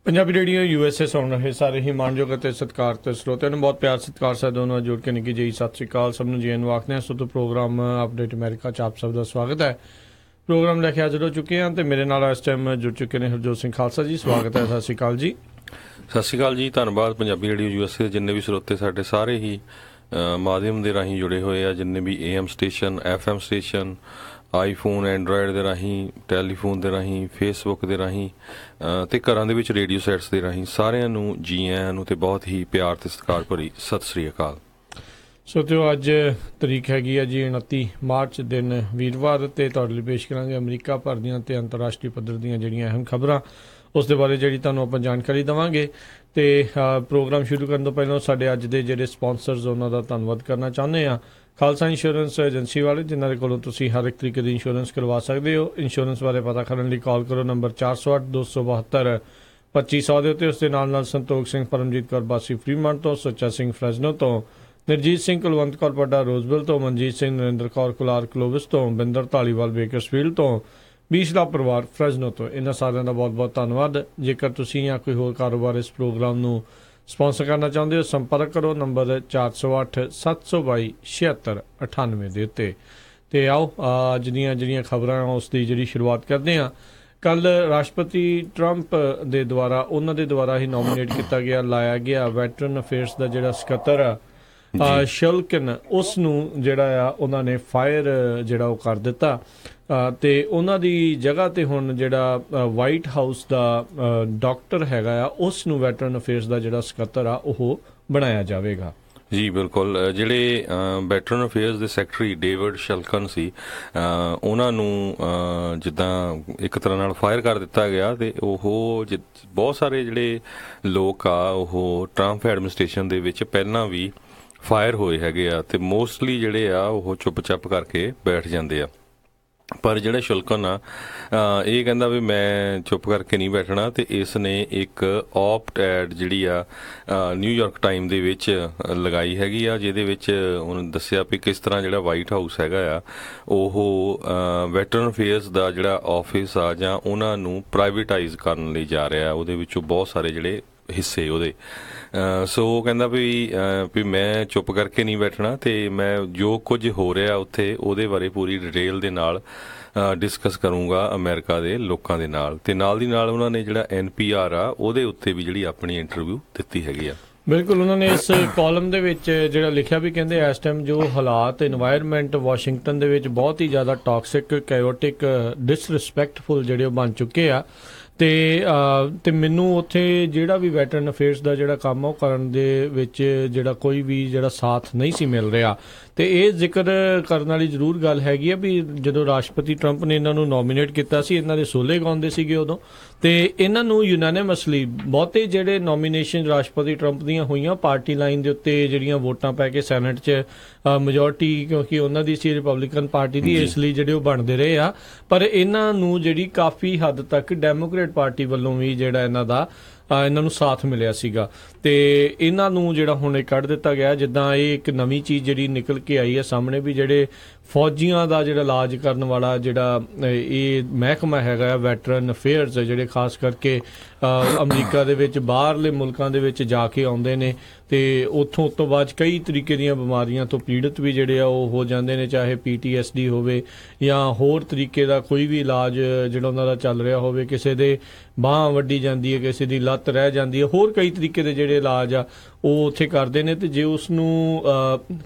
Punjabi radio USA ਸੁਣ ਰਹੇ ਸਾਰੇ ਹੀ ਮਾਣਯੋਗ ਅਤੇ ਸਤਿਕਾਰਤ ਸਰੋਤਿਆਂ ਨੂੰ ਬਹੁਤ ਪਿਆਰ ਸਤਿਕਾਰ ਸਾਹਿਬ ਦੋਨੋਂ ਜੋੜ ਕੇ ਨਿੱਘੀ ਜਿਹੀ ਸਤਿ ਸ਼੍ਰੀ ਅਕਾਲ ਸਭ ਨੂੰ ਜੀ ਨੂੰ ਆਖਦੇ ਹਾਂ। ਸੋ ਤੋਂ ਪ੍ਰੋਗਰਾਮ ਅਪਡੇਟ ਅਮਰੀਕਾ 'ਚ ਆਪ ਸਭ ਦਾ ਸਵਾਗਤ ਹੈ। ਪ੍ਰੋਗਰਾਮ ਲੈ ਕੇ ਹਾਜ਼ਰ ਹੋ ਚੁੱਕੇ ਹਾਂ ਅਤੇ ਮੇਰੇ ਨਾਲ ਇਸ ਟਾਈਮ ਜੁੜ ਚੁੱਕੇ ਨੇ ਹਰਜੋਤ ਸਿੰਘ ਖਾਲਸਾ ਜੀ। ਸਵਾਗਤ ਹੈ, ਸਤਿ ਸ਼੍ਰੀ ਅਕਾਲ ਜੀ। ਸਤਿ ਸ਼੍ਰੀ ਅਕਾਲ ਜੀ, ਧੰਨਵਾਦ। ਪੰਜਾਬੀ ਰੇਡੀਓ USA ਦੇ ਜਿੰਨੇ ਵੀ ਸਰੋਤੇ ਸਾਡੇ ਸਾਰੇ ਹੀ ਮਾਧਿਅਮ ਦੇ ਰਾਹੀਂ ਜੁੜੇ ਹੋਏ ਆ, ਜਿੰਨੇ ਵੀ AM station, FM station, iPhone, Android ਦੇ ਰਾਹੀਂ, ਟੈਲੀਫੋਨ ਦੇ ਰਾਹੀਂ, ਫੇਸਬੁੱਕ ਦੇ ਰਾਹੀਂ ਅਤੇ ਘਰਾਂ ਦੇ ਵਿੱਚ ਰੇਡੀਓ ਸੈਟਸ ਦੇ ਰਾਹੀਂ, ਸਾਰਿਆਂ ਨੂੰ ਜੀ ਆਇਆਂ ਨੂੰ ਅਤੇ ਬਹੁਤ ਹੀ ਪਿਆਰ ਅਤੇ ਸਤਿਕਾਰ ਭਰੀ ਸਤਿ ਸ਼੍ਰੀ ਅਕਾਲ। ਸੋ ਤੇ ਅੱਜ ਤਰੀਕ ਹੈਗੀ ਆ ਜੀ 29 ਮਾਰਚ ਦਿਨ ਵੀਰਵਾਰ, ਅਤੇ ਤੁਹਾਡੇ ਲਈ ਪੇਸ਼ ਕਰਾਂਗੇ ਅਮਰੀਕਾ ਭਰ ਦੀਆਂ ਅਤੇ ਅੰਤਰਰਾਸ਼ਟਰੀ ਪੱਧਰ ਦੀਆਂ ਜਿਹੜੀਆਂ ਅਹਿਮ ਖਬਰਾਂ, ਉਸ ਦੇ ਬਾਰੇ ਜਿਹੜੀ ਤੁਹਾਨੂੰ ਆਪਾਂ ਜਾਣਕਾਰੀ ਦੇਵਾਂਗੇ। ਅਤੇ ਪ੍ਰੋਗਰਾਮ ਸ਼ੁਰੂ ਕਰਨ ਤੋਂ ਪਹਿਲਾਂ ਸਾਡੇ ਅੱਜ ਦੇ ਜਿਹੜੇ ਸਪਾਂਸਰਸ ਉਹਨਾਂ ਦਾ ਧੰਨਵਾਦ ਕਰਨਾ ਚਾਹੁੰਦੇ ਹਾਂ। ਖਾਲਸਾ ਇੰਸ਼ੋਰੈਂਸ ਏਜੰਸੀ ਵਾਲੇ, ਜਿਨ੍ਹਾਂ ਦੇ ਕੋਲੋਂ ਤੁਸੀਂ ਹਰ ਇੱਕ ਤਰੀਕੇ ਦੀ ਇੰਸ਼ੋਰੈਂਸ ਕਰਵਾ ਸਕਦੇ ਹੋ। ਇੰਸ਼ੋਰੈਂਸ ਬਾਰੇ ਪਤਾ ਕਰਨ ਲਈ ਕਾਲ ਕਰੋ ਨੰਬਰ 408-272-2500 ਦੇ ਉੱਤੇ। ਉਸ ਦੇ ਨਾਲ ਸੰਤੋਖ ਸਿੰਘ, ਪਰਮਜੀਤ ਕੌਰ ਬਾਸੀ ਫਰੀਮੰਟ ਤੋਂ, ਸੁੱਚਾ ਸਿੰਘ ਫਰੈਜ਼ਨੋ ਤੋਂ, ਨਿਰਜੀਤ ਸਿੰਘ ਕੁਲਵੰਤ ਕੌਰ ਪੱਡਾ ਰੋਜ਼ਵਿਲ ਤੋਂ, ਮਨਜੀਤ ਸਿੰਘ ਨਰਿੰਦਰ ਕੌਰ ਕੁਲਾਰ ਕਲੋਵਿਸ ਤੋਂ, ਬਿੰਦਰ ਧਾਲੀਵਾਲ ਬੇਕਰਸਫੀਲਡ ਤੋਂ, ਬੀਸਲਾ ਪਰਿਵਾਰ ਫਰੈਜ਼ਨੋ ਤੋਂ। ਇਹਨਾਂ ਸਾਰਿਆਂ ਦਾ ਬਹੁਤ ਬਹੁਤ ਧੰਨਵਾਦ। ਜੇਕਰ ਤੁਸੀਂ ਜਾਂ ਕੋਈ ਹੋਰ ਕਾਰੋਬਾਰ ਇਸ ਪ੍ਰੋਗਰਾਮ ਨੂੰ ਸਪਾਂਸਰ ਕਰਨਾ ਚਾਹੁੰਦੇ ਹੋ, ਸੰਪਰਕ ਕਰੋ ਨੰਬਰ 408-722-7698 ਦੇ ਉੱਤੇ। ਅਤੇ ਆਓ ਅੱਜ ਦੀਆਂ ਜਿਹੜੀਆਂ ਖਬਰਾਂ ਉਸ ਦੀ ਜਿਹੜੀ ਸ਼ੁਰੂਆਤ ਕਰਦੇ ਹਾਂ। ਕੱਲ੍ਹ ਰਾਸ਼ਟਰਪਤੀ ਟਰੰਪ ਦੇ ਦੁਆਰਾ ਉਹਨਾਂ ਦੇ ਦੁਆਰਾ ਹੀ ਨੋਮੀਨੇਟ ਕੀਤਾ ਗਿਆ, ਲਾਇਆ ਗਿਆ ਵੈਟਰਨ ਅਫੇਅਰਸ ਦਾ ਜਿਹੜਾ ਸਕੱਤਰ ਆ ਸ਼ੁਲਕਨ, ਉਸ ਨੂੰ ਜਿਹੜਾ ਆ ਉਹਨਾਂ ਨੇ ਫਾਇਰ ਜਿਹੜਾ ਉਹ ਕਰ ਦਿੱਤਾ। ਅਤੇ ਉਹਨਾਂ ਦੀ ਜਗ੍ਹਾ 'ਤੇ ਹੁਣ ਜਿਹੜਾ ਵਾਈਟ ਹਾਊਸ ਦਾ ਡਾਕਟਰ ਹੈਗਾ ਆ, ਉਸ ਨੂੰ ਵੈਟਰਨ ਅਫੇਅਰਸ ਦਾ ਜਿਹੜਾ ਸਕੱਤਰ ਆ ਉਹ ਬਣਾਇਆ ਜਾਵੇਗਾ। ਜੀ ਬਿਲਕੁਲ। ਜਿਹੜੇ ਵੈਟਰਨ ਅਫੇਅਰਸ ਦੇ ਸੈਕਟਰੀ ਡੇਵਿਡ ਸ਼ਲਕਨ ਸੀ, ਉਹਨਾਂ ਨੂੰ ਜਿੱਦਾਂ ਇੱਕ ਤਰ੍ਹਾਂ ਨਾਲ ਫਾਇਰ ਕਰ ਦਿੱਤਾ ਗਿਆ। ਅਤੇ ਉਹ ਬਹੁਤ ਸਾਰੇ ਜਿਹੜੇ ਲੋਕ ਆ ਉਹ ਟਰੰਪ ਐਡਮਿਨਿਸਟ੍ਰੇਸ਼ਨ ਦੇ ਵਿੱਚ ਪਹਿਲਾਂ ਵੀ ਫਾਇਰ ਹੋਏ ਹੈਗੇ ਆ, ਅਤੇ ਮੋਸਟਲੀ ਜਿਹੜੇ ਆ ਉਹ ਚੁੱਪ ਚਾਪ ਕਰਕੇ ਬੈਠ ਜਾਂਦੇ ਆ। ਪਰ ਜਿਹੜਾ ਸ਼ੁਲਕਨ ਆ ਇਹ ਕਹਿੰਦਾ ਵੀ ਮੈਂ ਚੁੱਪ ਕਰਕੇ ਨਹੀਂ ਬੈਠਣਾ, ਅਤੇ ਇਸ ਨੇ ਇੱਕ ਔਪਟ ਐਡ ਜਿਹੜੀ ਆ ਨਿਊਯਾਰਕ ਟਾਈਮ ਦੇ ਵਿੱਚ ਲਗਾਈ ਹੈਗੀ ਆ, ਜਿਹਦੇ ਵਿੱਚ ਉਹਨੇ ਦੱਸਿਆ ਵੀ ਕਿਸ ਤਰ੍ਹਾਂ ਜਿਹੜਾ ਵਾਈਟ ਹਾਊਸ ਹੈਗਾ ਆ ਉਹ ਵੈਟਰਨ ਅਫੇਅਰਸ ਦਾ ਜਿਹੜਾ ਆਫਿਸ ਆ ਜਾਂ ਉਹਨਾਂ ਨੂੰ ਪ੍ਰਾਈਵੇਟਾਈਜ਼ ਕਰਨ ਲਈ ਜਾ ਰਿਹਾ। ਉਹਦੇ ਵਿੱਚੋਂ ਬਹੁਤ ਸਾਰੇ ਜਿਹੜੇ ਹਿੱਸੇ ਉਹਦੇ ਸੋ ਉਹ ਕਹਿੰਦਾ ਵੀ ਮੈਂ ਚੁੱਪ ਕਰਕੇ ਨਹੀਂ ਬੈਠਣਾ, ਅਤੇ ਮੈਂ ਜੋ ਕੁਝ ਹੋ ਰਿਹਾ ਉੱਥੇ ਉਹਦੇ ਬਾਰੇ ਪੂਰੀ ਡਿਟੇਲ ਦੇ ਨਾਲ ਡਿਸਕਸ ਕਰੂੰਗਾ ਅਮਰੀਕਾ ਦੇ ਲੋਕਾਂ ਦੇ ਨਾਲ। ਅਤੇ ਨਾਲ ਦੀ ਨਾਲ ਉਹਨਾਂ ਨੇ ਜਿਹੜਾ NPR ਆ ਉਹਦੇ ਉੱਤੇ ਵੀ ਜਿਹੜੀ ਆਪਣੀ ਇੰਟਰਵਿਊ ਦਿੱਤੀ ਹੈਗੀ ਆ। ਬਿਲਕੁਲ, ਉਹਨਾਂ ਨੇ ਇਸ ਕਾਲਮ ਦੇ ਵਿੱਚ ਜਿਹੜਾ ਲਿਖਿਆ ਵੀ ਕਹਿੰਦੇ ਇਸ ਟਾਈਮ ਜੋ ਹਾਲਾਤ ਇਨਵਾਇਰਮੈਂਟ ਵਾਸ਼ਿੰਗਟਨ ਦੇ ਵਿੱਚ ਬਹੁਤ ਹੀ ਜ਼ਿਆਦਾ ਟਾਕਸਿਕ, ਕੈਓਟਿਕ, ਡਿਸਰਿਸਪੈਕਟਫੁਲ ਜਿਹੜੇ ਉਹ ਬਣ ਚੁੱਕੇ ਆ। ਅਤੇ ਮੈਨੂੰ ਉੱਥੇ ਜਿਹੜਾ ਵੀ ਵੈਟਰਨ ਅਫੇਅਰਸ ਦਾ ਜਿਹੜਾ ਕੰਮ ਆ ਉਹ ਕਰਨ ਦੇ ਵਿੱਚ ਜਿਹੜਾ ਕੋਈ ਵੀ ਜਿਹੜਾ ਸਾਥ ਨਹੀਂ ਸੀ ਮਿਲ ਰਿਹਾ। ਅਤੇ ਇਹ ਜ਼ਿਕਰ ਕਰਨ ਵਾਲੀ ਜ਼ਰੂਰ ਗੱਲ ਹੈਗੀ ਆ ਵੀ ਜਦੋਂ ਰਾਸ਼ਟਰਪਤੀ ਟਰੰਪ ਨੇ ਇਹਨਾਂ ਨੂੰ ਨੋਮੀਨੇਟ ਕੀਤਾ ਸੀ, ਇਹਨਾਂ ਦੇ ਸੋਲੇ ਗਾਉਂਦੇ ਸੀਗੇ ਉਦੋਂ, ਅਤੇ ਇਹਨਾਂ ਨੂੰ ਯੂਨੈਨਿਮਸਲੀ ਬਹੁਤੇ ਜਿਹੜੇ ਨੋਮੀਨੇਸ਼ਨ ਰਾਸ਼ਟਰਪਤੀ ਟਰੰਪ ਦੀਆਂ ਹੋਈਆਂ ਪਾਰਟੀ ਲਾਈਨ ਦੇ ਉੱਤੇ ਜਿਹੜੀਆਂ ਵੋਟਾਂ ਪੈ ਕੇ ਸੈਨੇਟ 'ਚ ਮੈਜੋਰਟੀ ਕਿਉਂਕਿ ਉਹਨਾਂ ਦੀ ਸੀ ਰਿਪਬਲਿਕਨ ਪਾਰਟੀ ਦੀ, ਇਸ ਲਈ ਜਿਹੜੇ ਉਹ ਬਣਦੇ ਰਹੇ ਆ। ਪਰ ਇਹਨਾਂ ਨੂੰ ਜਿਹੜੀ ਕਾਫੀ ਹੱਦ ਤੱਕ ਡੈਮੋਕ੍ਰੇਟ ਪਾਰਟੀ ਵੱਲੋਂ ਵੀ ਜਿਹੜਾ ਇਹਨਾਂ ਨੂੰ ਸਾਥ ਮਿਲਿਆ ਸੀਗਾ, ਅਤੇ ਇਹਨਾਂ ਨੂੰ ਜਿਹੜਾ ਹੁਣ ਇਹ ਕੱਢ ਦਿੱਤਾ ਗਿਆ। ਜਿੱਦਾਂ ਇਹ ਇੱਕ ਨਵੀਂ ਚੀਜ਼ ਜਿਹੜੀ ਨਿਕਲ ਕੇ ਆਈ ਹੈ ਸਾਹਮਣੇ ਵੀ ਜਿਹੜੇ ਫੌਜੀਆਂ ਦਾ ਜਿਹੜਾ ਇਲਾਜ ਕਰਨ ਵਾਲਾ ਜਿਹੜਾ ਇਹ ਮਹਿਕਮਾ ਹੈਗਾ ਵੈਟਰਨ ਅਫੇਅਰਸ, ਜਿਹੜੇ ਖਾਸ ਕਰਕੇ ਅਮਰੀਕਾ ਦੇ ਵਿੱਚ ਬਾਹਰਲੇ ਮੁਲਕਾਂ ਦੇ ਵਿੱਚ ਜਾ ਕੇ ਆਉਂਦੇ ਨੇ, ਅਤੇ ਉੱਥੋਂ ਤੋਂ ਬਾਅਦ ਕਈ ਤਰੀਕੇ ਦੀਆਂ ਬਿਮਾਰੀਆਂ ਤੋਂ ਪੀੜਤ ਵੀ ਜਿਹੜੇ ਆ ਉਹ ਹੋ ਜਾਂਦੇ ਨੇ, ਚਾਹੇ PTSD ਹੋਵੇ ਜਾਂ ਹੋਰ ਤਰੀਕੇ ਦਾ ਕੋਈ ਵੀ ਇਲਾਜ ਜਿਹੜਾ ਉਹਨਾਂ ਦਾ ਚੱਲ ਰਿਹਾ ਹੋਵੇ, ਕਿਸੇ ਦੇ ਬਾਂਹ ਵੱਢੀ ਜਾਂਦੀ ਹੈ, ਕਿਸੇ ਦੀ ਲੱਤ ਰਹਿ ਜਾਂਦੀ ਹੈ, ਹੋਰ ਕਈ ਤਰੀਕੇ ਦੇ ਜਿਹੜੇ ਇਲਾਜ ਆ ਉਹ ਉੱਥੇ ਕਰਦੇ ਨੇ। ਅਤੇ ਜੇ ਉਸ ਨੂੰ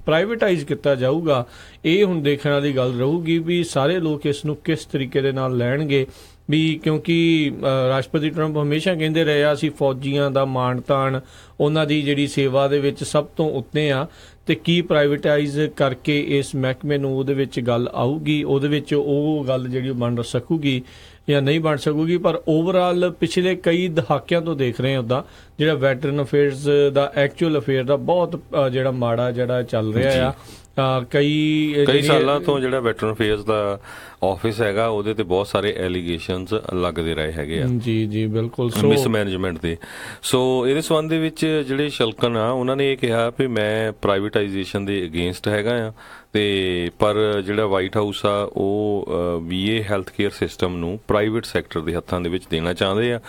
ਪ੍ਰਾਈਵੇਟਾਈਜ਼ ਕੀਤਾ ਜਾਊਗਾ, ਇਹ ਹੁਣ ਦੇਖਣ ਵਾਲੀ ਗੱਲ ਰਹੂਗੀ ਵੀ ਸਾਰੇ ਲੋਕ ਇਸ ਨੂੰ ਕਿਸ ਤਰੀਕੇ ਦੇ ਨਾਲ ਲੈਣਗੇ। ਵੀ ਕਿਉਂਕਿ ਰਾਸ਼ਟਰਪਤੀ ਟਰੰਪ ਹਮੇਸ਼ਾ ਕਹਿੰਦੇ ਰਹੇ ਆ ਅਸੀਂ ਫੌਜੀਆਂ ਦਾ ਮਾਣ ਤਾਣ, ਉਹਨਾਂ ਦੀ ਜਿਹੜੀ ਸੇਵਾ ਦੇ ਵਿੱਚ ਸਭ ਤੋਂ ਉੱਤੇ ਆ, ਅਤੇ ਕੀ ਪ੍ਰਾਈਵੇਟਾਈਜ਼ ਕਰਕੇ ਇਸ ਮਹਿਕਮੇ ਨੂੰ ਉਹਦੇ ਵਿੱਚ ਗੱਲ ਆਊਗੀ, ਉਹਦੇ ਵਿੱਚ ਉਹ ਗੱਲ ਜਿਹੜੀ ਬਣ ਸਕੂਗੀ ਜਾਂ ਨਹੀਂ ਬਣ ਸਕੂਗੀ। ਪਰ ਓਵਰਆਲ ਪਿਛਲੇ ਕਈ ਦਹਾਕਿਆਂ ਤੋਂ ਦੇਖ ਰਹੇ ਹਾਂ ਉੱਦਾਂ ਜਿਹੜਾ ਵੈਟਰਨ ਅਫੇਅਰਸ ਦਾ ਐਕਚੁਅਲ ਅਫੇਅਰ ਦਾ ਬਹੁਤ ਜਿਹੜਾ ਮਾੜਾ ਜਿਹੜਾ ਚੱਲ ਰਿਹਾ ਆ। ਕਈ ਸਾਲਾਂ ਤੋਂ ਜਿਹੜਾ ਵੈਟਰਨ ਅਫੇਅਰਸ ਦਾ ਆਫਿਸ ਹੈਗਾ ਉਹਦੇ ਤੇ ਬਹੁਤ ਸਾਰੇ ਐਲੀਗੇਸ਼ਨਸ ਲੱਗਦੇ ਰਹੇ ਹੈਗੇ ਆ। ਜੀ ਬਿਲਕੁਲ, ਮਿਸਮੈਨੇਜਮੈਂਟ ਦੇ। ਸੋ ਇਹਦੇ ਸੰਬੰਧ ਦੇ ਵਿੱਚ ਜਿਹੜੇ ਸ਼ਲਕਨ ਆ ਉਹਨਾਂ ਨੇ ਇਹ ਕਿਹਾ ਵੀ ਮੈਂ ਪ੍ਰਾਈਵੇਟਾਈਜੇਸ਼ਨ ਦੇ ਅਗੇਂਸਟ ਹੈਗਾ ਆ, ਤੇ ਪਰ ਜਿਹੜਾ ਵਾਈਟ ਹਾਊਸ ਆ ਉਹ VA ਹੈਲਥ ਕੇਅਰ ਸਿਸਟਮ ਨੂੰ ਪ੍ਰਾਈਵੇਟ ਸੈਕਟਰ ਦੇ ਹੱਥਾਂ ਦੇ ਵਿੱਚ ਦੇਣਾ ਚਾਹੁੰਦੇ ਆ,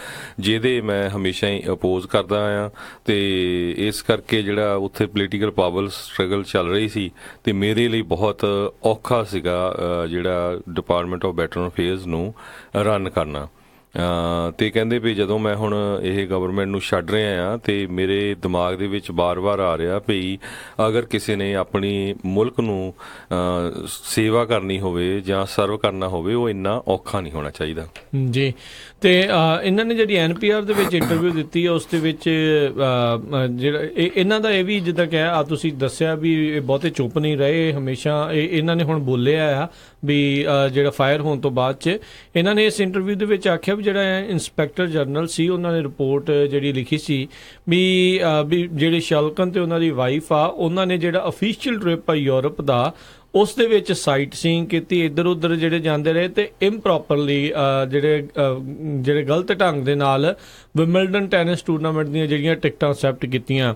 ਜਿਹਦੇ ਮੈਂ ਹਮੇਸ਼ਾ ਹੀ ਅਪੋਜ਼ ਕਰਦਾ ਆ। ਤੇ ਇਸ ਕਰਕੇ ਜਿਹੜਾ ਉੱਥੇ ਪੋਲੀਟੀਕਲ ਪਾਵਰ ਸਟਰਗਲ ਚੱਲ ਰਹੀ ਸੀ ਤੇ ਮੇਰੇ ਲਈ ਬਹੁਤ ਔਖਾ ਸੀਗਾ ਜਿਹੜਾ ਡਿਪਾਰਟਮੈਂਟ ਆਫ ਵੈਟਰਨ ਅਫੇਅਰਸ ਨੂੰ ਰਨ ਕਰਨਾ। ਤੇ ਕਹਿੰਦੇ ਵੀ ਜਦੋਂ ਮੈਂ ਹੁਣ ਇਹ ਗਵਰਨਮੈਂਟ ਨੂੰ ਛੱਡ ਰਿਹਾ ਆ ਤੇ ਮੇਰੇ ਦਿਮਾਗ ਦੇ ਵਿੱਚ ਬਾਰ-ਬਾਰ ਆ ਰਿਹਾ ਵੀ ਅਗਰ ਕਿਸੇ ਨੇ ਆਪਣੀ ਮੁਲਕ ਨੂੰ ਸੇਵਾ ਕਰਨੀ ਹੋਵੇ ਜਾਂ ਸਰਵ ਕਰਨਾ ਹੋਵੇ ਉਹ ਇੰਨਾ ਔਖਾ ਨਹੀਂ ਹੋਣਾ ਚਾਹੀਦਾ ਜੀ। ਤੇ ਇਹਨਾਂ ਨੇ ਜਿਹੜੀ NPR ਦੇ ਵਿੱਚ ਇੰਟਰਵਿਊ ਦਿੱਤੀ ਹੈ ਉਸ ਦੇ ਵਿੱਚ ਜਿਹੜਾ ਇਹਨਾਂ ਦਾ ਇਹ ਵੀ ਜਿੱਦਾਂ ਕਿਹਾ ਤੁਸੀਂ ਦੱਸਿਆ ਵੀ ਇਹ ਬਹੁਤੇ ਚੁੱਪ ਨਹੀਂ ਰਹੇ, ਹਮੇਸ਼ਾ ਇਹਨਾਂ ਨੇ ਹੁਣ ਬੋਲਿਆ ਆ ਵੀ ਜਿਹੜਾ ਫਾਇਰ ਹੋਣ ਤੋਂ ਬਾਅਦ 'ਚ ਇਹਨਾਂ ਨੇ ਇਸ ਇੰਟਰਵਿਊ ਦੇ ਵਿੱਚ ਆਖਿਆ ਵੀ ਜਿਹੜਾ ਇੰਸਪੈਕਟਰ ਜਨਰਲ ਸੀ ਉਹਨਾਂ ਨੇ ਰਿਪੋਰਟ ਜਿਹੜੀ ਲਿਖੀ ਸੀ ਵੀ ਜਿਹੜੇ ਸ਼ਲਕਨ ਤੇ ਉਹਨਾਂ ਦੀ ਵਾਈਫ ਆ ਉਹਨਾਂ ਨੇ ਜਿਹੜਾ ਅਫੀਸ਼ੀਅਲ ਟ੍ਰਿਪ ਆ ਯੂਰਪ ਦਾ ਉਸ ਦੇ ਵਿੱਚ ਸਾਈਟ ਸੀਇੰਗ ਕੀਤੀ, ਇੱਧਰ ਉੱਧਰ ਜਿਹੜੇ ਜਾਂਦੇ ਰਹੇ ਤੇ ਇੰਪ੍ਰੋਪਰਲੀ ਜਿਹੜੇ ਗਲਤ ਢੰਗ ਦੇ ਨਾਲ ਵਿੰਬਲਡਨ ਟੈਨਿਸ ਟੂਰਨਾਮੈਂਟ ਦੀਆਂ ਜਿਹੜੀਆਂ ਟਿਕਟਾਂ ਐਕਸੈਪਟ ਕੀਤੀਆਂ।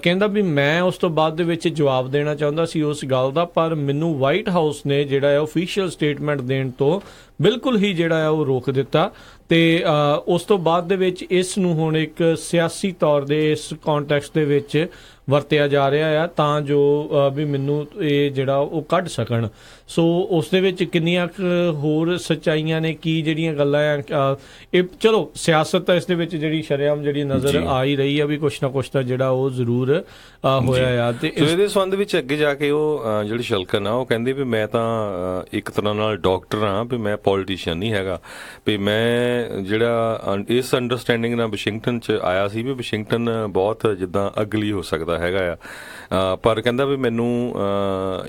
ਕਹਿੰਦਾ ਵੀ ਮੈਂ ਉਸ ਤੋਂ ਬਾਅਦ ਦੇ ਵਿੱਚ ਜਵਾਬ ਦੇਣਾ ਚਾਹੁੰਦਾ ਸੀ ਉਸ ਗੱਲ ਦਾ, ਪਰ ਮੈਨੂੰ ਵਾਈਟ ਹਾਊਸ ਨੇ ਜਿਹੜਾ ਹੈ ਓਫੀਸ਼ੀਅਲ ਸਟੇਟਮੈਂਟ ਦੇਣ ਤੋਂ ਬਿਲਕੁਲ ਹੀ ਜਿਹੜਾ ਹੈ ਉਹ ਰੋਕ ਦਿੱਤਾ। ਤੇ ਉਸ ਤੋਂ ਬਾਅਦ ਦੇ ਵਿੱਚ ਇਸ ਨੂੰ ਹੁਣ ਇੱਕ ਸਿਆਸੀ ਤੌਰ ਦੇ ਇਸ ਕੌਨਟੈਕਸਟ ਦੇ ਵਿੱਚ ਵਰਤਿਆ ਜਾ ਰਿਹਾ ਆ ਤਾਂ ਜੋ ਵੀ ਮੈਨੂੰ ਇਹ ਜਿਹੜਾ ਉਹ ਕੱਢ ਸਕਣ। ਸੋ ਉਸ ਦੇ ਵਿੱਚ ਕਿੰਨੀਆਂ ਹੋਰ ਸੱਚਾਈਆਂ ਨੇ, ਕੀ ਜਿਹੜੀਆਂ ਗੱਲਾਂ ਆ, ਇਹ ਚਲੋ ਸਿਆਸਤ ਤਾਂ ਇਸ ਦੇ ਵਿੱਚ ਜਿਹੜੀ ਸ਼ਰੇਆਮ ਜਿਹੜੀ ਨਜ਼ਰ ਆ ਹੀ ਰਹੀ ਆ ਵੀ ਕੁਛ ਨਾ ਕੁਛ ਤਾਂ ਜਿਹੜਾ ਉਹ ਜ਼ਰੂਰ ਹੋਇਆ ਆ। ਤੇ ਇਹਦੇ ਸੰਬੰਧ ਵਿੱਚ ਅੱਗੇ ਜਾ ਕੇ ਉਹ ਜਿਹੜੀ ਸ਼ਲਕਨ ਆ ਉਹ ਕਹਿੰਦੇ ਵੀ ਮੈਂ ਤਾਂ ਇੱਕ ਤਰ੍ਹਾਂ ਨਾਲ ਡਾਕਟਰ ਹਾਂ, ਵੀ ਮੈਂ ਪੋਲੀਟੀਸ਼ੀਅਨ ਨਹੀਂ ਹੈਗਾ, ਵੀ ਮੈਂ ਜਿਹੜਾ ਇਸ ਅੰਡਰਸਟੈਂਡਿੰਗ ਨਾਲ ਵਾਸ਼ਿੰਗਟਨ 'ਚ ਆਇਆ ਸੀ ਵੀ ਵਾਸ਼ਿੰਗਟਨ ਬਹੁਤ ਜਿੱਦਾਂ ਅਗਲੀ ਹੋ ਸਕਦਾ ਹੈਗਾ ਆ, ਪਰ ਕਹਿੰਦਾ ਵੀ ਮੈਨੂੰ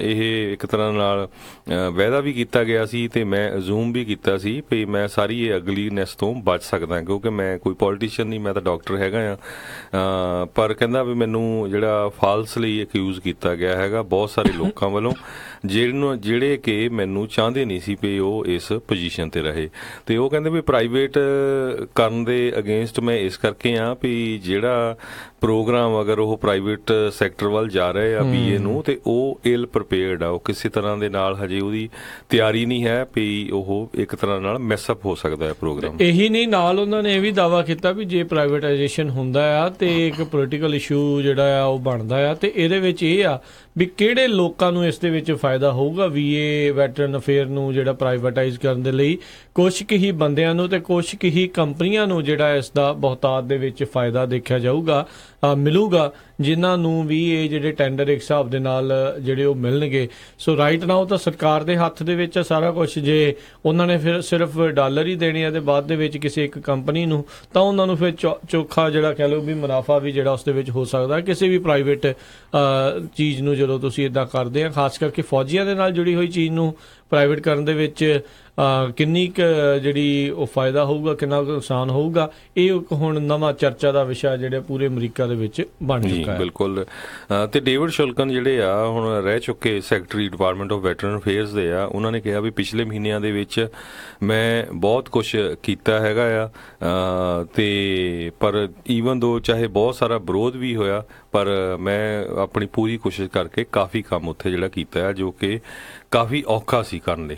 ਇਹ ਇੱਕ ਤਰ੍ਹਾਂ ਨਾਲ ਵਾਅਦਾ ਵੀ ਕੀਤਾ ਗਿਆ ਸੀ ਤੇ ਮੈਂ ਅਜ਼ੂਮ ਵੀ ਕੀਤਾ ਸੀ ਵੀ ਮੈਂ ਸਾਰੀ ਇਹ ਅਗਲੀਨੈਸ ਤੋਂ ਬਚ ਸਕਦਾ ਕਿਉਂਕਿ ਮੈਂ ਕੋਈ ਪੋਲੀਟੀਸ਼ੀਅਨ ਨਹੀਂ, ਮੈਂ ਤਾਂ ਡਾਕਟਰ ਹੈਗਾ ਆ। ਪਰ ਕਹਿੰਦਾ ਵੀ ਮੈਨੂੰ ਜਿਹੜਾ ਫਾਲਸਲੀ ਅਕਿਊਜ਼ ਕੀਤਾ ਗਿਆ ਹੈਗਾ ਬਹੁਤ ਸਾਰੇ ਲੋਕਾਂ ਵੱਲੋਂ ਜਿਹੜੇ ਕਿ ਮੈਨੂੰ ਚਾਹੁੰਦੇ ਨਹੀਂ ਸੀ ਵੀ ਉਹ ਇਸ ਪੋਜੀਸ਼ਨ ਤੇ ਰਹੇ। ਤੇ ਉਹ ਕਹਿੰਦੇ ਵੀ ਪ੍ਰਾਈਵੇਟ ਕਰਨ ਦੇ ਅਗੇਂਸਟ ਮੈਂ ਇਸ ਕਰਕੇ ਆ ਵੀ ਜਿਹੜਾ ਪ੍ਰੋਗਰਾਮ ਅਗਰ ਉਹ ਪ੍ਰਾਈਵੇਟ ਸੈਕਟਰ ਵੱਲ ਜਾ ਰਹੇ ਆ BA ਨੂੰ ਤੇ ਉਹ ਇਲ ਪ੍ਰੀਪੇਅਰਡ ਆ, ਉਹ ਕਿਸੇ ਤਰ੍ਹਾਂ ਦੇ ਨਾਲ ਹਜੇ ਉਹਦੀ ਤਿਆਰੀ ਨਹੀਂ ਹੈ ਵੀ ਉਹ ਇੱਕ ਤਰ੍ਹਾਂ ਨਾਲ ਮੈਸਅਪ ਹੋ ਸਕਦਾ ਹੈ ਪ੍ਰੋਗਰਾਮ। ਇਹੀ ਨਹੀਂ, ਨਾਲ ਉਹਨਾਂ ਨੇ ਇਹ ਵੀ ਦਾਅਵਾ ਕੀਤਾ ਵੀ ਜੇ ਪ੍ਰਾਈਵੇਟਾਈਜੇਸ਼ਨ ਹੁੰਦਾ ਆ ਤੇ ਇੱਕ ਪੋਲੀਟੀਕਲ ਇਸ਼ੂ ਜਿਹੜਾ ਆ ਉਹ ਬਣਦਾ ਆ ਤੇ ਇਹਦੇ ਵਿੱਚ ਇਹ ਆ ਵੀ ਕਿਹੜੇ ਲੋਕਾਂ ਨੂੰ ਇਸ ਦੇ ਵਿੱਚ ਫਾਇਦਾ ਹੋਊਗਾ VA ਵੈਟਰਨ ਅਫੇਅਰ ਨੂੰ ਜਿਹੜਾ ਪ੍ਰਾਈਵੇਟਾਈਜ਼ ਕਰਨ ਦੇ ਲਈ। ਕੁਛ ਕੁ ਹੀ ਬੰਦਿਆਂ ਨੂੰ ਤੇ ਕੁਛ ਕੁ ਹੀ ਕੰਪਨੀਆਂ ਨੂੰ ਜਿਹੜਾ ਇਸ ਦਾ ਬਹੁਤਾਤ ਦੇ ਵਿੱਚ ਫਾਇਦਾ ਦੇਖਿਆ ਜਾਊਗਾ, ਮਿਲੂਗਾ, ਜਿਨ੍ਹਾਂ ਨੂੰ ਵੀ ਇਹ ਜਿਹੜੇ ਟੈਂਡਰ ਇੱਕ ਹਿਸਾਬ ਦੇ ਨਾਲ ਜਿਹੜੇ ਉਹ ਮਿਲਣਗੇ। ਸੋ ਰਾਈਟ ਨਾਓ ਤਾਂ ਸਰਕਾਰ ਦੇ ਹੱਥ ਦੇ ਵਿੱਚ ਸਾਰਾ ਕੁਝ, ਜੇ ਉਹਨਾਂ ਨੇ ਫਿਰ ਸਿਰਫ ਡਾਲਰ ਹੀ ਦੇਣੇ ਆ ਤੇ ਬਾਅਦ ਦੇ ਵਿੱਚ ਕਿਸੇ ਇੱਕ ਕੰਪਨੀ ਨੂੰ, ਤਾਂ ਉਹਨਾਂ ਨੂੰ ਫਿਰ ਚੋਖਾ ਜਿਹੜਾ ਕਹਿ ਲਓ ਵੀ ਮੁਨਾਫਾ ਵੀ ਜਿਹੜਾ ਉਸ ਦੇ ਵਿੱਚ ਹੋ ਸਕਦਾ ਕਿਸੇ ਵੀ ਪ੍ਰਾਈਵੇਟ ਚੀਜ਼ ਨੂੰ ਜਦੋਂ ਤੁਸੀਂ ਇੱਦਾਂ ਕਰਦੇ ਆ। ਖਾਸ ਕਰਕੇ ਫੌਜੀਆਂ ਦੇ ਨਾਲ ਜੁੜੀ ਹੋਈ ਚੀਜ਼ ਨੂੰ ਪ੍ਰਾਈਵੇਟ ਕਰਨ ਦੇ ਵਿੱਚ ਕਿੰਨੀ ਕੁ ਜਿਹੜੀ ਉਹ ਫਾਇਦਾ ਹੋਊਗਾ, ਕਿੰਨਾ ਕੁ ਨੁਕਸਾਨ ਹੋਊਗਾ, ਇਹ ਹੁਣ ਨਵਾਂ ਚਰਚਾ ਦਾ ਵਿਸ਼ਾ ਜਿਹੜੇ ਪੂਰੇ ਅਮਰੀਕਾ ਦੇ ਵਿੱਚ ਬਣ ਚੁੱਕਾ ਹੈ। ਬਿਲਕੁਲ। ਤੇ ਡੇਵਿਡ ਸ਼ੁਲਕਨ ਜਿਹੜੇ ਆ ਹੁਣ ਰਹਿ ਚੁੱਕੇ secretary department of veteran affairs ਦੇ ਆ, ਉਹਨਾਂ ਨੇ ਕਿਹਾ ਵੀ ਪਿਛਲੇ ਮਹੀਨਿਆਂ ਦੇ ਵਿੱਚ ਮੈਂ ਬਹੁਤ ਕੁਝ ਕੀਤਾ ਹੈਗਾ ਆ ਤੇ ਪਰ ਈਵਨ ਦੋ ਚਾਹੇ ਬਹੁਤ ਸਾਰਾ ਵਿਰੋਧ ਵੀ ਹੋਇਆ ਪਰ ਮੈਂ ਆਪਣੀ ਪੂਰੀ ਕੋਸ਼ਿਸ਼ ਕਰਕੇ ਕਾਫੀ ਕੰਮ ਉੱਥੇ ਜਿਹੜਾ ਕੀਤਾ ਹੈ ਜੋ ਕਿ ਕਾਫੀ ਔਖਾ ਸੀ ਕਰਨ ਲਈ।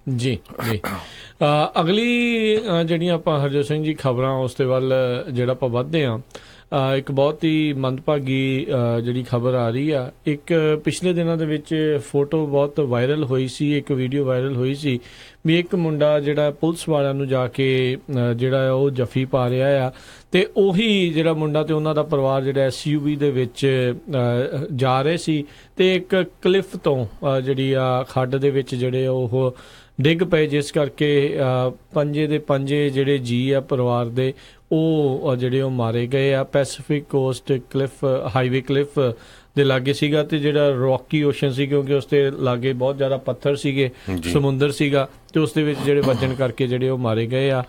ਜੀ ਜੀ। ਅਗਲੀ ਜਿਹੜੀਆਂ ਆਪਾਂ ਹਰਜੋਤ ਸਿੰਘ ਜੀ ਖਬਰਾਂ ਉਸ ਦੇ ਵੱਲ ਜਿਹੜਾ ਆਪਾਂ ਵੱਧਦੇ ਹਾਂ, ਇੱਕ ਬਹੁਤ ਹੀ ਮੰਦਭਾਗੀ ਜਿਹੜੀ ਖਬਰ ਆ ਰਹੀ ਆ। ਇੱਕ ਪਿਛਲੇ ਦਿਨਾਂ ਦੇ ਵਿੱਚ ਫੋਟੋ ਬਹੁਤ ਵਾਇਰਲ ਹੋਈ ਸੀ, ਇੱਕ ਵੀਡੀਓ ਵਾਇਰਲ ਹੋਈ ਸੀ ਵੀ ਇੱਕ ਮੁੰਡਾ ਜਿਹੜਾ ਪੁਲਿਸ ਵਾਲਿਆਂ ਨੂੰ ਜਾ ਕੇ ਜਿਹੜਾ ਉਹ ਜੱਫੀ ਪਾ ਰਿਹਾ ਆ ਤੇ ਉਹੀ ਜਿਹੜਾ ਮੁੰਡਾ ਤੇ ਉਹਨਾਂ ਦਾ ਪਰਿਵਾਰ ਜਿਹੜਾ SUV ਦੇ ਵਿੱਚ ਜਾ ਰਹੇ ਸੀ ਤੇ ਇੱਕ ਕਲਿਫ ਤੋਂ ਜਿਹੜੀ ਆ ਖੱਡ ਦੇ ਵਿੱਚ ਜਿਹੜੇ ਉਹ ਡਿੱਗ ਪਏ, ਜਿਸ ਕਰਕੇ ਪੰਜੇ ਦੇ ਪੰਜੇ ਜਿਹੜੇ ਜੀ ਆ ਪਰਿਵਾਰ ਦੇ ਉਹ ਜਿਹੜੇ ਉਹ ਮਾਰੇ ਗਏ ਆ। Pacific cost cliff highway cliff ਦੇ ਲਾਗੇ ਸੀਗਾ ਤੇ ਜਿਹੜਾ ਰੌਕੀ ਓਸ਼ਨ ਸੀ ਕਿਉਂਕਿ ਉਸ ਦੇ ਲਾਗੇ ਬਹੁਤ ਜ਼ਿਆਦਾ ਪੱਥਰ ਸੀਗੇ, ਸਮੁੰਦਰ ਸੀਗਾ ਤੇ ਉਸ ਦੇ ਵਿੱਚ ਜਿਹੜੇ ਵੱਜਣ ਕਰਕੇ ਜਿਹੜੇ ਉਹ ਮਾਰੇ ਗਏ ਆ।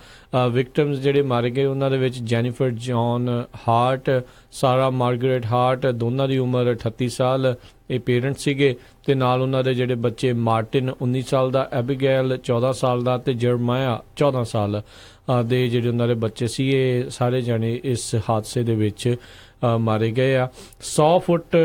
ਵਿਕਟਮਸ ਜਿਹੜੇ ਮਾਰੇ ਗਏ ਉਹਨਾਂ ਦੇ ਵਿੱਚ ਜੈਨੀਫਰ ਜੌਨ ਹਾਰਟ, ਸਾਰਾ ਮਾਰਗਰੇਟ ਹਾਰਟ, ਦੋਨਾਂ ਦੀ ਉਮਰ 38 ਸਾਲ, ਇਹ ਪੇਰੈਂਟਸ ਸੀਗੇ ਤੇ ਨਾਲ ਉਹਨਾਂ ਦੇ ਜਿਹੜੇ ਬੱਚੇ ਮਾਰਟਿਨ 19 ਸਾਲ ਦਾ, ਐਬੀਗੇਲ 14 ਸਾਲ ਦਾ ਤੇ ਜਰਮਾਇਆ 14 ਸਾਲ ਦੇ ਜਿਹੜੇ ਉਹਨਾਂ ਦੇ ਬੱਚੇ ਸੀ। ਇਹ ਸਾਰੇ ਜਾਣੇ ਇਸ ਹਾਦਸੇ ਦੇ ਵਿੱਚ ਮਾਰੇ ਗਏ ਆ। 100 ਫੁੱਟ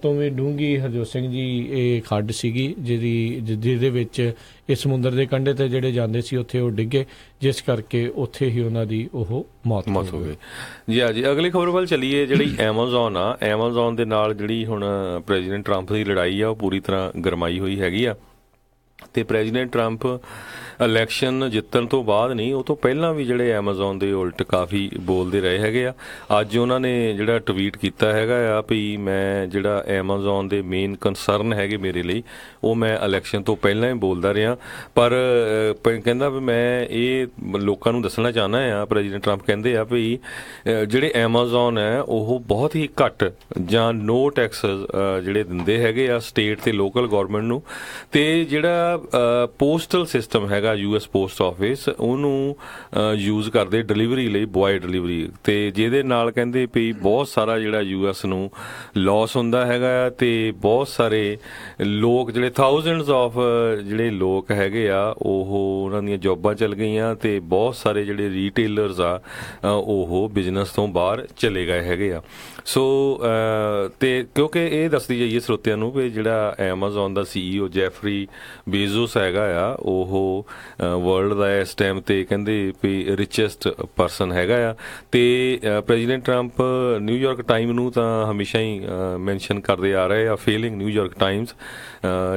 ਤੋਂ ਵੀ ਡੂੰਘੀ ਹਰਜੋਤ ਸਿੰਘ ਜੀ ਇਹ ਖੱਡ ਸੀਗੀ ਜਿਹਦੇ ਵਿੱਚ ਇਹ ਸਮੁੰਦਰ ਦੇ ਕੰਢੇ ਤੇ ਜਿਹੜੇ ਜਾਂਦੇ ਸੀ ਉੱਥੇ ਉਹ ਡਿੱਗੇ, ਜਿਸ ਕਰਕੇ ਉੱਥੇ ਹੀ ਉਹਨਾਂ ਦੀ ਉਹ ਮੌਤ ਹੋ ਗਈ। ਜੀ ਹਾਂ ਜੀ, ਅਗਲੀ ਖਬਰ ਵੱਲ ਚੱਲੀਏ। ਜਿਹੜੀ ਐਮਾਜ਼ੋਨ ਦੇ ਨਾਲ ਜਿਹੜੀ ਹੁਣ ਪ੍ਰੈਜ਼ੀਡੈਂਟ ਟਰੰਪ ਦੀ ਲੜਾਈ ਆ ਉਹ ਪੂਰੀ ਤਰ੍ਹਾਂ ਗਰਮਾਈ ਹੋਈ ਹੈਗੀ ਆ। ਤੇ ਪ੍ਰੈਜ਼ੀਡੈਂਟ ਟਰੰਪ ਇਲੈਕਸ਼ਨ ਜਿੱਤਣ ਤੋਂ ਬਾਅਦ ਨਹੀਂ, ਉਹ ਤੋਂ ਪਹਿਲਾਂ ਵੀ ਜਿਹੜੇ ਐਮਾਜ਼ੋਨ ਦੇ ਉਲਟ ਕਾਫੀ ਬੋਲਦੇ ਰਹੇ ਹੈਗੇ ਆ। ਅੱਜ ਉਹਨਾਂ ਨੇ ਜਿਹੜਾ ਟਵੀਟ ਕੀਤਾ ਹੈਗਾ ਆ ਵੀ ਮੈਂ ਜਿਹੜਾ ਐਮਾਜ਼ੋਨ ਦੇ ਮੇਨ ਕੰਸਰਨ ਹੈਗੇ ਮੇਰੇ ਲਈ, ਉਹ ਮੈਂ ਇਲੈਕਸ਼ਨ ਤੋਂ ਪਹਿਲਾਂ ਹੀ ਬੋਲਦਾ ਰਿਹਾ, ਪਰ ਕਹਿੰਦਾ ਵੀ ਮੈਂ ਇਹ ਲੋਕਾਂ ਨੂੰ ਦੱਸਣਾ ਚਾਹੁੰਦਾ ਆ। ਪ੍ਰੈਜ਼ੀਡੈਂਟ ਟਰੰਪ ਕਹਿੰਦੇ ਆ ਵੀ ਜਿਹੜੇ ਐਮਾਜ਼ੋਨ ਹੈ ਉਹ ਬਹੁਤ ਹੀ ਘੱਟ ਜਾਂ ਨੋ ਟੈਕਸ ਜਿਹੜੇ ਦਿੰਦੇ ਹੈਗੇ ਆ ਸਟੇਟ ਤੇ ਲੋਕਲ ਗੌਰਮੈਂਟ ਨੂੰ, ਤੇ ਜਿਹੜਾ ਪੋਸਟਲ ਸਿਸਟਮ ਹੈਗਾ US ਪੋਸਟ ਆਫਿਸ ਉਹਨੂੰ ਯੂਜ਼ ਕਰਦੇ ਡਿਲੀਵਰੀ ਲਈ, ਬੁਆਏ ਡਿਲੀਵਰੀ, ਤੇ ਜਿਹਦੇ ਨਾਲ ਕਹਿੰਦੇ ਵੀ ਬਹੁਤ ਸਾਰਾ ਜਿਹੜਾ US ਨੂੰ ਲਾਸ ਹੁੰਦਾ ਹੈਗਾ। ਤੇ ਬਹੁਤ ਸਾਰੇ ਲੋਕ ਜਿਹੜੇ ਥਾਊਜ਼ੈਂਡਸ ਆਫ ਜਿਹੜੇ ਲੋਕ ਹੈਗੇ ਆ ਉਹ ਉਹਨਾਂ ਦੀਆਂ ਜੌਬਾਂ ਚੱਲ ਗਈਆਂ, ਤੇ ਬਹੁਤ ਸਾਰੇ ਜਿਹੜੇ ਰੀਟੇਲਰਸ ਆ ਉਹ ਬਿਜ਼ਨਸ ਤੋਂ ਬਾਹਰ ਚਲੇ ਗਏ ਹੈਗੇ ਆ। ਸੋ ਤੇ ਕਿਉਂਕਿ ਇਹ ਦੱਸਦੀ ਜਾਈਏ ਸਰੋਤਿਆਂ ਨੂੰ ਵੀ ਜਿਹੜਾ ਐਮਾਜ਼ੋਨ ਦਾ CEO ਜੈਫਰੀ ਬੇਜ਼ੋਸ ਹੈਗਾ ਆ ਉਹ ਵਰਲਡ ਦਾ ਇਸ ਟਾਈਮ ਤੇ ਕਹਿੰਦੇ ਵੀ ਰਿਚੈਸਟ ਪਰਸਨ ਹੈਗਾ ਆ। ਤੇ ਪ੍ਰੈਜ਼ੀਡੈਂਟ ਟਰੰਪ ਨਿਊਯਾਰਕ ਟਾਈਮ ਨੂੰ ਤਾਂ ਹਮੇਸ਼ਾ ਹੀ ਮੈਂਸ਼ਨ ਕਰਦੇ ਆ ਰਹੇ ਆ, ਫੇਲਿੰਗ ਨਿਊਯਾਰਕ ਟਾਈਮਸ,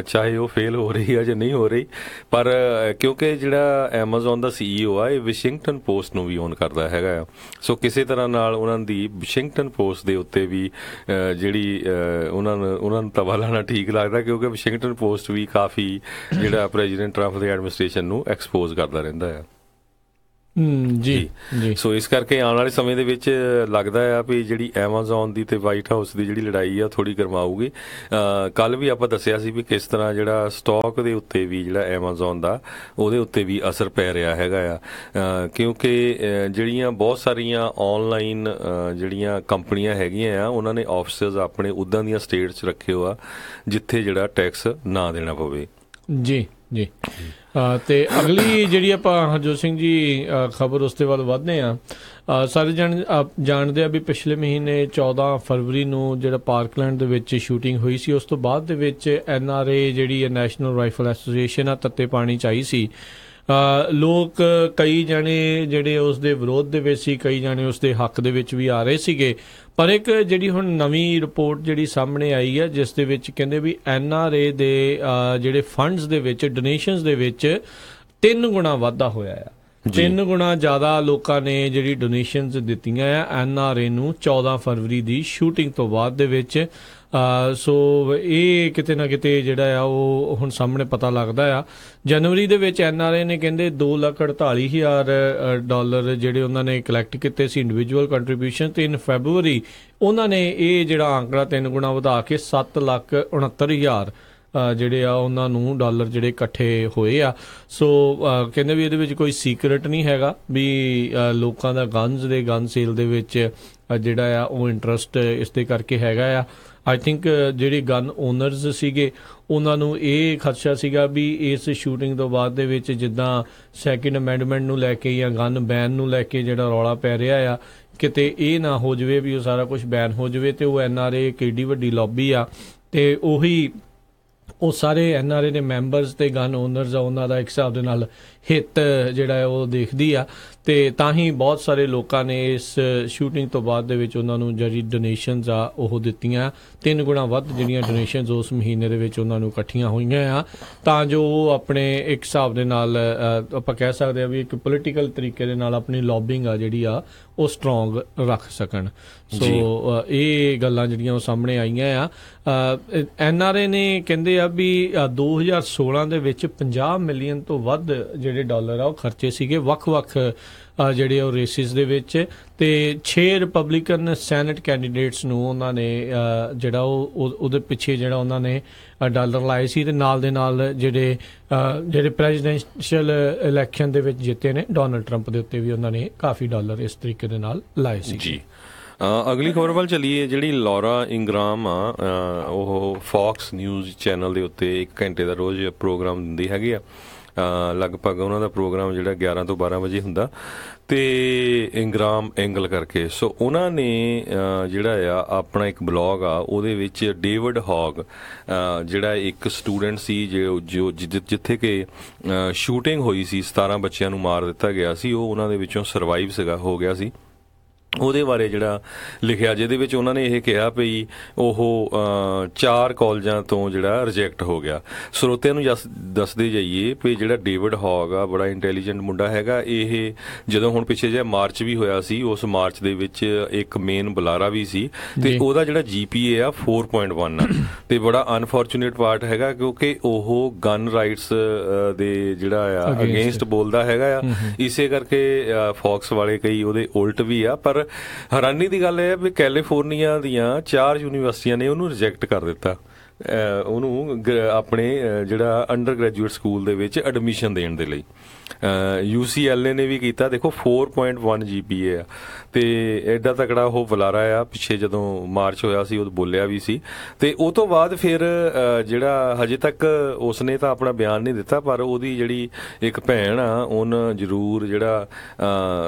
ਚਾਹੇ ਉਹ ਫੇਲ ਹੋ ਰਹੀ ਆ ਜਾਂ ਨਹੀਂ ਹੋ ਰਹੀ, ਪਰ ਕਿਉਂਕਿ ਜਿਹੜਾ ਐਮਾਜ਼ੋਨ ਦਾ CEO ਆ ਇਹ ਵਾਸ਼ਿੰਗਟਨ ਪੋਸਟ ਨੂੰ ਵੀ ਓਨ ਕਰਦਾ ਹੈਗਾ ਆ। ਸੋ ਕਿਸੇ ਤਰ੍ਹਾਂ ਨਾਲ ਉਹਨਾਂ ਦੀ ਵਾਸ਼ਿੰਗਟਨ ਪੋਸਟ ਦੇ ਉੱਤੇ ਵੀ ਜਿਹੜੀ ਉਹਨਾਂ ਨੂੰ ਤਵਾ ਲਾਣਾ ਠੀਕ ਲੱਗਦਾ, ਕਿਉਂਕਿ ਵਾਸ਼ਿੰਗਟਨ ਪੋਸਟ ਵੀ ਕਾਫੀ ਜਿਹੜਾ ਪ੍ਰੈਜ਼ੀਡੈਂਟ ਟਰੰਪ ਦੇ ਐਡਮਿਨਿਸਟ੍ਰੇਸ਼ਨ ਨੂੰ ਐਕਸਪੋਜ਼ ਕਰਦਾ ਰਹਿੰਦਾ ਆ। ਜੀ। ਸੋ ਇਸ ਕਰਕੇ ਆਉਣ ਵਾਲੇ ਸਮੇਂ ਦੇ ਵਿੱਚ ਲੱਗਦਾ ਆ ਵੀ ਜਿਹੜੀ ਐਮਾਜ਼ੋਨ ਦੀ ਤੇ ਵਾਈਟ ਹਾਊਸ ਦੀ ਜਿਹੜੀ ਲੜਾਈ ਆ ਥੋੜੀ ਗਰਮਾਊਗੀ। ਕੱਲ ਵੀ ਆਪਾਂ ਦੱਸਿਆ ਸੀ ਵੀ ਕਿਸ ਤਰ੍ਹਾਂ ਜਿਹੜਾ ਸਟਾਕ ਦੇ ਉੱਤੇ ਵੀ ਜਿਹੜਾ ਐਮਾਜ਼ੋਨ ਦਾ ਉਹਦੇ ਉੱਤੇ ਵੀ ਅਸਰ ਪੈ ਰਿਹਾ ਹੈਗਾ ਆ, ਕਿਉਂਕਿ ਜਿਹੜੀਆਂ ਬਹੁਤ ਸਾਰੀਆਂ ਆਨਲਾਈਨ ਜਿਹੜੀਆਂ ਕੰਪਨੀਆਂ ਹੈਗੀਆਂ ਆ ਉਹਨਾਂ ਨੇ ਆਫਿਸਸ ਆਪਣੇ ਉੱਦਾਂ ਦੀਆਂ ਸਟੇਟਸ 'ਚ ਰੱਖੇ ਹੋ ਆ ਜਿੱਥੇ ਜਿਹੜਾ ਟੈਕਸ ਨਾ ਦੇਣਾ ਪਵੇ। ਜੀ। ਤੇ ਅਗਲੀ ਜਿਹੜੀ ਆਪਾਂ ਹਰਜੋਤ ਸਿੰਘ ਜੀ ਖਬਰ ਉਸ ਦੇ ਵੱਲ ਵਧਦੇ ਹਾਂ। ਸਾਰੇ ਜਾਣਦੇ ਆ ਵੀ ਪਿਛਲੇ ਮਹੀਨੇ 14 ਫਰਵਰੀ ਨੂੰ ਜਿਹੜਾ ਪਾਰਕਲੈਂਡ ਦੇ ਵਿੱਚ ਸ਼ੂਟਿੰਗ ਹੋਈ ਸੀ, ਉਸ ਤੋਂ ਬਾਅਦ ਦੇ ਵਿੱਚ NRA ਜਿਹੜੀ ਹੈ ਨੈਸ਼ਨਲ ਰਾਈਫਲ ਐਸੋਸੀਏਸ਼ਨ ਆ ਤੱਤੇ ਪਾਣੀ 'ਚ ਆਈ ਸੀ। ਲੋਕ ਕਈ ਜਾਣੇ ਜਿਹੜੇ ਉਸ ਦੇ ਵਿਰੋਧ ਦੇ ਵਿੱਚ ਸੀ, ਕਈ ਜਾਣੇ ਉਸ ਦੇ ਹੱਕ ਦੇ ਵਿੱਚ ਵੀ ਆ ਰਹੇ ਸੀਗੇ। ਪਰ ਇੱਕ ਜਿਹੜੀ ਹੁਣ ਨਵੀਂ ਰਿਪੋਰਟ ਜਿਹੜੀ ਸਾਹਮਣੇ ਆਈ ਹੈ ਜਿਸ ਦੇ ਵਿੱਚ ਕਹਿੰਦੇ ਵੀ NRA ਦੇ ਜਿਹੜੇ ਫੰਡਸ ਦੇ ਵਿੱਚ, ਡੋਨੇਸ਼ਨਸ ਦੇ ਵਿੱਚ 3 ਗੁਣਾ ਵਾਧਾ ਹੋਇਆ ਆ। 3 ਗੁਣਾ ਜ਼ਿਆਦਾ ਲੋਕਾਂ ਨੇ ਜਿਹੜੀ ਡੋਨੇਸ਼ਨਸ ਦਿੱਤੀਆਂ ਆ NRA ਨੂੰ 14 ਫਰਵਰੀ ਦੀ ਸ਼ੂਟਿੰਗ ਤੋਂ ਬਾਅਦ ਦੇ ਵਿੱਚ। ਸੋ ਇਹ ਕਿਤੇ ਨਾ ਕਿਤੇ ਜਿਹੜਾ ਆ ਉਹ ਹੁਣ ਸਾਹਮਣੇ ਪਤਾ ਲੱਗਦਾ ਆ। ਜਨਵਰੀ ਦੇ ਵਿੱਚ NRA ਨੇ ਕਹਿੰਦੇ $2,48,000 ਜਿਹੜੇ ਉਹਨਾਂ ਨੇ ਕਲੈਕਟ ਕੀਤੇ ਸੀ ਇੰਡੀਵਿਜੂਅਲ ਕੰਟਰੀਬਿਊਸ਼ਨ, ਤੇ ਇਨ ਫੈਬਰਵਰੀ ਉਹਨਾਂ ਨੇ ਇਹ ਜਿਹੜਾ ਆਂਕੜਾ 3 ਗੁਣਾ ਵਧਾ ਕੇ $7,69,000 ਜਿਹੜੇ ਆ ਉਹਨਾਂ ਨੂੰ ਡਾਲਰ ਜਿਹੜੇ ਇਕੱਠੇ ਹੋਏ ਆ। ਸੋ ਕਹਿੰਦੇ ਵੀ ਇਹਦੇ ਵਿੱਚ ਕੋਈ ਸੀਕਰਟ ਨਹੀਂ ਹੈਗਾ ਵੀ ਲੋਕਾਂ ਦਾ ਗਨ ਸੇਲ ਦੇ ਵਿੱਚ ਜਿਹੜਾ ਆ ਉਹ ਇੰਟਰਸਟ ਇਸ ਦੇ ਕਰਕੇ ਹੈਗਾ ਆ। ਆਈ ਥਿੰਕ ਜਿਹੜੇ ਗਨ ਓਨਰਸ ਸੀਗੇ ਉਹਨਾਂ ਨੂੰ ਇਹ ਖਦਸ਼ਾ ਸੀਗਾ ਵੀ ਇਸ ਸ਼ੂਟਿੰਗ ਤੋਂ ਬਾਅਦ ਦੇ ਵਿੱਚ ਜਿੱਦਾਂ ਸੈਕਿੰਡ ਅਮੈਂਡਮੈਂਟ ਨੂੰ ਲੈ ਕੇ ਜਾਂ ਗਨ ਬੈਨ ਨੂੰ ਲੈ ਕੇ ਜਿਹੜਾ ਰੌਲਾ ਪੈ ਰਿਹਾ ਆ, ਕਿਤੇ ਇਹ ਨਾ ਹੋ ਜਾਵੇ ਵੀ ਉਹ ਸਾਰਾ ਕੁਝ ਬੈਨ ਹੋ ਜਾਵੇ ਤੇ ਉਹ NRA ਇੱਕ ਏਡੀ ਵੱਡੀ ਲੌਬੀ ਆ ਤੇ ਉਹ ਸਾਰੇ NRA ਦੇ ਮੈਂਬਰਸ ਤੇ ਗਨ ਓਨਰਸ ਆ ਉਹਨਾਂ ਦਾ ਇੱਕ ਹਿਸਾਬ ਦੇ ਨਾਲ ਹਿੱਤ ਜਿਹੜਾ ਹੈ ਉਹ ਦੇਖਦੀ ਆ। ਤੇ ਤਾਂ ਹੀ ਬਹੁਤ ਸਾਰੇ ਲੋਕਾਂ ਨੇ ਇਸ ਸ਼ੂਟਿੰਗ ਤੋਂ ਬਾਅਦ ਦੇ ਵਿੱਚ ਉਹਨਾਂ ਨੂੰ ਜਿਹੜੀ ਡੋਨੇਸ਼ਨਸ ਆ ਉਹ ਦਿੱਤੀਆਂ। 3 ਗੁਣਾ ਵੱਧ ਜਿਹੜੀਆਂ ਡੋਨੇਸ਼ਨਸ ਉਸ ਮਹੀਨੇ ਦੇ ਵਿੱਚ ਉਹਨਾਂ ਨੂੰ ਇਕੱਠੀਆਂ ਹੋਈਆਂ ਆ ਤਾਂ ਜੋ ਉਹ ਆਪਣੇ ਇੱਕ ਹਿਸਾਬ ਦੇ ਨਾਲ ਆਪਾਂ ਕਹਿ ਸਕਦੇ ਆ ਵੀ ਇੱਕ ਪੋਲੀਟੀਕਲ ਤਰੀਕੇ ਦੇ ਨਾਲ ਆਪਣੀ ਲੌਬਿੰਗ ਆ ਜਿਹੜੀ ਆ ਉਹ ਸਟਰੋਂਗ ਰੱਖ ਸਕਣ। ਸੋ ਇਹ ਗੱਲਾਂ ਜਿਹੜੀਆਂ ਉਹ ਸਾਹਮਣੇ ਆਈਆਂ ਆ। NRA ਨੇ ਕਹਿੰਦੇ ਆ ਵੀ 2016 ਦੇ ਵਿੱਚ 50 ਮਿਲੀਅਨ ਤੋਂ ਵੱਧ ਜਿਹੜੇ ਡਾਲਰ ਆ ਉਹ ਖਰਚੇ ਸੀਗੇ ਵੱਖ-ਵੱਖ ਜਿਹੜੇ ਉਹ ਰੇਸਿਸ ਦੇ ਵਿੱਚ, ਤੇ 6 ਰਿਪਬਲਿਕਨ ਸੈਨੇਟ ਕੈਂਡੀਡੇਟਸ ਨੂੰ ਉਹਨਾਂ ਨੇ ਜਿਹੜਾ ਉਹਦੇ ਪਿੱਛੇ ਜਿਹੜਾ ਉਹਨਾਂ ਨੇ ਡਾਲਰ ਲਾਏ ਸੀ, ਤੇ ਨਾਲ ਦੇ ਨਾਲ ਜਿਹੜੇ ਪ੍ਰੈਜ਼ੀਡੈਂਸ਼ੀਅਲ ਇਲੈਕਸ਼ਨ ਦੇ ਵਿੱਚ ਜਿੱਤੇ ਨੇ ਡੋਨਲਡ ਟਰੰਪ ਦੇ ਉੱਤੇ ਵੀ ਉਹਨਾਂ ਨੇ ਕਾਫੀ ਡਾਲਰ ਇਸ ਤਰੀਕੇ ਦੇ ਨਾਲ ਲਾਏ ਸੀ। ਜੀ ਅਗਲੀ ਖਬਰ ਵੱਲ ਚੱਲੀਏ। ਜਿਹੜੀ ਲੌਰਾ ਇੰਗਰਾਮ ਆ ਉਹ ਫੌਕਸ ਨਿਊਜ਼ ਚੈਨਲ ਦੇ ਉੱਤੇ 1 ਘੰਟੇ ਦਾ ਰੋਜ਼ ਪ੍ਰੋਗਰਾਮ ਦਿੰਦੀ ਹੈਗੀ ਆ, ਲਗਭਗ ਉਹਨਾਂ ਦਾ ਪ੍ਰੋਗਰਾਮ ਜਿਹੜਾ 11 ਤੋਂ 12 ਵਜੇ ਹੁੰਦਾ, ਤੇ ਇੰਗਰਾਮ ਐਂਗਲ ਕਰਕੇ। ਸੋ ਉਹਨਾਂ ਨੇ ਜਿਹੜਾ ਆ ਆਪਣਾ ਇੱਕ ਬਲੌਗ ਆ, ਉਹਦੇ ਵਿੱਚ ਡੇਵਿਡ ਹੌਗ ਜਿਹੜਾ ਇੱਕ ਸਟੂਡੈਂਟ ਸੀ ਜੋ ਜਿੱਥੇ ਕਿ ਸ਼ੂਟਿੰਗ ਹੋਈ ਸੀ, 17 ਬੱਚਿਆਂ ਨੂੰ ਮਾਰ ਦਿੱਤਾ ਗਿਆ ਸੀ, ਉਹ ਉਹਨਾਂ ਦੇ ਵਿੱਚੋਂ ਸਰਵਾਈਵ ਹੋ ਗਿਆ ਸੀ, ਉਹਦੇ ਬਾਰੇ ਜਿਹੜਾ ਲਿਖਿਆ, ਜਿਹਦੇ ਵਿੱਚ ਉਹਨਾਂ ਨੇ ਇਹ ਕਿਹਾ ਵੀ ਉਹ 4 ਕਾਲਜਾਂ ਤੋਂ ਜਿਹੜਾ ਰਿਜੈਕਟ ਹੋ ਗਿਆ। ਸਰੋਤਿਆਂ ਨੂੰ ਦੱਸਦੇ ਜਾਈਏ ਵੀ ਜਿਹੜਾ ਡੇਵਿਡ ਹੌਗ ਆ ਬੜਾ ਇੰਟੈਲੀਜੈਂਟ ਮੁੰਡਾ ਹੈਗਾ। ਇਹ ਜਦੋਂ ਹੁਣ ਪਿੱਛੇ ਜਿਹਾ ਮਾਰਚ ਵੀ ਹੋਇਆ ਸੀ, ਉਸ ਮਾਰਚ ਦੇ ਵਿੱਚ ਇੱਕ ਮੇਨ ਬੁਲਾਰਾ ਵੀ ਸੀ, ਤੇ ਉਹਦਾ ਜਿਹੜਾ GPA ਆ 4.1 ਆ, ਤੇ ਬੜਾ ਅਨਫੋਰਚੂਨੇਟ ਪਾਰਟ ਹੈਗਾ ਕਿਉਂਕਿ ਉਹ ਗਨ ਰਾਈਟਸ ਦੇ ਜਿਹੜਾ ਆ ਅਗੇਂਸਟ ਬੋਲਦਾ ਹੈਗਾ ਆ। ਇਸੇ ਕਰਕੇ ਫੌਕਸ ਵਾਲੇ ਕਈ ਉਹਦੇ ਉਲਟ ਵੀ ਆ। ਪਰ ਹੈਰਾਨੀ ਦੀ ਗੱਲ ਇਹ ਹੈ ਵੀ ਕੈਲੀਫੋਰਨੀਆ ਦੀਆਂ 4 ਯੂਨੀਵਰਸਿਟੀਆਂ ਨੇ ਉਹਨੂੰ ਰਿਜੈਕਟ ਕਰ ਦਿੱਤਾ, ਉਹਨੂੰ ਆਪਣੇ ਜਿਹੜਾ ਅੰਡਰ ਗ੍ਰੈਜੂਏਟ ਸਕੂਲ ਦੇ ਵਿੱਚ ਐਡਮਿਸ਼ਨ ਦੇਣ ਦੇ ਲਈ। UCLA ਨੇ ਵੀ ਕੀਤਾ, ਦੇਖੋ 4.1 GPA ਆ, ਤੇ ਐਡਾ ਤਕੜਾ ਉਹ ਬੁਲਾਰਾ ਆ। ਪਿੱਛੇ ਜਦੋਂ ਮਾਰਚ ਹੋਇਆ ਸੀ, ਉਹ ਬੋਲਿਆ ਵੀ ਸੀ, ਤੇ ਉਹ ਤੋਂ ਬਾਅਦ ਫਿਰ ਜਿਹੜਾ ਹਜੇ ਤੱਕ ਉਸਨੇ ਤਾਂ ਆਪਣਾ ਬਿਆਨ ਨਹੀਂ ਦਿੱਤਾ, ਪਰ ਉਹਦੀ ਜਿਹੜੀ ਇੱਕ ਭੈਣ ਆ, ਉਹਨ ਜ਼ਰੂਰ ਜਿਹੜਾ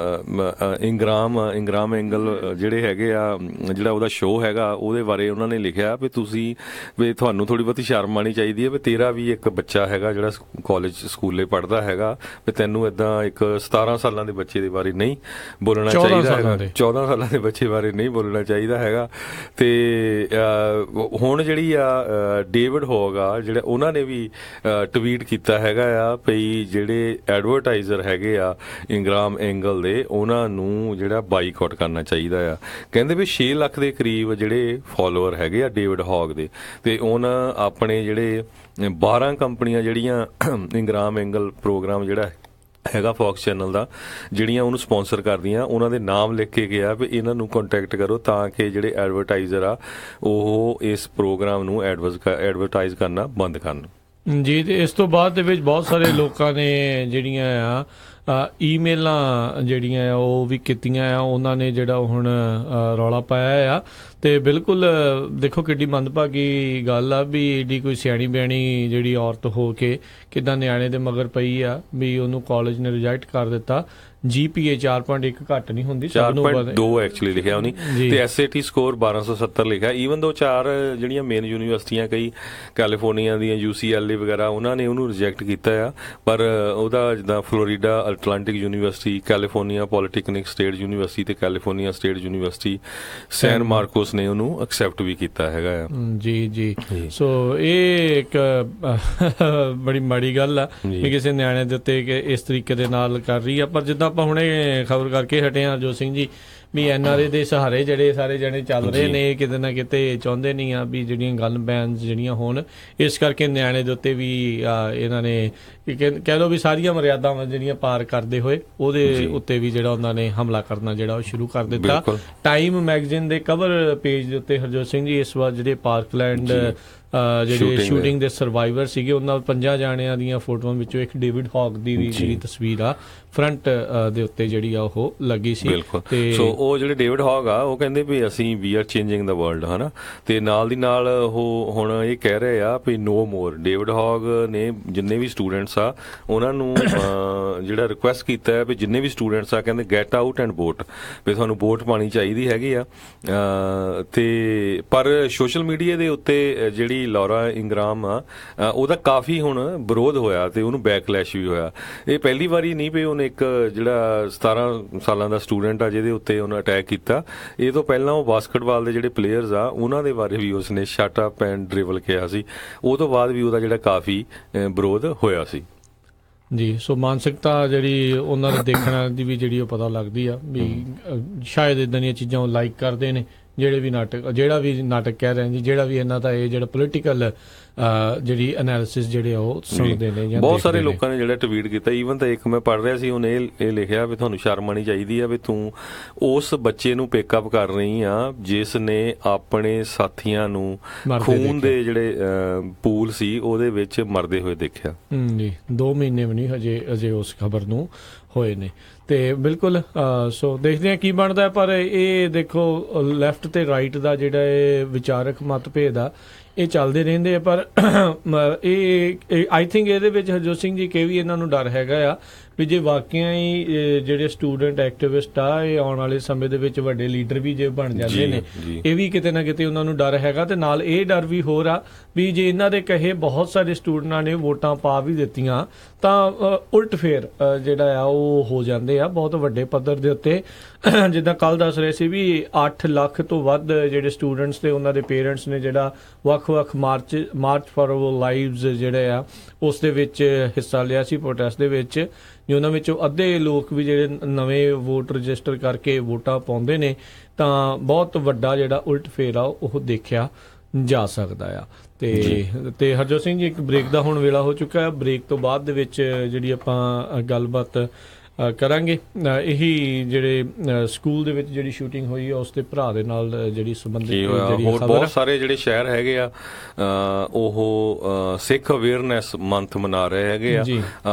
ਇੰਗਰਾਮ ਐਂਗਲ ਜਿਹੜੇ ਹੈਗੇ ਆ, ਜਿਹੜਾ ਉਹਦਾ ਸ਼ੋਅ ਹੈਗਾ, ਉਹਦੇ ਬਾਰੇ ਉਹਨਾਂ ਨੇ ਲਿਖਿਆ ਵੀ ਤੁਸੀਂ ਵੀ ਤੁਹਾਨੂੰ ਥੋੜੀ ਬਹੁਤੀ ਸ਼ਰਮ ਆਉਣੀ ਚਾਹੀਦੀ ਹੈ ਵੀ ਤੇਰਾ ਵੀ ਇੱਕ ਬੱਚਾ ਹੈਗਾ ਜਿਹੜਾ ਕਾਲਜ ਸਕੂਲੇ ਪੜ੍ਹਦਾ ਹੈਗਾ, ਵੀ ਤੈਨੂੰ ਏਦਾਂ ਇੱਕ 17 ਸਾਲਾਂ ਦੇ ਬੱਚੇ ਦੇ ਬਾਰੇ ਨਹੀਂ ਬੋਲਣਾ ਚਾਹੀਦਾ ਹੈਗਾ, 14 ਸਾਲਾਂ ਦੇ ਬੱਚੇ ਬਾਰੇ ਨਹੀਂ ਬੋਲਣਾ ਚਾਹੀਦਾ ਹੈਗਾ। ਤੇ ਹੁਣ ਜਿਹੜੀ ਆ ਡੇਵਿਡ ਹੌਗ ਆ, ਜਿਹੜਾ ਉਹਨਾਂ ਨੇ ਵੀ ਟਵੀਟ ਕੀਤਾ ਹੈਗਾ ਆ ਵੀ ਜਿਹੜੇ ਐਡਵਰਟਾਈਜ਼ਰ ਹੈਗੇ ਆ ਇੰਗਰਾਮ ਐਂਗਲ ਦੇ, ਉਹਨਾਂ ਨੂੰ ਜਿਹੜਾ ਬਾਈਕਾਟ ਕਰਨਾ ਚਾਹੀਦਾ ਆ। ਕਹਿੰਦੇ ਵੀ 6 ਲੱਖ ਦੇ ਕਰੀਬ ਜਿਹੜੇ ਫਾਲੋਅਰ ਹੈਗੇ ਆ ਡੇਵਿਡ ਹੌਗ ਦੇ, ਤੇ ਉਹਨਾਂ ਆਪਣੇ ਜਿਹੜੇ 12 ਕੰਪਨੀਆਂ ਜਿਹੜੀਆਂ ਇੰਗਰਾਮ ਐਂਗਲ ਪ੍ਰੋਗਰਾਮ ਜਿਹੜਾ ਹੈਗਾ ਫੌਕਸ ਚੈਨਲ ਦਾ, ਜਿਹੜੀਆਂ ਉਹਨੂੰ ਸਪਾਂਸਰ ਕਰਦੀਆਂ, ਉਹਨਾਂ ਦੇ ਨਾਮ ਲਿਖ ਕੇ ਗਿਆ ਵੀ ਇਹਨਾਂ ਨੂੰ ਕੰਟੈਕਟ ਕਰੋ ਤਾਂ ਕਿ ਜਿਹੜੇ ਐਡਵਰਟਾਈਜ਼ਰ ਆ ਉਹ ਇਸ ਪ੍ਰੋਗਰਾਮ ਨੂੰ ਐਡਵਰਟਾਈਜ਼ ਕਰਨਾ ਬੰਦ ਕਰਨ ਜੀ। ਤੇ ਇਸ ਤੋਂ ਬਾਅਦ ਦੇ ਵਿੱਚ ਬਹੁਤ ਸਾਰੇ ਲੋਕਾਂ ਨੇ ਜਿਹੜੀਆਂ ਆ ਈਮੇਲਾਂ ਜਿਹੜੀਆਂ ਆ ਉਹ ਵੀ ਕੀਤੀਆਂ ਆ, ਉਹਨਾਂ ਨੇ ਜਿਹੜਾ ਹੁਣ ਰੌਲਾ ਪਾਇਆ ਆ। ਤੇ ਬਿਲਕੁਲ ਦੇਖੋ ਕਿੱਡੀ ਮੰਦਭਾਗੀ ਗੱਲ ਆ ਵੀ ਏਡੀ ਕੋਈ ਸਿਆਣੀ ਬਿਆਣੀ ਜਿਹੜੀ ਔਰਤ ਹੋ ਕੇ ਕਿੱਦਾਂ ਨਿਆਣੇ ਦੇ ਮਗਰ ਪਈ ਆ ਵੀ ਉਹਨੂੰ ਕਾਲਜ ਨੇ ਰਿਜੈਕਟ ਕਰ ਦਿੱਤਾ। GPA 4.1 ਘੱਟ ਨਹੀਂ ਹੁੰਦੀ, 4.2 ਐਕਚੁਅਲੀ ਲਿਖਿਆ ਉਹਨੇ, ਤੇ SAT ਸਕੋਰ 1270 ਲਿਖਿਆ। ਈਵਨ ਦੋ 4 ਜਿਹੜੀਆਂ ਮੇਨ ਯੂਨੀਵਰਸਿਟੀਆਂ ਕਈ ਕੈਲੀਫੋਰਨੀਆ ਦੀਆਂ UCLA ਵਗੈਰਾ, ਉਹਨਾਂ ਨੇ ਉਹਨੂੰ ਰਿਜੈਕਟ ਕੀਤਾ ਆ, ਪਰ ਉਹਦਾ ਜਿੱਦਾਂ Florida Atlantic university, California polytechnic state university ਤੇ ਕੈਲੀਫੋਰਨੀਆ ਸਟੇਟ ਯੂਨੀਵਰਸਿਟੀ ਸੈਨ ਮਾਰਕੋਸ ਨੇ ਉਹਨੂੰ ਐਕਸੈਪਟ ਵੀ ਕੀਤਾ ਹੈਗਾ ਆ। ਜੀ। ਸੋ ਇਹ ਇੱਕ ਬੜੀ ਮਾੜੀ ਗੱਲ ਆ ਕਿ ਕਿਸੇ ਨਿਆਣੇ ਦੇ ਉੱਤੇ ਇਸ ਤਰੀਕੇ ਦੇ ਨਾਲ ਕਰ ਰਹੀ ਆ। ਪਰ ਜਿੱਦਾਂ ਆਪਾਂ ਹੁਣੇ ਖਬਰ ਕਰਕੇ ਹਟੇ ਹਾਂ ਹਰਜੋਤ ਸਿੰਘ ਜੀ ਵੀ NRA ਦੇ ਸਹਾਰੇ ਜਿਹੜੇ ਸਾਰੇ ਜਣੇ ਚੱਲ ਰਹੇ ਨੇ, ਕਿਤੇ ਨਾ ਕਿਤੇ ਚਾਹੁੰਦੇ ਨਹੀਂ ਆ ਵੀ ਜਿਹੜੀਆਂ ਗਨ ਬੈਨਸ ਜਿਹੜੀਆਂ ਹੋਣ, ਇਸ ਕਰਕੇ ਨਿਆਣੇ ਦੇ ਉੱਤੇ ਵੀ ਇਹਨਾਂ ਨੇ ਕਹਿ ਲਓ ਵੀ ਸਾਰੀਆਂ ਮਰਿਆਦਾਵਾਂ ਜਿਹੜੀਆਂ ਪਾਰ ਕਰਦੇ ਹੋਏ ਉਹਦੇ ਉੱਤੇ ਵੀ ਜਿਹੜਾ ਉਹਨਾਂ ਨੇ ਹਮਲਾ ਕਰਨਾ ਜਿਹੜਾ ਉਹ ਸ਼ੁਰੂ ਕਰ ਦਿੱਤਾ। ਟਾਈਮ ਮੈਗਜ਼ੀਨ ਦੇ ਕਵਰ ਪੇਜ ਦੇ ਉੱਤੇ ਹਰਜੋਤ ਸਿੰਘ ਜੀ ਇਸ ਵਾਰ ਜਿਹੜੇ ਪਾਰਕਲੈਂਡ ਜਿਹੜੇ ਸ਼ੂਟਿੰਗ ਦੇ ਸਰਵਾਈਵਰ ਸੀਗੇ, ਉਹਨਾਂ 5 ਜਾਣਿਆਂ ਦੀਆਂ ਫੋਟੋਆਂ ਵਿੱਚੋਂ ਇੱਕ ਡੇਵਿਡ ਹੌਗ ਦੀ ਵੀ ਜਿਹੜੀ ਤਸਵੀਰ ਆ ਫਰੰਟ ਦੇ ਉੱਤੇ ਜਿਹੜੀ ਆ ਉਹ ਲੱਗੀ ਸੀ। ਤੇ ਸੋ ਉਹ ਜਿਹੜੇ ਡੇਵਿਡ ਹੌਗ ਆ ਉਹ ਕਹਿੰਦੇ ਵੀ ਅਸੀਂ we are changing the world, ਹਨਾ, ਤੇ ਨਾਲ ਦੀ ਨਾਲ ਉਹ ਹੁਣ ਇਹ ਕਹਿ ਰਹੇ ਆ ਵੀ ਨੋ ਮੋਰ। ਡੇਵਿਡ ਹੌਗ ਨੇ ਜਿੰਨੇ ਵੀ ਸਟੂਡੈਂਟਸ ਆ ਉਹਨਾਂ ਨੂੰ ਜਿਹੜਾ ਰਿਕੁਐਸਟ ਕੀਤਾ ਹੈ ਵੀ ਜਿੰਨੇ ਵੀ ਸਟੂਡੈਂਟਸ ਆ, ਕਹਿੰਦੇ ਗੈਟ ਆਊਟ ਐਂਡ ਵੋਟ, ਵੀ ਤੁਹਾਨੂੰ ਵੋਟ ਪਾਣੀ ਚਾਹੀਦੀ ਹੈਗੀ ਆ। ਤੇ ਪਰ ਸੋਸ਼ਲ ਮੀਡੀਆ ਦੇ ਉੱਤੇ ਜਿਹੜੀ ਲੌਰਾ ਇੰਗਰਾਮ ਆ ਉਹਦਾ ਕਾਫੀ ਹੁਣ ਵਿਰੋਧ ਹੋਇਆ ਤੇ ਉਹਨੂੰ ਬੈਕਲੈਸ਼ ਵੀ ਹੋਇਆ। ਇਹ ਪਹਿਲੀ ਵਾਰੀ ਨਹੀਂ ਵੀ ਉਹਨੇ ਇੱਕ ਜਿਹੜਾ 17 ਸਾਲਾਂ ਦਾ ਸਟੂਡੈਂਟ ਆ ਜਿਹਦੇ ਉੱਤੇ ਉਹਨੇ ਅਟੈਕ ਕੀਤਾ, ਇਹ ਤੋਂ ਪਹਿਲਾਂ ਉਹ ਬਾਸਕਟਬਾਲ ਦੇ ਜਿਹੜੇ ਪਲੇਅਰਸ ਆ ਉਹਨਾਂ ਦੇ ਬਾਰੇ ਵੀ ਉਸਨੇ ਸ਼ਟ ਅਪ ਐਂਡ ਡ੍ਰਿਬਲ ਕਿਹਾ ਸੀ, ਉਹ ਤੋਂ ਬਾਅਦ ਵੀ ਉਹਦਾ ਜਿਹੜਾ ਕਾਫੀ ਵਿਰੋਧ ਹੋਇਆ ਸੀ। ਜੀ, ਸੋ ਮਾਨਸਿਕਤਾ ਜਿਹੜੀ ਉਹਨਾਂ ਦੇ ਦੇਖਣ ਦੀ ਵੀ ਜਿਹੜੀ ਉਹ ਪਤਾ ਲੱਗਦੀ ਆ ਵੀ ਸ਼ਾਇਦ ਇਦਾਂ ਦੀਆਂ ਚੀਜ਼ਾਂ ਉਹ ਲਾਈਕ ਕਰਦੇ ਨੇ, ਜਿਹੜਾ ਵੀ ਨਾਟਕ ਕਹਿ ਰਹੇ ਜੀ, ਜਿਹੜਾ ਵੀ ਇਹਨਾਂ ਦਾ ਇਹ ਜਿਹੜਾ ਪੋਲੀਟੀਕਲ ਜਿਹੜੀ ਐਨਾਲਿਸਿਸ ਜਿਹੜੇ ਉਹ ਸੁਣਦੇ ਨੇ ਜਾਂ ਬਹੁਤ ਸਾਰੇ ਲੋਕਾਂ ਨੇ ਜਿਹੜਾ ਟਵੀਟ ਕੀਤਾ। ਈਵਨ ਤਾਂ ਇੱਕ ਮੈਂ ਪੜ੍ਹ ਰਿਹਾ ਸੀ, ਉਹਨੇ ਇਹ ਲਿਖਿਆ ਵੀ ਤੁਹਾਨੂੰ ਸ਼ਰਮ ਆਉਣੀ ਚਾਹੀਦੀ ਆ ਵੀ ਤੂੰ ਉਸ ਬੱਚੇ ਨੂੰ ਪਿਕਅਪ ਕਰ ਰਹੀ ਆ ਜਿਸ ਨੇ ਆਪਣੇ ਸਾਥੀਆਂ ਨੂੰ ਖੂਨ ਦੇ ਜਿਹੜੇ ਪੂਲ ਸੀ ਉਹਦੇ ਵਿੱਚ ਮਰਦੇ ਹੋਏ ਦੇਖਿਆ। ਜੀ, 2 ਮਹੀਨੇ ਵੀ ਨਹੀਂ ਅਜੇ ਉਸ ਖਬਰ ਨੂੰ ਹੋਏ ਨੇ। ਤੇ ਬਿਲਕੁਲ ਸੋ ਦੇਖਦੇ ਹਾਂ ਕੀ ਬਣਦਾ। ਪਰ ਇਹ ਦੇਖੋ ਲੈਫਟ ਤੇ ਰਾਈਟ ਦਾ ਜਿਹੜਾ ਇਹ ਵਿਚਾਰਕ ਮਤਭੇਦ ਆ, ਇਹ ਚੱਲਦੇ ਰਹਿੰਦੇ ਆ। ਪਰ ਇਹ ਆਈ ਥਿੰਕ ਇਹਦੇ ਵਿੱਚ ਹਰਜੋਤ ਸਿੰਘ ਜੀ ਕਿ ਵੀ ਇਹਨਾਂ ਨੂੰ ਡਰ ਹੈਗਾ ਆ ਵੀ ਜੇ ਵਾਕਿਆ ਹੀ ਜਿਹੜੇ ਸਟੂਡੈਂਟ ਐਕਟਿਵਿਸਟ ਆ ਇਹ ਆਉਣ ਵਾਲੇ ਸਮੇਂ ਦੇ ਵਿੱਚ ਵੱਡੇ ਲੀਡਰ ਵੀ ਜੇ ਬਣ ਜਾਂਦੇ ਨੇ, ਇਹ ਵੀ ਕਿਤੇ ਨਾ ਕਿਤੇ ਉਹਨਾਂ ਨੂੰ ਡਰ ਹੈਗਾ। ਤੇ ਨਾਲ ਇਹ ਡਰ ਵੀ ਹੋਰ ਆ ਵੀ ਜੇ ਇਹਨਾਂ ਦੇ ਕਹੇ ਬਹੁਤ ਸਾਰੇ ਸਟੂਡੈਂਟਾਂ ਨੇ ਵੋਟਾਂ ਪਾ ਵੀ ਦਿੱਤੀਆਂ ਤਾਂ ਉਲਟ ਫੇਰ ਜਿਹੜਾ ਆ ਉਹ ਹੋ ਜਾਂਦੇ ਆ ਬਹੁਤ ਵੱਡੇ ਪੱਧਰ ਦੇ ਉੱਤੇ। ਜਿੱਦਾਂ ਕੱਲ ਦੱਸ ਰਹੇ ਸੀ ਵੀ 8 ਲੱਖ ਤੋਂ ਵੱਧ ਜਿਹੜੇ ਸਟੂਡੈਂਟਸ ਤੇ ਉਹਨਾਂ ਦੇ ਪੇਰੈਂਟਸ ਨੇ ਜਿਹੜਾ ਵੱਖ-ਵੱਖ ਮਾਰਚ ਫॉर ਆਵਰ ਲਾਈਵਸ ਜਿਹੜੇ ਆ ਉਸ ਦੇ ਵਿੱਚ ਹਿੱਸਾ ਲਿਆ ਸੀ, ਪ੍ਰੋਟੈਸਟ ਦੇ ਵਿੱਚ। ਉਹਨਾਂ ਵਿੱਚੋਂ ਅੱਧੇ ਲੋਕ ਵੀ ਜਿਹੜੇ ਨਵੇਂ ਵੋਟ ਰਜਿਸਟਰ ਕਰਕੇ ਵੋਟਾਂ ਪਾਉਂਦੇ ਨੇ ਤਾਂ ਬਹੁਤ ਵੱਡਾ ਜਿਹੜਾ ਉਲਟ ਫੇਰ ਆ ਉਹ ਦੇਖਿਆ ਜਾ ਸਕਦਾ ਆ। ਤੇ ਹਰਜੋਤ ਸਿੰਘ ਜੀ ਇੱਕ ਬ੍ਰੇਕ ਦਾ ਹੁਣ ਵੇਲਾ ਹੋ ਚੁੱਕਾ ਹੈ। ਬ੍ਰੇਕ ਤੋਂ ਬਾਅਦ ਦੇ ਵਿੱਚ ਜਿਹੜੀ ਆਪਾਂ ਗੱਲਬਾਤ ਕਰਾਂਗੇ ਇਹੀ ਜਿਹੜੇ ਸਕੂਲ ਦੇ ਵਿੱਚ ਜਿਹੜੀ ਸ਼ੂਟਿੰਗ ਹੋਈ ਹੈ ਉਸ ਦੇ ਭਰਾ ਦੇ ਨਾਲ ਜਿਹੜੀ ਸੰਬੰਧਿਤ ਹੋਰ ਬਹੁਤ ਸਾਰੇ ਜਿਹੜੇ ਸ਼ਹਿਰ ਹੈਗੇ ਆ ਉਹ ਸਿੱਖ ਅਵੇਅਰਨੈਸ ਮੰਥ ਮਨਾ ਰਹੇ ਹੈਗੇ ਆ,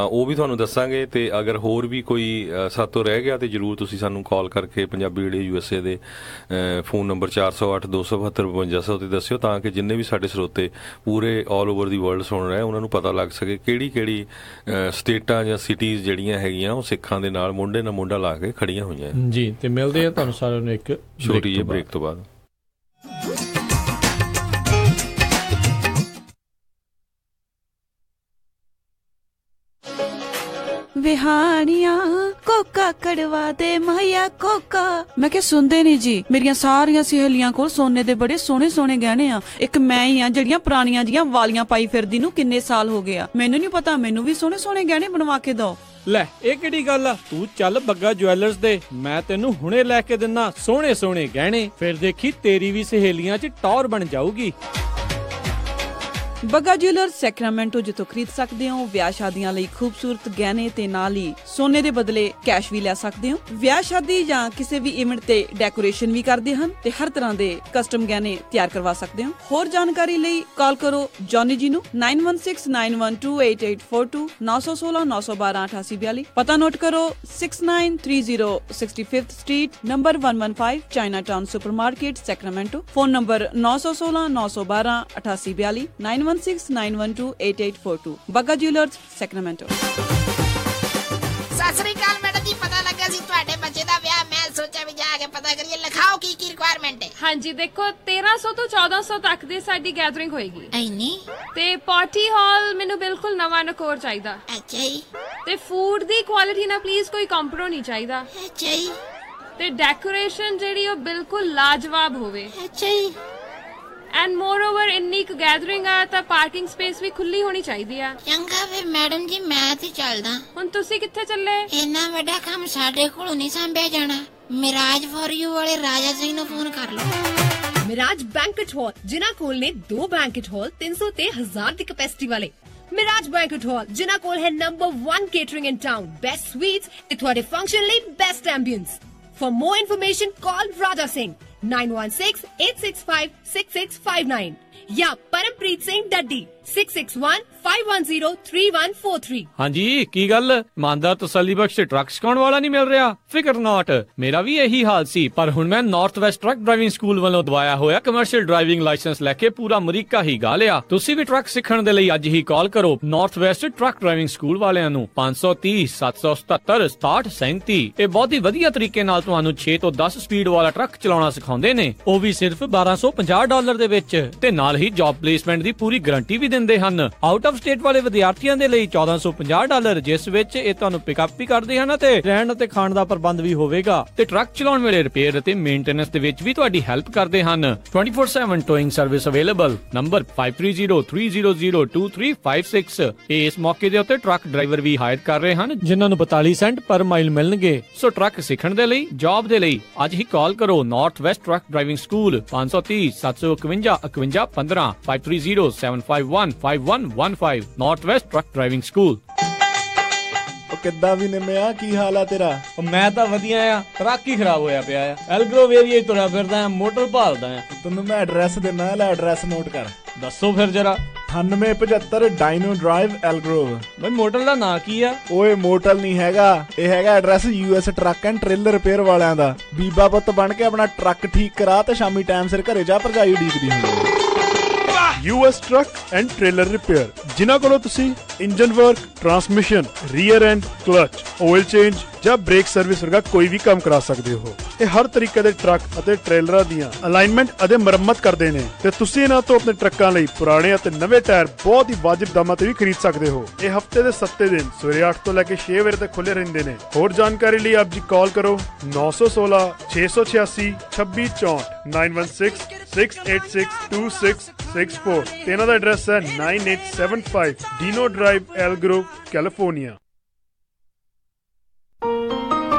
ਉਹ ਵੀ ਤੁਹਾਨੂੰ ਦੱਸਾਂਗੇ। ਤੇ ਅਗਰ ਹੋਰ ਵੀ ਕੋਈ ਸਾਤੋਂ ਰਹਿ ਗਿਆ ਤੇ ਜਰੂਰ ਤੁਸੀਂ ਸਾਨੂੰ ਕਾਲ ਕਰਕੇ ਪੰਜਾਬੀ ਰੇਡੀਓ USA ਦੇ ਫੋਨ ਨੰਬਰ 408-272-5200 ਤੇ ਦੱਸਿਓ ਤਾਂ ਕਿ ਜਿੰਨੇ ਵੀ ਸਾਡੇ ਸਰੋਤੇ ਪੂਰੇ ਆਲ ਓਵਰ ਦੀ ਵਰਲਡ ਸੁਣ ਰਹੇ ਉਹਨਾਂ ਨੂੰ ਪਤਾ ਲੱਗ ਸਕੇ ਕਿਹੜੀ ਸਟੇਟਾਂ ਜਾਂ ਸਿਟੀਜ਼ ਜਿਹੜੀਆਂ ਹੈਗੀਆਂ ਉਹ ਸਿੱਖਾਂ ਦੇ ਨਾਲ ਮੋਢੇ ਨਾਲ ਮੋਢਾ ਲਾ ਕੇ ਖੜੀਆਂ ਹੋਈਆਂ ਜੀ। ਤੇ ਮਿਲਦੇ ਆ ਤੁਹਾਨੂੰ ਸਾਰਿਆਂ ਨੂੰ ਇੱਕ ਛੋਟੀ ਜਿਹੀ ਬ੍ਰੇਕ ਤੋਂ ਬਾਅਦ। ਵਿਹਾਣੀਆਂ ਕੋਕਾ ਕੜਵਾ ਦੇ ਮਾਇਆ ਕੋਕਾ। ਮੈਂ ਕਿਹਾ ਸੁਣਦੇ ਨਹੀਂ ਜੀ, ਮੇਰੀਆਂ ਸਾਰੀਆਂ ਸਹੇਲੀਆਂ ਕੋਲ ਸੋਨੇ ਦੇ ਬੜੇ ਸੋਹਣੇ ਸੋਹਣੇ ਗਹਿਣੇ ਆ, ਇੱਕ ਮੈਂ ਹੀ ਆ ਜਿਹੜੀਆਂ ਪੁਰਾਣੀਆਂ ਜੀਆਂ ਵਾਲੀਆਂ ਪਾਈ ਫਿਰਦੀ ਨੂੰ ਕਿੰਨੇ ਸਾਲ ਹੋ ਗਏ ਆ। ਮੈਨੂੰ ਨਹੀਂ ਪਤਾ, ਮੈਨੂੰ ਵੀ ਸੋਹਣੇ ਸੋਹਣੇ ਗਹਿਣੇ ਬਣਵਾ ਕੇ ਦਿਓ। ਲੈ ਇਹ ਕਿਹੜੀ ਗੱਲ ਆ, ਤੂੰ ਚੱਲ ਬੱਗਾ ਜੁਐਲਰਸ ਦੇ, ਮੈਂ ਤੈਨੂੰ ਹੁਣੇ ਲੈ ਕੇ ਦਿੰਨਾ ਸੋਹਣੇ ਸੋਹਣੇ ਗਹਿਣੇ, ਫਿਰ ਦੇਖੀ ਤੇਰੀ ਵੀ ਸਹੇਲੀਆਂ 'ਚ ਟੌਰ ਬਣ ਜਾਊਗੀ। ਬੱਗਾ ਜੁਐਲਰਸ ਸੈਕਰਾਮੈਂਟੋ ਜਿੱਥੋਂ ਖਰੀਦ ਸਕਦੇ ਹੋ ਵਿਆਹ ਸ਼ਾਦੀਆਂ ਲਈ ਖੂਬਸੂਰਤ ਗਹਿਣੇ ਤੇ ਨਾਲ ਹੀ ਸੋਨੇ ਦੇ ਬਦਲੇ ਕੈਸ਼ ਵੀ ਲੈ ਸਕਦੇ ਹੋ। ਵਿਆਹ ਸ਼ਾਦੀ ਜਾਂ ਕਿਸੇ ਵੀ ਇਵੈਂਟ ਤੇ ਡੈਕੋਰੇਸ਼ਨ ਵੀ ਕਰਦੇ ਹਨ ਤੇ ਹਰ ਤਰ੍ਹਾਂ ਦੇ ਕਸਟਮ ਗਹਿਣੇ ਤਿਆਰ ਕਰਵਾ ਸਕਦੇ ਹੋ। ਹੋਰ ਜਾਣਕਾਰੀ ਲਈ ਕਾਲ ਕਰੋ ਜੌਨੀ ਜੀ ਨੂੰ 9169128842 916-912-8842। ਪਤਾ ਨੋਟ ਕਰੋ 6930 65th street number 115 Chinatown supermarket Sacramento. Phone number 916-912-8842 9169128842। Bagga jewellers Sacramento. Sat Sri ਅਕਾਲ ਮੈਡਮ ਜੀ, ਪਤਾ ਲੱਗਾ ਸੀ ਤੁਹਾਡੇ ਬੱਚੇ ਦਾ ਵਿਆਹ, ਮੈਂ ਸੋਚਿਆ ਵੀ ਜਾ ਕੇ ਪਤਾ ਕਰੀਏ। ਲਿਖਾਓ ਕੀ ਰਿਕੁਆਇਰਮੈਂਟ ਹੈ। ਹਾਂਜੀ ਦੇਖੋ 1300 ਤੋਂ 1400 ਤੱਕ ਦੀ ਸਾਡੀ ਗੈਦਰਿੰਗ ਹੋਏਗੀ। ਐਨੀ ਤੇ ਪਾਰਟੀ ਹਾਲ ਮੈਨੂੰ ਬਿਲਕੁਲ ਨਵਾਂ ਨਕੋਰ ਚਾਹੀਦਾ। ਅੱਛਾ ਜੀ। ਤੇ ਫੂਡ ਦੀ ਕੁਆਲਿਟੀ ਨਾਲ ਪਲੀਜ਼ ਕੋਈ ਕੰਪਰੋ ਨਹੀਂ ਚਾਹੀਦਾ। ਅੱਛਾ ਜੀ। ਤੇ ਡੈਕੋਰੇਸ਼ਨ ਜਿਹੜੀ ਉਹ ਬਿਲਕੁਲ ਲਾਜਵਾਬ ਹੋਵੇ। ਅੱਛਾ ਜੀ। ਐਂਡ ਮੋਰ ਓਵਰ ਇੰਨੀ ਕੁ ਗੈਦਰਿੰਗ ਆ ਤਾਂ ਪਾਰਕਿੰਗ ਸਪੇਸ ਵੀ ਖੁੱਲੀ ਹੋਣੀ ਚਾਹੀਦੀ ਆ। ਚੰਗਾ ਫਿਰ ਮੈਡਮ ਜੀ ਮੈਂ ਤੇ ਚੱਲਦਾ। ਹੁਣ ਤੁਸੀਂ ਕਿੱਥੇ ਚੱਲੇ? ਇੰਨਾ ਵੱਡਾ ਕੰਮ ਸਾਡੇ ਕੋਲੋਂ ਨਹੀਂ ਸੰਭਿਆ ਜਾਣਾ। ਮਿਰਾਜ ਫॉर ਯੂ ਵਾਲੇ ਰਾਜਾ ਸਿੰਘ ਨੂੰ ਫੋਨ ਕਰ ਲਓ। ਮਿਰਾਜ ਬੈਂਕਟ ਹਾਲ, ਜਿਨ੍ਹਾਂ ਕੋਲ ਨੇ 2 ਬੈਂਕਟ ਹਾਲ 300 ਤੇ 1000 ਦੀ ਕੈਪੈਸਿਟੀ ਵਾਲੇ। ਮਿਰਾਜ ਬੈਂਕਟ ਹਾਲ ਜਿਨ੍ਹਾਂ ਕੋਲ ਹੈ ਨੰਬਰ 1 ਕੇਟਰਿੰਗ ਇਨ ਟਾਊਨ, ਬੈਸਟ ਸਵੀਟਸ ਤੇ ਤੁਹਾਡੇ ਫੰਕਸ਼ਨ ਲਈ best ambience. For more information, call Raja Singh 916-865-6659 या परमप्रीत सिंह डड्डी 661-510-3143। ਹਾਂਜੀ ਕੀ ਗੱਲ, ਇਮਾਨਦਾਰ ਤਸੱਲੀ ਬਖਸ਼ ਟਰੱਕ ਸਿਖਾਉਣ ਵਾਲਾ ਨਹੀਂ ਮਿਲ ਰਿਹਾ? ਫਿਕਰ ਨਾਟ, ਮੇਰਾ ਵੀ ਇਹੀ ਹਾਲ ਸੀ, ਪਰ ਹੁਣ ਮੈਂ north West truck driving school ਵੱਲੋਂ ਦਵਾਇਆ ਹੋਇਆ ਕਮਰਸ਼ੀਅਲ ਡਰਾਈਵਿੰਗ ਲਾਇਸੈਂਸ ਲੈ ਕੇ ਪੂਰਾ ਅਮਰੀਕਾ ਹੀ ਗਾ ਲਿਆ। ਤੁਸੀਂ ਵੀ ਟਰੱਕ ਸਿੱਖਣ ਦੇ ਲਈ ਅੱਜ ਹੀ ਕਾਲ ਕਰੋ north West truck driving school ਵਾਲਿਆਂ ਨੂੰ 530-777-6737। ਇਹ ਬਹੁਤ ਹੀ ਵਧੀਆ ਤਰੀਕੇ ਨਾਲ ਤੁਹਾਨੂੰ 6 ਤੋਂ 10 ਸਪੀਡ ਵਾਲਾ ਟਰੱਕ ਚਲਾਉਣਾ ਸਿਖਾਉਂਦੇ ਨੇ, ਉਹ ਵੀ ਸਿਰਫ $1250 ਦੇ ਵਿੱਚ, ਤੇ ਨਾਲ ਹੀ ਜੌਬ ਪਲੇਸਮੈਂਟ ਦੀ ਪੂਰੀ ਗਾਰੰਟੀ ਵੀ ਦਿੰਦੇ ਹਨ। ਆਊਟ ਆਫ ਸਟੇਟ ਵਾਲੇ ਵਿਦਿਆਰਥੀਆਂ ਦੇ ਲਈ $1450, ਜਿਸ ਵਿੱਚ ਇਹ ਤੁਹਾਨੂੰ ਪਿਕਅਪ ਵੀ ਕਰਦੇ ਹਨ ਤੇ ਰਹਿਣ ਅਤੇ ਖਾਣ ਦਾ ਪ੍ਰਬੰਧ ਵੀ ਹੋਵੇਗਾ, ਤੇ ਟਰੱਕ ਚਲਾਉਣ ਵੇਲੇ ਰਿਪੇਅਰ ਅਤੇ ਮੇਨਟੇਨੈਂਸ ਦੇ ਵਿੱਚ ਵੀ ਤੁਹਾਡੀ ਹੈਲਪ ਕਰਦੇ ਹਨ। 24/7 ਟੋਇੰਗ ਸਰਵਿਸ ਅਵੇਲੇਬਲ। ਨੰਬਰ 5303002356। ਇਸ ਮੌਕੇ ਦੇ ਉੱਤੇ ਟਰੱਕ ਡਰਾਈਵਰ ਵੀ ਹਾਇਰ ਕਰ ਰਹੇ ਹਨ ਜਿਨ੍ਹਾਂ ਨੂੰ 42 ਸੈਂਟ ਪਰ ਮਾਈਲ ਮਿਲਣਗੇ। ਸੋ ਟਰੱਕ ਸਿੱਖਣ ਦੇ ਲਈ, ਜੌਬ ਦੇ ਲਈ ਅੱਜ ਹੀ ਕਾਲ ਕਰੋ north West truck driving school 530-751-5115 530-751-5115 north West truck driving school. ਕਿੱਦਾਂ ਵੀ ਨਿੰਮਿਆ, ਕੀ ਹਾਲ ਆ ਤੇਰਾ? ਮੈਂ ਤਾਂ ਵਧੀਆ ਆ, ਟਰੱਕ ਹੀ ਖਰਾਬ ਹੋਇਆ ਪਿਆ ਆ। ਐਲਗਰੋਵ ਏਰੀਆ ਹੀ ਤੁਰਿਆ ਫਿਰਦਾ ਆ, ਮੋਟਰ ਭਾਲਦਾ ਆ। ਤੈਨੂੰ ਮੈਂ ਐਡਰੈਸ ਦਿੰਦਾ, ਲੈ ਐਡਰੈਸ ਨੋਟ ਕਰ। ਦੱਸੋ ਫਿਰ ਜਰਾ। 9875 ਡਾਇਨੋ ਡਰਾਈਵ ਐਲਗਰੋਵ। ਬਈ ਮੋਟਰ ਦਾ ਨਾਂ ਕੀ ਆ? ਓਏ ਮੋਟਲ ਨਹੀਂ ਹੈਗਾ, ਇਹ ਹੈਗਾ address US truck and trailer repair ਵਾਲਿਆਂ ਦਾ। ਬੀਬਾ ਪੁੱਤ ਬਣ ਕੇ ਆਪਣਾ ਟਰੱਕ ਠੀਕ ਕਰਾ ਤੇ ਸ਼ਾਮੀ ਟਾਈਮ ਸਿਰ ਘਰੇ ਜਾ, ਭਰਜਾਈ ਉਡੀਕਦੀ ਹੁੰਦੀ। US truck and trailer repair, ਜਿਨ੍ਹਾਂ ਕੋਲੋਂ ਤੁਸੀਂ engine work, transmission, rear and, clutch, oil change ਜਾਂ ਬ੍ਰੇਕ ਸਰਵਿਸ ਵਰਗਾ ਕੋਈ ਵੀ ਕੰਮ ਕਰਾ ਸਕਦੇ ਹੋ। ਇਹ ਹਰ ਤਰੀਕੇ ਦੇ ਟਰੱਕ ਅਤੇ ਟ੍ਰੇਲਰਾਂ ਦੀਆਂ ਅਲਾਈਨਮੈਂਟ ਅਤੇ ਮੁਰੰਮਤ ਕਰਦੇ ਨੇ ਤੇ ਤੁਸੀਂ ਇਹਨਾਂ ਤੋਂ ਆਪਣੇ ਟਰੱਕਾਂ ਲਈ ਪੁਰਾਣੇ ਅਤੇ ਨਵੇਂ ਟਾਇਰ ਬਹੁਤ ਹੀ ਵਾਜਿਬ ਦਾਮਾਂ ਤੇ ਵੀ ਖਰੀਦ ਸਕਦੇ ਹੋ। ਇਹ ਹਫਤੇ ਦੇ 7 ਦਿਨ ਸਵੇਰੇ 8 ਤੋਂ ਲੈ ਕੇ 6 ਵਜੇ ਤੱਕ ਖੁੱਲੇ ਰਹਿੰਦੇ ਨੇ। ਹੋਰ ਜਾਣਕਾਰੀ ਲਈ ਆਪ ਜੀ ਕਾਲ ਕਰੋ 916 686 2664 916 6862664 ਤੇ ਇਹਨਾਂ ਦਾ ਐਡਰੈਸ ਹੈ 9875 ਡੀਨੋ ਡਰਾਈਵ, ਐਲ ਗਰੋਵ, ਕੈਲੀਫੋਰਨੀਆ।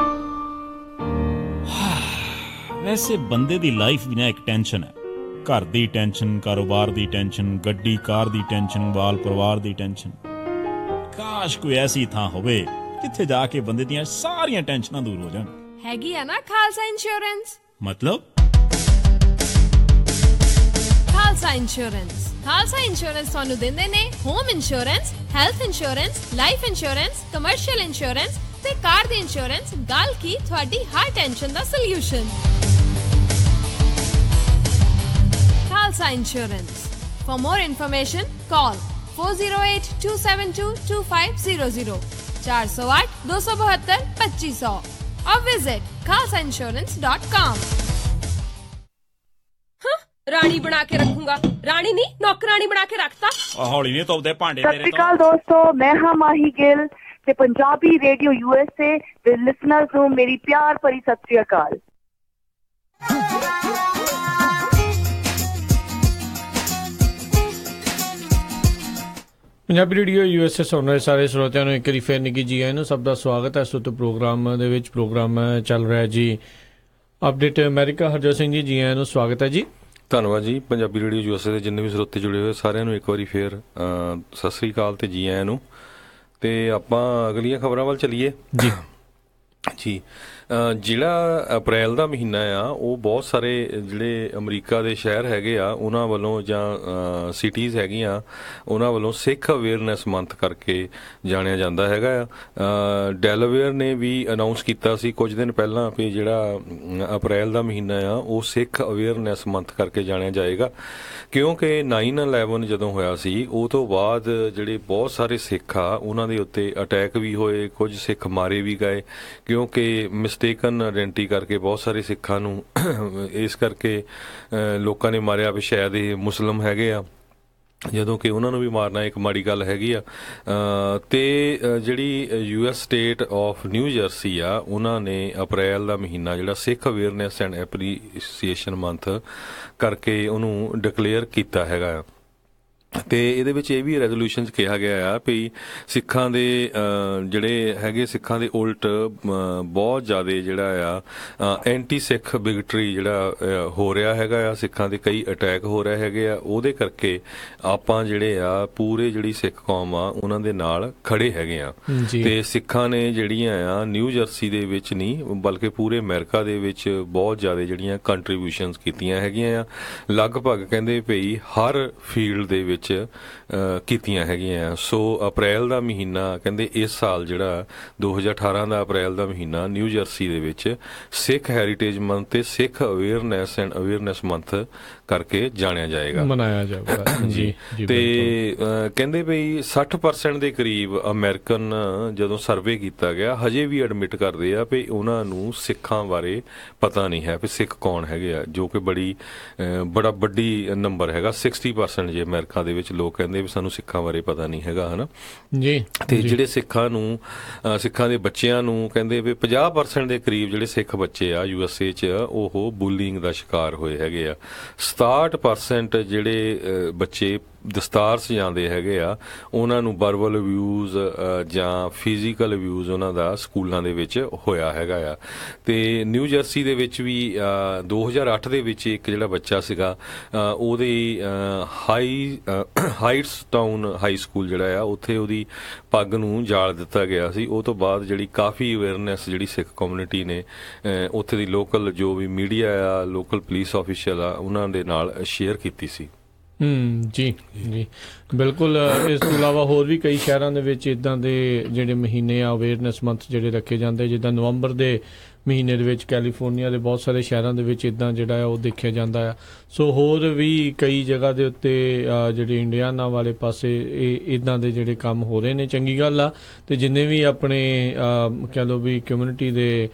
ਵੈਸੇ ਬੰਦੇ ਦੀ ਲਾਈਫ ਵੀ ਨਾ ਇੱਕ ਟੈਨਸ਼ਨ ਹੈ। ਘਰ ਦੀ ਟੈਨਸ਼ਨ, ਕਾਰੋਬਾਰ ਦੀ ਟੈਨਸ਼ਨ, ਗੱਡੀ ਕਾਰ ਦੀ ਟੈਨਸ਼ਨ, ਬਾਲ ਪਰਿਵਾਰ ਦੀ ਟੈਨਸ਼ਨ। ਕਾਸ਼ ਕੋਈ ਐਸੀ ਥਾਂ ਹੋਵੇ ਜਿੱਥੇ ਜਾ ਕੇ ਬੰਦੇ ਦੀਆਂ ਸਾਰੀਆਂ ਟੈਨਸ਼ਨਾਂ ਦੂਰ ਹੋ ਜਾਣ। ਹੈਗੀ ਆ ਨਾ ਖਾਲਸਾ ਇੰਸ਼ੋਰੈਂਸ। ਮਤਲਬ ਖਾਲਸਾ ਇੰਸ਼ੋਰੈਂਸ ਤੁਹਾਨੂੰ ਦਿੰਦੇ ਨੇ home insurance, health insurance, life insurance, commercial insurance ਤੇ ਕਾਰ ਦੀ ਇੰਸ਼ੋਰੈਂਸ। ਗੱਲ ਕੀ ਤੁਹਾਡੀ ਹਰ ਟੈਨਸ਼ਨ ਦਾ solution. Khalsa Insurance. For more information, call 408-272-2500 408-272-2500 or visit khalsainsurance.com. ਰਾਣੀ ਬਣਾ ਕੇ ਰੱਖੂੰਗਾ। ਰਾਣੀ ਨਹੀਂ, ਨੌਕਰਾਣੀ ਬਣਾ ਕੇ ਰੱਖਤਾ। ਹੌਲੀ ਨਹੀਂ ਤੋਪਦੇ ਭਾਂਡੇ ਤੇਰੇ ਤੋਂ। ਸਤਿ ਸ਼੍ਰੀ ਅਕਾਲ ਦੋਸਤੋ, ਮੈਂ ਹਾਂ ਮਾਹੀ ਗਿੱਲ ਤੇ ਪੰਜਾਬੀ ਰੇਡੀਓ USA ਦੇ ਲਿਸਨਰਸ ਨੂੰ ਮੇਰੀ ਪਿਆਰ ਭਰੀ ਸਤਿ ਸ਼੍ਰੀ ਅਕਾਲ। ਪੰਜਾਬੀ ਰੇਡੀਓ USA ਸੁਣ ਰਹੇ ਸਾਰੇ ਸਰੋਤਿਆਂ ਨੂੰ ਇੱਕ ਵਾਰੀ ਫੇਰ ਨਿੱਘੀ ਜੀ ਆਇਆਂ ਨੂੰ। ਸਭ ਦਾ ਸਵਾਗਤ ਹੈ। ਇਸ ਉੱਤੇ ਪ੍ਰੋਗਰਾਮ ਦੇ ਵਿੱਚ ਪ੍ਰੋਗਰਾਮ ਚੱਲ ਰਿਹਾ ਜੀ ਅਪਡੇਟ ਅਮਰੀਕਾ। ਹਰਜੋਤ ਸਿੰਘ ਜੀ, ਜੀ ਆਇਆਂ ਨੂੰ, ਸਵਾਗਤ ਹੈ ਜੀ। ਧੰਨਵਾਦ ਜੀ। ਪੰਜਾਬੀ ਰੇਡੀਓ USA ਦੇ ਜਿੰਨੇ ਵੀ ਸਰੋਤੇ ਜੁੜੇ ਹੋਏ ਸਾਰਿਆਂ ਨੂੰ ਇੱਕ ਵਾਰੀ ਫੇਰ ਸਤਿ ਸ੍ਰੀ ਅਕਾਲ ਤੇ ਜੀ ਆਇਆਂ ਨੂੰ। ਤੇ ਆਪਾਂ ਅਗਲੀਆਂ ਖਬਰਾਂ ਵੱਲ ਚੱਲੀਏ ਜੀ। ਜੀ ਜਿਹੜਾ ਅਪ੍ਰੈਲ ਦਾ ਮਹੀਨਾ ਆ ਉਹ ਬਹੁਤ ਸਾਰੇ ਜਿਹੜੇ ਅਮਰੀਕਾ ਦੇ ਸ਼ਹਿਰ ਹੈਗੇ ਆ ਉਹਨਾਂ ਵੱਲੋਂ ਜਾਂ ਸਿਟੀਜ਼ ਹੈਗੀਆਂ ਉਹਨਾਂ ਵੱਲੋਂ ਸਿੱਖ ਅਵੇਅਰਨੈਸ ਮੰਥ ਕਰਕੇ ਜਾਣਿਆ ਜਾਂਦਾ ਹੈਗਾ ਆ। ਡੈਲਾਵੇਅਰ ਨੇ ਵੀ ਅਨਾਊਂਸ ਕੀਤਾ ਸੀ ਕੁਝ ਦਿਨ ਪਹਿਲਾਂ ਵੀ ਜਿਹੜਾ ਅਪ੍ਰੈਲ ਦਾ ਮਹੀਨਾ ਆ ਉਹ ਸਿੱਖ ਅਵੇਅਰਨੈਸ ਮੰਥ ਕਰਕੇ ਜਾਣਿਆ ਜਾਏਗਾ, ਕਿਉਂਕਿ 9/11 ਜਦੋਂ ਹੋਇਆ ਸੀ ਉਹ ਤੋਂ ਬਾਅਦ ਜਿਹੜੇ ਬਹੁਤ ਸਾਰੇ ਸਿੱਖ ਆ ਉਹਨਾਂ ਦੇ ਉੱਤੇ ਅਟੈਕ ਵੀ ਹੋਏ, ਕੁਝ ਸਿੱਖ ਮਾਰੇ ਵੀ ਗਏ ਕਿਉਂਕਿ ਮਿਸਟੇਕਨ ਆਇਡੈਂਟੀ ਕਰਕੇ ਬਹੁਤ ਸਾਰੇ ਸਿੱਖਾਂ ਨੂੰ ਇਸ ਕਰਕੇ ਲੋਕਾਂ ਨੇ ਮਾਰਿਆ ਵੀ ਸ਼ਾਇਦ ਇਹ ਮੁਸਲਿਮ ਹੈਗੇ ਆ, ਜਦੋਂ ਕਿ ਉਹਨਾਂ ਨੂੰ ਵੀ ਮਾਰਨਾ ਇੱਕ ਮਾੜੀ ਗੱਲ ਹੈਗੀ ਆ। ਤੇ ਜਿਹੜੀ US state of new jersey ਆ ਉਹਨਾਂ ਨੇ ਅਪ੍ਰੈਲ ਦਾ ਮਹੀਨਾ ਜਿਹੜਾ ਸਿੱਖ ਅਵੇਅਰਨੈਸ ਐਂਡ ਐਪਰੀਸੀਏਸ਼ਨ ਮੰਥ ਕਰਕੇ ਉਹਨੂੰ ਡਿਕਲੇਅਰ ਕੀਤਾ ਹੈਗਾ। ਤੇ ਇਹਦੇ ਵਿੱਚ ਇਹ ਵੀ ਰੈਜ਼ੋਲੂਸ਼ਨ 'ਚ ਕਿਹਾ ਗਿਆ ਆ ਵੀ ਸਿੱਖਾਂ ਦੇ ਜਿਹੜੇ ਹੈਗੇ ਸਿੱਖਾਂ ਦੇ ਉਲਟ ਬਹੁਤ ਜ਼ਿਆਦਾ ਜਿਹੜਾ ਆ ਐਂਟੀ ਸਿੱਖ ਬਿਗਟਰੀ ਜਿਹੜਾ ਹੋ ਰਿਹਾ ਹੈਗਾ ਆ, ਸਿੱਖਾਂ ਦੇ ਕਈ ਅਟੈਕ ਹੋ ਰਹੇ ਹੈਗੇ ਆ। ਉਹਦੇ ਕਰਕੇ ਆਪਾਂ ਜਿਹੜੇ ਆ ਪੂਰੇ ਜਿਹੜੀ ਸਿੱਖ ਕੌਮ ਆ ਉਹਨਾਂ ਦੇ ਨਾਲ ਖੜੇ ਹੈਗੇ ਆ। ਤੇ ਸਿੱਖਾਂ ਨੇ ਜਿਹੜੀਆਂ ਆ ਨਿਊ ਜਰਸੀ ਦੇ ਵਿੱਚ ਨਹੀਂ ਬਲਕਿ ਪੂਰੇ ਅਮਰੀਕਾ ਦੇ ਵਿੱਚ ਬਹੁਤ ਜ਼ਿਆਦਾ ਜਿਹੜੀਆਂ ਕੰਟਰੀਬਿਊਸ਼ਨਸ ਕੀਤੀਆਂ ਹੈਗੀਆਂ ਆ। ਲਗਭਗ ਕਹਿੰਦੇ ਭਈ ਹਰ ਫੀਲਡ ਦੇ ਵਿੱਚ ਕੀਤੀਆਂ ਹੈਗੀਆਂ। ਸੋ ਅਪ੍ਰੈਲ ਦਾ ਮਹੀਨਾ ਕਹਿੰਦੇ ਇਸ ਸਾਲ ਜਿਹੜਾ 2018 ਦਾ ਅਪ੍ਰੈਲ ਦਾ ਮਹੀਨਾ ਨਿਊ ਜਰਸੀ ਦੇ ਵਿੱਚ ਸਿੱਖ ਹੈਰੀਟੇਜ ਮੰਥ ਤੇ ਸਿੱਖ ਅਵੇਅਰਨੈਸ ਐਂਡ ਅਵੇਅਰਨੈਸ ਮੰਥ ਕਰਕੇ ਜਾਣਿਆ ਜਾਏਗਾ, ਮਨਾਇਆ ਜਾਏਗਾ ਜੀ। ਤੇ ਕਹਿੰਦੇ ਵੀ 60% ਦੇ ਕਰੀਬ ਅਮਰੀਕਨ ਜਦੋਂ ਸਰਵੇ ਕੀਤਾ ਗਿਆ ਹਜੇ ਵੀ ਐਡਮਿਟ ਕਰਦੇ ਆ ਵੀ ਉਹਨਾਂ ਨੂੰ ਸਿੱਖਾਂ ਬਾਰੇ ਪਤਾ ਨਹੀਂ ਹੈ ਵੀ ਸਿੱਖ ਕੌਣ ਹੈਗੇ ਆ, ਜੋ ਕਿ ਬੜਾ ਵੱਡੀ ਨੰਬਰ ਹੈਗਾ। 60% ਜੇ ਅਮਰੀਕਾ ਦੇ ਵਿੱਚ ਲੋਕ ਕਹਿੰਦੇ ਵੀ ਸਾਨੂੰ ਸਿੱਖਾਂ ਬਾਰੇ ਪਤਾ ਨਹੀਂ ਹੈਗਾ, ਹਨਾ ਜੀ। ਤੇ ਜਿਹੜੇ ਸਿੱਖਾਂ ਦੇ ਬੱਚਿਆਂ ਨੂੰ ਕਹਿੰਦੇ ਵੀ 50% ਦੇ ਕਰੀਬ ਜਿਹੜੇ ਸਿੱਖ ਬੱਚੇ ਆ USA 'ਚ ਉਹ ਬੁਲੀਇੰਗ ਦਾ ਸ਼ਿਕਾਰ ਹੋਏ ਹੈਗੇ ਆ। 67% ਜਿਹੜੇ ਬੱਚੇ ਦਸਤਾਰ ਸਜਾਉਂਦੇ ਹੈਗੇ ਆ ਉਹਨਾਂ ਨੂੰ ਵਰਬਲ ਅਬਿਊਜ਼ ਜਾਂ ਫਿਜ਼ੀਕਲ ਅਬਿਊਜ਼ ਉਹਨਾਂ ਦਾ ਸਕੂਲਾਂ ਦੇ ਵਿੱਚ ਹੋਇਆ ਹੈਗਾ ਆ। ਤੇ ਨਿਊ ਜਰਸੀ ਦੇ ਵਿੱਚ ਵੀ 2008 ਦੇ ਵਿੱਚ ਇੱਕ ਜਿਹੜਾ ਬੱਚਾ ਸੀਗਾ ਉਹਦੀ ਹਾਈਟਸ ਟਾਊਨ ਹਾਈ ਸਕੂਲ ਜਿਹੜਾ ਆ ਉੱਥੇ ਉਹਦੀ ਪੱਗ ਨੂੰ ਜਾਲ ਦਿੱਤਾ ਗਿਆ ਸੀ। ਉਹ ਤੋਂ ਬਾਅਦ ਜਿਹੜੀ ਕਾਫੀ ਅਵੇਅਰਨੈਸ ਜਿਹੜੀ ਸਿੱਖ ਕਮਿਊਨਿਟੀ ਨੇ ਉੱਥੇ ਦੀ ਲੋਕਲ ਜੋ ਵੀ ਮੀਡੀਆ ਆ, ਲੋਕਲ ਪੁਲਿਸ ਆਫੀਸ਼ੀਅਲ ਆ, ਉਹਨਾਂ ਦੇ ਨਾਲ ਸ਼ੇਅਰ ਕੀਤੀ ਸੀ। ਜੀ ਜੀ ਬਿਲਕੁਲ। ਇਸ ਤੋਂ ਇਲਾਵਾ ਹੋਰ ਵੀ ਕਈ ਸ਼ਹਿਰਾਂ ਦੇ ਵਿੱਚ ਇੱਦਾਂ ਦੇ ਜਿਹੜੇ ਮਹੀਨੇ ਆ ਅਵੇਅਰਨੈਸ ਮੰਥ ਜਿਹੜੇ ਰੱਖੇ ਜਾਂਦੇ, ਜਿੱਦਾਂ ਨਵੰਬਰ ਦੇ ਮਹੀਨੇ ਦੇ ਵਿੱਚ ਕੈਲੀਫੋਰਨੀਆ ਦੇ ਬਹੁਤ ਸਾਰੇ ਸ਼ਹਿਰਾਂ ਦੇ ਵਿੱਚ ਇਦਾਂ ਜਿਹੜਾ ਆ ਉਹ ਦੇਖਿਆ ਜਾਂਦਾ ਆ। ਸੋ ਹੋਰ ਵੀ ਕਈ ਜਗ੍ਹਾ ਦੇ ਉੱਤੇ ਜਿਹੜੇ ਇੰਡੀਆਨਾ ਵਾਲੇ ਪਾਸੇ ਇਹ ਇਦਾਂ ਦੇ ਜਿਹੜੇ ਕੰਮ ਹੋ ਰਹੇ ਨੇ, ਚੰਗੀ ਗੱਲ ਆ। ਤੇ ਜਿੰਨੇ ਵੀ ਆਪਣੇ ਕਹਿ ਲਓ ਵੀ ਕਮਿਊਨਿਟੀ ਦੇ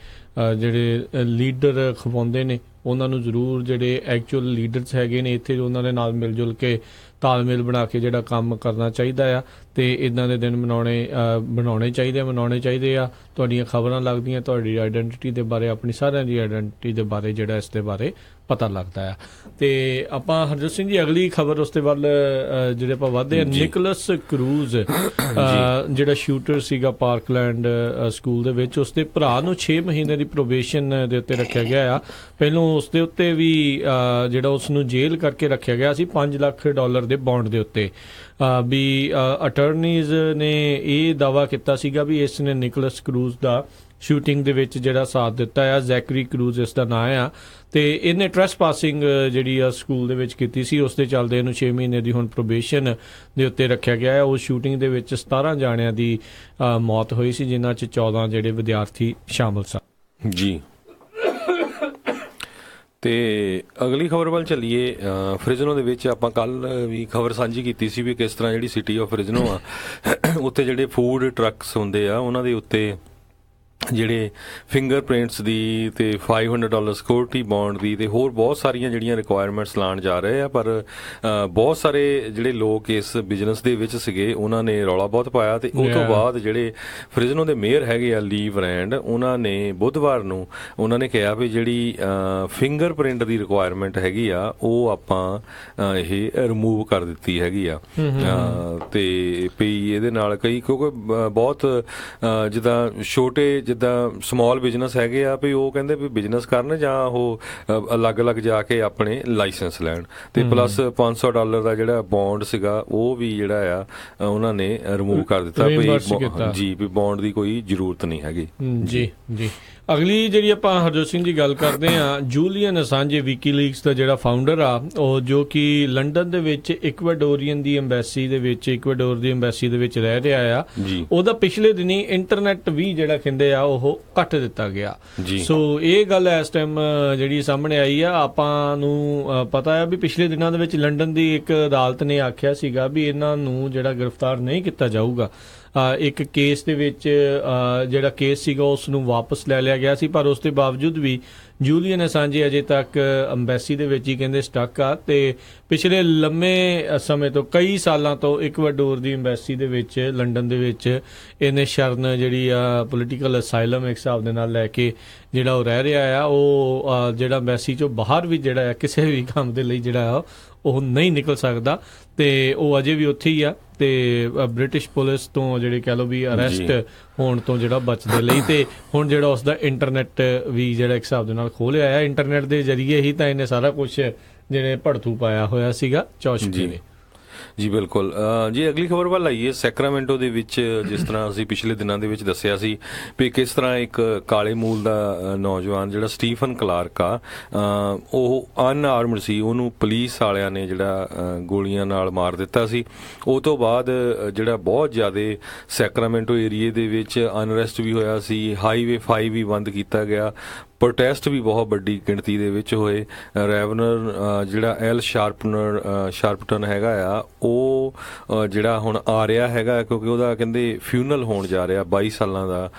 ਜਿਹੜੇ ਲੀਡਰ ਖਵਾਉਂਦੇ ਨੇ ਉਹਨਾਂ ਨੂੰ ਜ਼ਰੂਰ ਜਿਹੜੇ ਐਕਚੁਅਲ ਲੀਡਰਸ ਹੈਗੇ ਨੇ ਇੱਥੇ ਉਹਨਾਂ ਦੇ ਨਾਲ ਮਿਲ ਜੁਲ ਕੇ ਤਾਲਮੇਲ ਬਣਾ ਕੇ ਜਿਹੜਾ ਕੰਮ ਕਰਨਾ ਚਾਹੀਦਾ ਆ। ਤੇ ਇਦਾਂ ਦੇ ਦਿਨ ਮਨਾਉਣੇ ਚਾਹੀਦੇ ਆ। ਤੁਹਾਡੀਆਂ ਖਬਰਾਂ ਲੱਗਦੀਆਂ, ਤੁਹਾਡੀ ਆਈਡੈਂਟੀਟੀ ਦੇ ਬਾਰੇ, ਆਪਣੀ ਸਾਰਿਆਂ ਦੀ ਆਈਡੈਂਟੀਟੀ ਦੇ ਬਾਰੇ ਜਿਹੜਾ ਇਸ ਦੇ ਬਾਰੇ ਪਤਾ ਲੱਗਦਾ ਆ। ਤੇ ਆਪਾਂ ਹਰਜੋਤ ਸਿੰਘ ਜੀ ਅਗਲੀ ਖਬਰ ਉਸ ਦੇ ਵੱਲ ਜਿਹੜੇ ਆਪਾਂ ਵਧਦੇ ਆ। ਨਿਕੋਲਸ ਕਰੂਜ਼ ਜਿਹੜਾ ਸ਼ੂਟਰ ਸੀਗਾ ਪਾਰਕਲੈਂਡ ਸਕੂਲ ਦੇ ਵਿੱਚ, ਉਸਦੇ ਭਰਾ ਨੂੰ 6 ਮਹੀਨੇ ਦੀ ਪ੍ਰੋਬੇਸ਼ਨ ਦੇ ਉੱਤੇ ਰੱਖਿਆ ਗਿਆ ਆ। ਪਹਿਲੋਂ ਉਸਦੇ ਉੱਤੇ ਵੀ ਜਿਹੜਾ ਉਸ ਨੂੰ ਜੇਲ੍ਹ ਕਰਕੇ ਰੱਖਿਆ ਗਿਆ ਸੀ $5 ਲੱਖ ਦੇ ਬੌਂਡ ਦੇ ਉੱਤੇ। ਵੀ ਅਟਰਨੀਜ਼ ਨੇ ਇਹ ਦਾਅਵਾ ਕੀਤਾ ਸੀਗਾ ਵੀ ਇਸ ਨੇ ਨਿਕੋਲਸ ਕਰੂਜ਼ ਦਾ ਸ਼ੂਟਿੰਗ ਦੇ ਵਿੱਚ ਜਿਹੜਾ ਸਾਥ ਦਿੱਤਾ ਆ। ਜ਼ੈਕਰੀ ਕਰੂਜ਼ ਇਸ ਦਾ ਨਾਂ ਆ। ਤੇ ਇਹਨੇ ਟ੍ਰੈਸ ਪਾਸਿੰਗ ਜਿਹੜੀ ਆ ਸਕੂਲ ਦੇ ਵਿੱਚ ਕੀਤੀ ਸੀ, ਉਸ ਦੇ ਚੱਲਦੇ ਇਹਨੂੰ 6 ਮਹੀਨੇ ਦੀ ਹੁਣ ਪ੍ਰੋਬੇਸ਼ਨ ਦੇ ਉੱਤੇ ਰੱਖਿਆ ਗਿਆ ਹੈ। ਉਸ ਸ਼ੂਟਿੰਗ ਦੇ ਵਿੱਚ 17 ਜਾਣਿਆਂ ਦੀ ਮੌਤ ਹੋਈ ਸੀ, ਜਿਨ੍ਹਾਂ 'ਚ 14 ਜਿਹੜੇ ਵਿਦਿਆਰਥੀ ਸ਼ਾਮਲ ਸਨ ਜੀ। ਤੇ ਅਗਲੀ ਖਬਰ ਵੱਲ ਚੱਲੀਏ। ਫ੍ਰਿਜ਼ਨੋ ਦੇ ਵਿੱਚ ਆਪਾਂ ਕੱਲ ਵੀ ਖਬਰ ਸਾਂਝੀ ਕੀਤੀ ਸੀ ਵੀ ਕਿਸ ਤਰ੍ਹਾਂ ਜਿਹੜੀ ਸਿਟੀ ਆਫ ਫ੍ਰਿਜ਼ਨੋ ਆ ਉੱਥੇ ਜਿਹੜੇ ਫੂਡ ਟਰੱਕਸ ਹੁੰਦੇ ਆ ਉਹਨਾਂ ਦੇ ਉੱਤੇ ਜਿਹੜੇ ਫਿੰਗਰਪ੍ਰਿੰਟਸ ਦੀ ਤੇ $500 ਸਿਕਿਉਰਿਟੀ ਬੌਂਡ ਦੀ ਤੇ ਹੋਰ ਬਹੁਤ ਸਾਰੀਆਂ ਜਿਹੜੀਆਂ ਰਿਕੁਆਇਰਮੈਂਟਸ ਲਾਉਣ ਜਾ ਰਹੇ ਆ। ਪਰ ਬਹੁਤ ਸਾਰੇ ਜਿਹੜੇ ਲੋਕ ਇਸ ਬਿਜ਼ਨਸ ਦੇ ਵਿੱਚ ਸੀਗੇ ਉਹਨਾਂ ਨੇ ਰੌਲਾ ਬਹੁਤ ਪਾਇਆ। ਤੇ ਉਹ ਤੋਂ ਬਾਅਦ ਜਿਹੜੇ ਫ੍ਰਿਜ਼ਨੋ ਦੇ ਮੇਅਰ ਹੈਗੇ ਆ ਲੀ ਬ੍ਰੈਂਡ, ਉਹਨਾਂ ਨੇ ਬੁੱਧਵਾਰ ਨੂੰ ਉਹਨਾਂ ਨੇ ਕਿਹਾ ਵੀ ਜਿਹੜੀ ਫਿੰਗਰਪ੍ਰਿੰਟ ਦੀ ਰਿਕੁਆਇਰਮੈਂਟ ਹੈਗੀ ਆ ਉਹ ਆਪਾਂ ਇਹ ਰਿਮੂਵ ਕਰ ਦਿੱਤੀ ਹੈਗੀ ਆ। ਤੇ ਵੀ ਇਹਦੇ ਨਾਲ ਕਈ ਕਿਉਂਕਿ ਬਹੁਤ ਜਿੱਦਾਂ ਛੋਟੇ ਜਿੱਦਾਂ ਸਮਾਲ ਬਿਜ਼ਨਸ ਹੈਗੇ ਆ ਵੀ ਉਹ ਕਹਿੰਦੇ ਵੀ ਬਿਜ਼ਨਸ ਕਰਨ ਜਾਂ ਉਹ ਅਲੱਗ-ਅਲੱਗ ਜਾ ਕੇ ਆਪਣੇ ਲਾਇਸੈਂਸ ਲੈਣ। ਤੇ ਪਲੱਸ $500 ਦਾ ਜਿਹੜਾ ਬੌਂਡ ਸੀਗਾ ਉਹ ਵੀ ਜਿਹੜਾ ਆ ਉਹਨਾਂ ਨੇ ਰਿਮੂਵ ਕਰ ਦਿੱਤਾ ਵੀ ਬੌਂਡ ਦੀ ਕੋਈ ਜ਼ਰੂਰਤ ਨਹੀਂ ਹੈਗੀ। ਜੀ। ਅਗਲੀ ਜਿਹੜੀ ਆਪਾਂ ਹਰਜੋਤ ਸਿੰਘ ਜੀ ਗੱਲ ਕਰਦੇ ਆ, ਜੂਲੀਅਨ ਅਸਾਂਜੇ ਵਿਕੀਲੀਕਸ ਦਾ ਜਿਹੜਾ ਫਾਊਂਡਰ ਆ, ਉਹ ਜੋ ਕਿ ਲੰਡਨ ਦੇ ਵਿੱਚ ਇਕਵਾਡੋਰ ਦੀ ਐਮਬੈਸੀ ਦੇ ਵਿੱਚ ਰਹਿ ਰਿਹਾ ਆ, ਉਹਦਾ ਪਿਛਲੇ ਦਿਨੀ ਇੰਟਰਨੈਟ ਵੀ ਜਿਹੜਾ ਕਹਿੰਦੇ ਆ ਉਹ ਕੱਟ ਦਿੱਤਾ ਗਿਆ। ਸੋ ਇਹ ਗੱਲ ਇਸ ਟਾਈਮ ਜਿਹੜੀ ਸਾਹਮਣੇ ਆਈ ਆ। ਆਪਾਂ ਨੂੰ ਪਤਾ ਆ ਵੀ ਪਿਛਲੇ ਦਿਨਾਂ ਦੇ ਵਿੱਚ ਲੰਡਨ ਦੀ ਇੱਕ ਅਦਾਲਤ ਨੇ ਆਖਿਆ ਸੀਗਾ ਵੀ ਇਹਨਾਂ ਨੂੰ ਜਿਹੜਾ ਗ੍ਰਿਫਤਾਰ ਨਹੀਂ ਕੀਤਾ ਜਾਊਗਾ। ਇੱਕ ਕੇਸ ਦੇ ਵਿੱਚ ਜਿਹੜਾ ਕੇਸ ਸੀਗਾ ਉਸ ਨੂੰ ਵਾਪਸ ਲੈ ਲਿਆ ਗਿਆ ਸੀ, ਪਰ ਉਸ ਦੇ ਬਾਵਜੂਦ ਵੀ ਜੂਲੀਅਨ ਅਸਾਂਜੇ ਅਜੇ ਤੱਕ ਅੰਬੈਸੀ ਦੇ ਵਿੱਚ ਹੀ ਕਹਿੰਦੇ ਸਟਕ ਆ। ਤੇ ਪਿਛਲੇ ਲੰਮੇ ਸਮੇਂ ਤੋਂ, ਕਈ ਸਾਲਾਂ ਤੋਂ ਇਕਵਾਡੋਰ ਦੀ ਅੰਬੈਸੀ ਦੇ ਵਿੱਚ ਲੰਡਨ ਦੇ ਵਿੱਚ ਇਹਨੇ ਸ਼ਰਨ ਜਿਹੜੀ ਆ ਪੋਲੀਟੀਕਲ ਅਸਾਈਲਮ ਇੱਕ ਹਿਸਾਬ ਦੇ ਨਾਲ ਲੈ ਕੇ ਜਿਹੜਾ ਉਹ ਰਹਿ ਰਿਹਾ ਆ। ਉਹ ਜਿਹੜਾ ਅੰਬੈਸੀ ਚੋਂ ਬਾਹਰ ਵੀ ਜਿਹੜਾ ਆ ਕਿਸੇ ਵੀ ਕੰਮ ਦੇ ਲਈ ਜਿਹੜਾ ਆ ਉਹ ਨਹੀਂ ਨਿਕਲ ਸਕਦਾ ਤੇ ਉਹ ਅਜੇ ਵੀ ਉੱਥੇ ਹੀ ਆ। ਤੇ ਬ੍ਰਿਟਿਸ਼ ਪੁਲਿਸ ਤੋਂ ਜਿਹੜੇ ਕਹਿ ਲਓ ਵੀ ਅਰੈਸਟ ਹੋਣ ਤੋਂ ਜਿਹੜਾ ਬਚਦੇ ਲਈ ਤੇ ਹੁਣ ਜਿਹੜਾ ਉਸਦਾ ਇੰਟਰਨੈਟ ਵੀ ਜਿਹੜਾ ਇੱਕ ਹਿਸਾਬ ਦੇ ਨਾਲ ਖੋਲ੍ਹਿਆ ਆ। ਇੰਟਰਨੈਟ ਦੇ ਜ਼ਰੀਏ ਹੀ ਤਾਂ ਇਹਨੇ ਸਾਰਾ ਕੁਝ ਜਿਹੜੇ ਭੜਥੂ ਪਾਇਆ ਹੋਇਆ ਸੀਗਾ ਚੌਸ਼ਕੀ ਨੇ। ਜੀ ਬਿਲਕੁਲ ਜੀ। ਅਗਲੀ ਖਬਰ ਵੱਲ ਆਈਏ। ਸੈਕਰਾਮੈਂਟੋ ਦੇ ਵਿੱਚ ਜਿਸ ਤਰ੍ਹਾਂ ਅਸੀਂ ਪਿਛਲੇ ਦਿਨਾਂ ਦੇ ਵਿੱਚ ਦੱਸਿਆ ਸੀ ਵੀ ਕਿਸ ਤਰ੍ਹਾਂ ਇੱਕ ਕਾਲੇ ਮੂਲ ਦਾ ਨੌਜਵਾਨ ਜਿਹੜਾ ਸਟੀਫਨ ਕਲਾਰਕ ਆ, ਉਹ ਅਨਆਰਮਡ ਸੀ, ਉਹਨੂੰ ਪੁਲਿਸ ਵਾਲਿਆਂ ਨੇ ਜਿਹੜਾ ਗੋਲੀਆਂ ਨਾਲ ਮਾਰ ਦਿੱਤਾ ਸੀ। ਉਹ ਤੋਂ ਬਾਅਦ ਜਿਹੜਾ ਬਹੁਤ ਜ਼ਿਆਦਾ ਸੈਕਰਾਮੈਂਟੋ ਏਰੀਏ ਦੇ ਵਿੱਚ ਅਨਰੈਸਟ ਵੀ ਹੋਇਆ ਸੀ। ਹਾਈਵੇ 5 ਵੀ ਬੰਦ ਕੀਤਾ ਗਿਆ। ਪ੍ਰੋਟੈਸਟ ਵੀ ਬਹੁਤ ਵੱਡੀ ਗਿਣਤੀ ਦੇ ਵਿੱਚ ਹੋਏ। ਰੈਵਨਰ ਜਿਹੜਾ ਐਲ ਸ਼ਾਰਪਟਨ ਹੈਗਾ ਆ, ਉਹ ਜਿਹੜਾ ਹੁਣ ਆ ਰਿਹਾ ਹੈਗਾ ਕਿਉਂਕਿ ਉਹਦਾ ਕਹਿੰਦੇ ਫਿਊਨਲ ਹੋਣ ਜਾ ਰਿਹਾ। 22 ਸਾਲਾਂ ਦਾ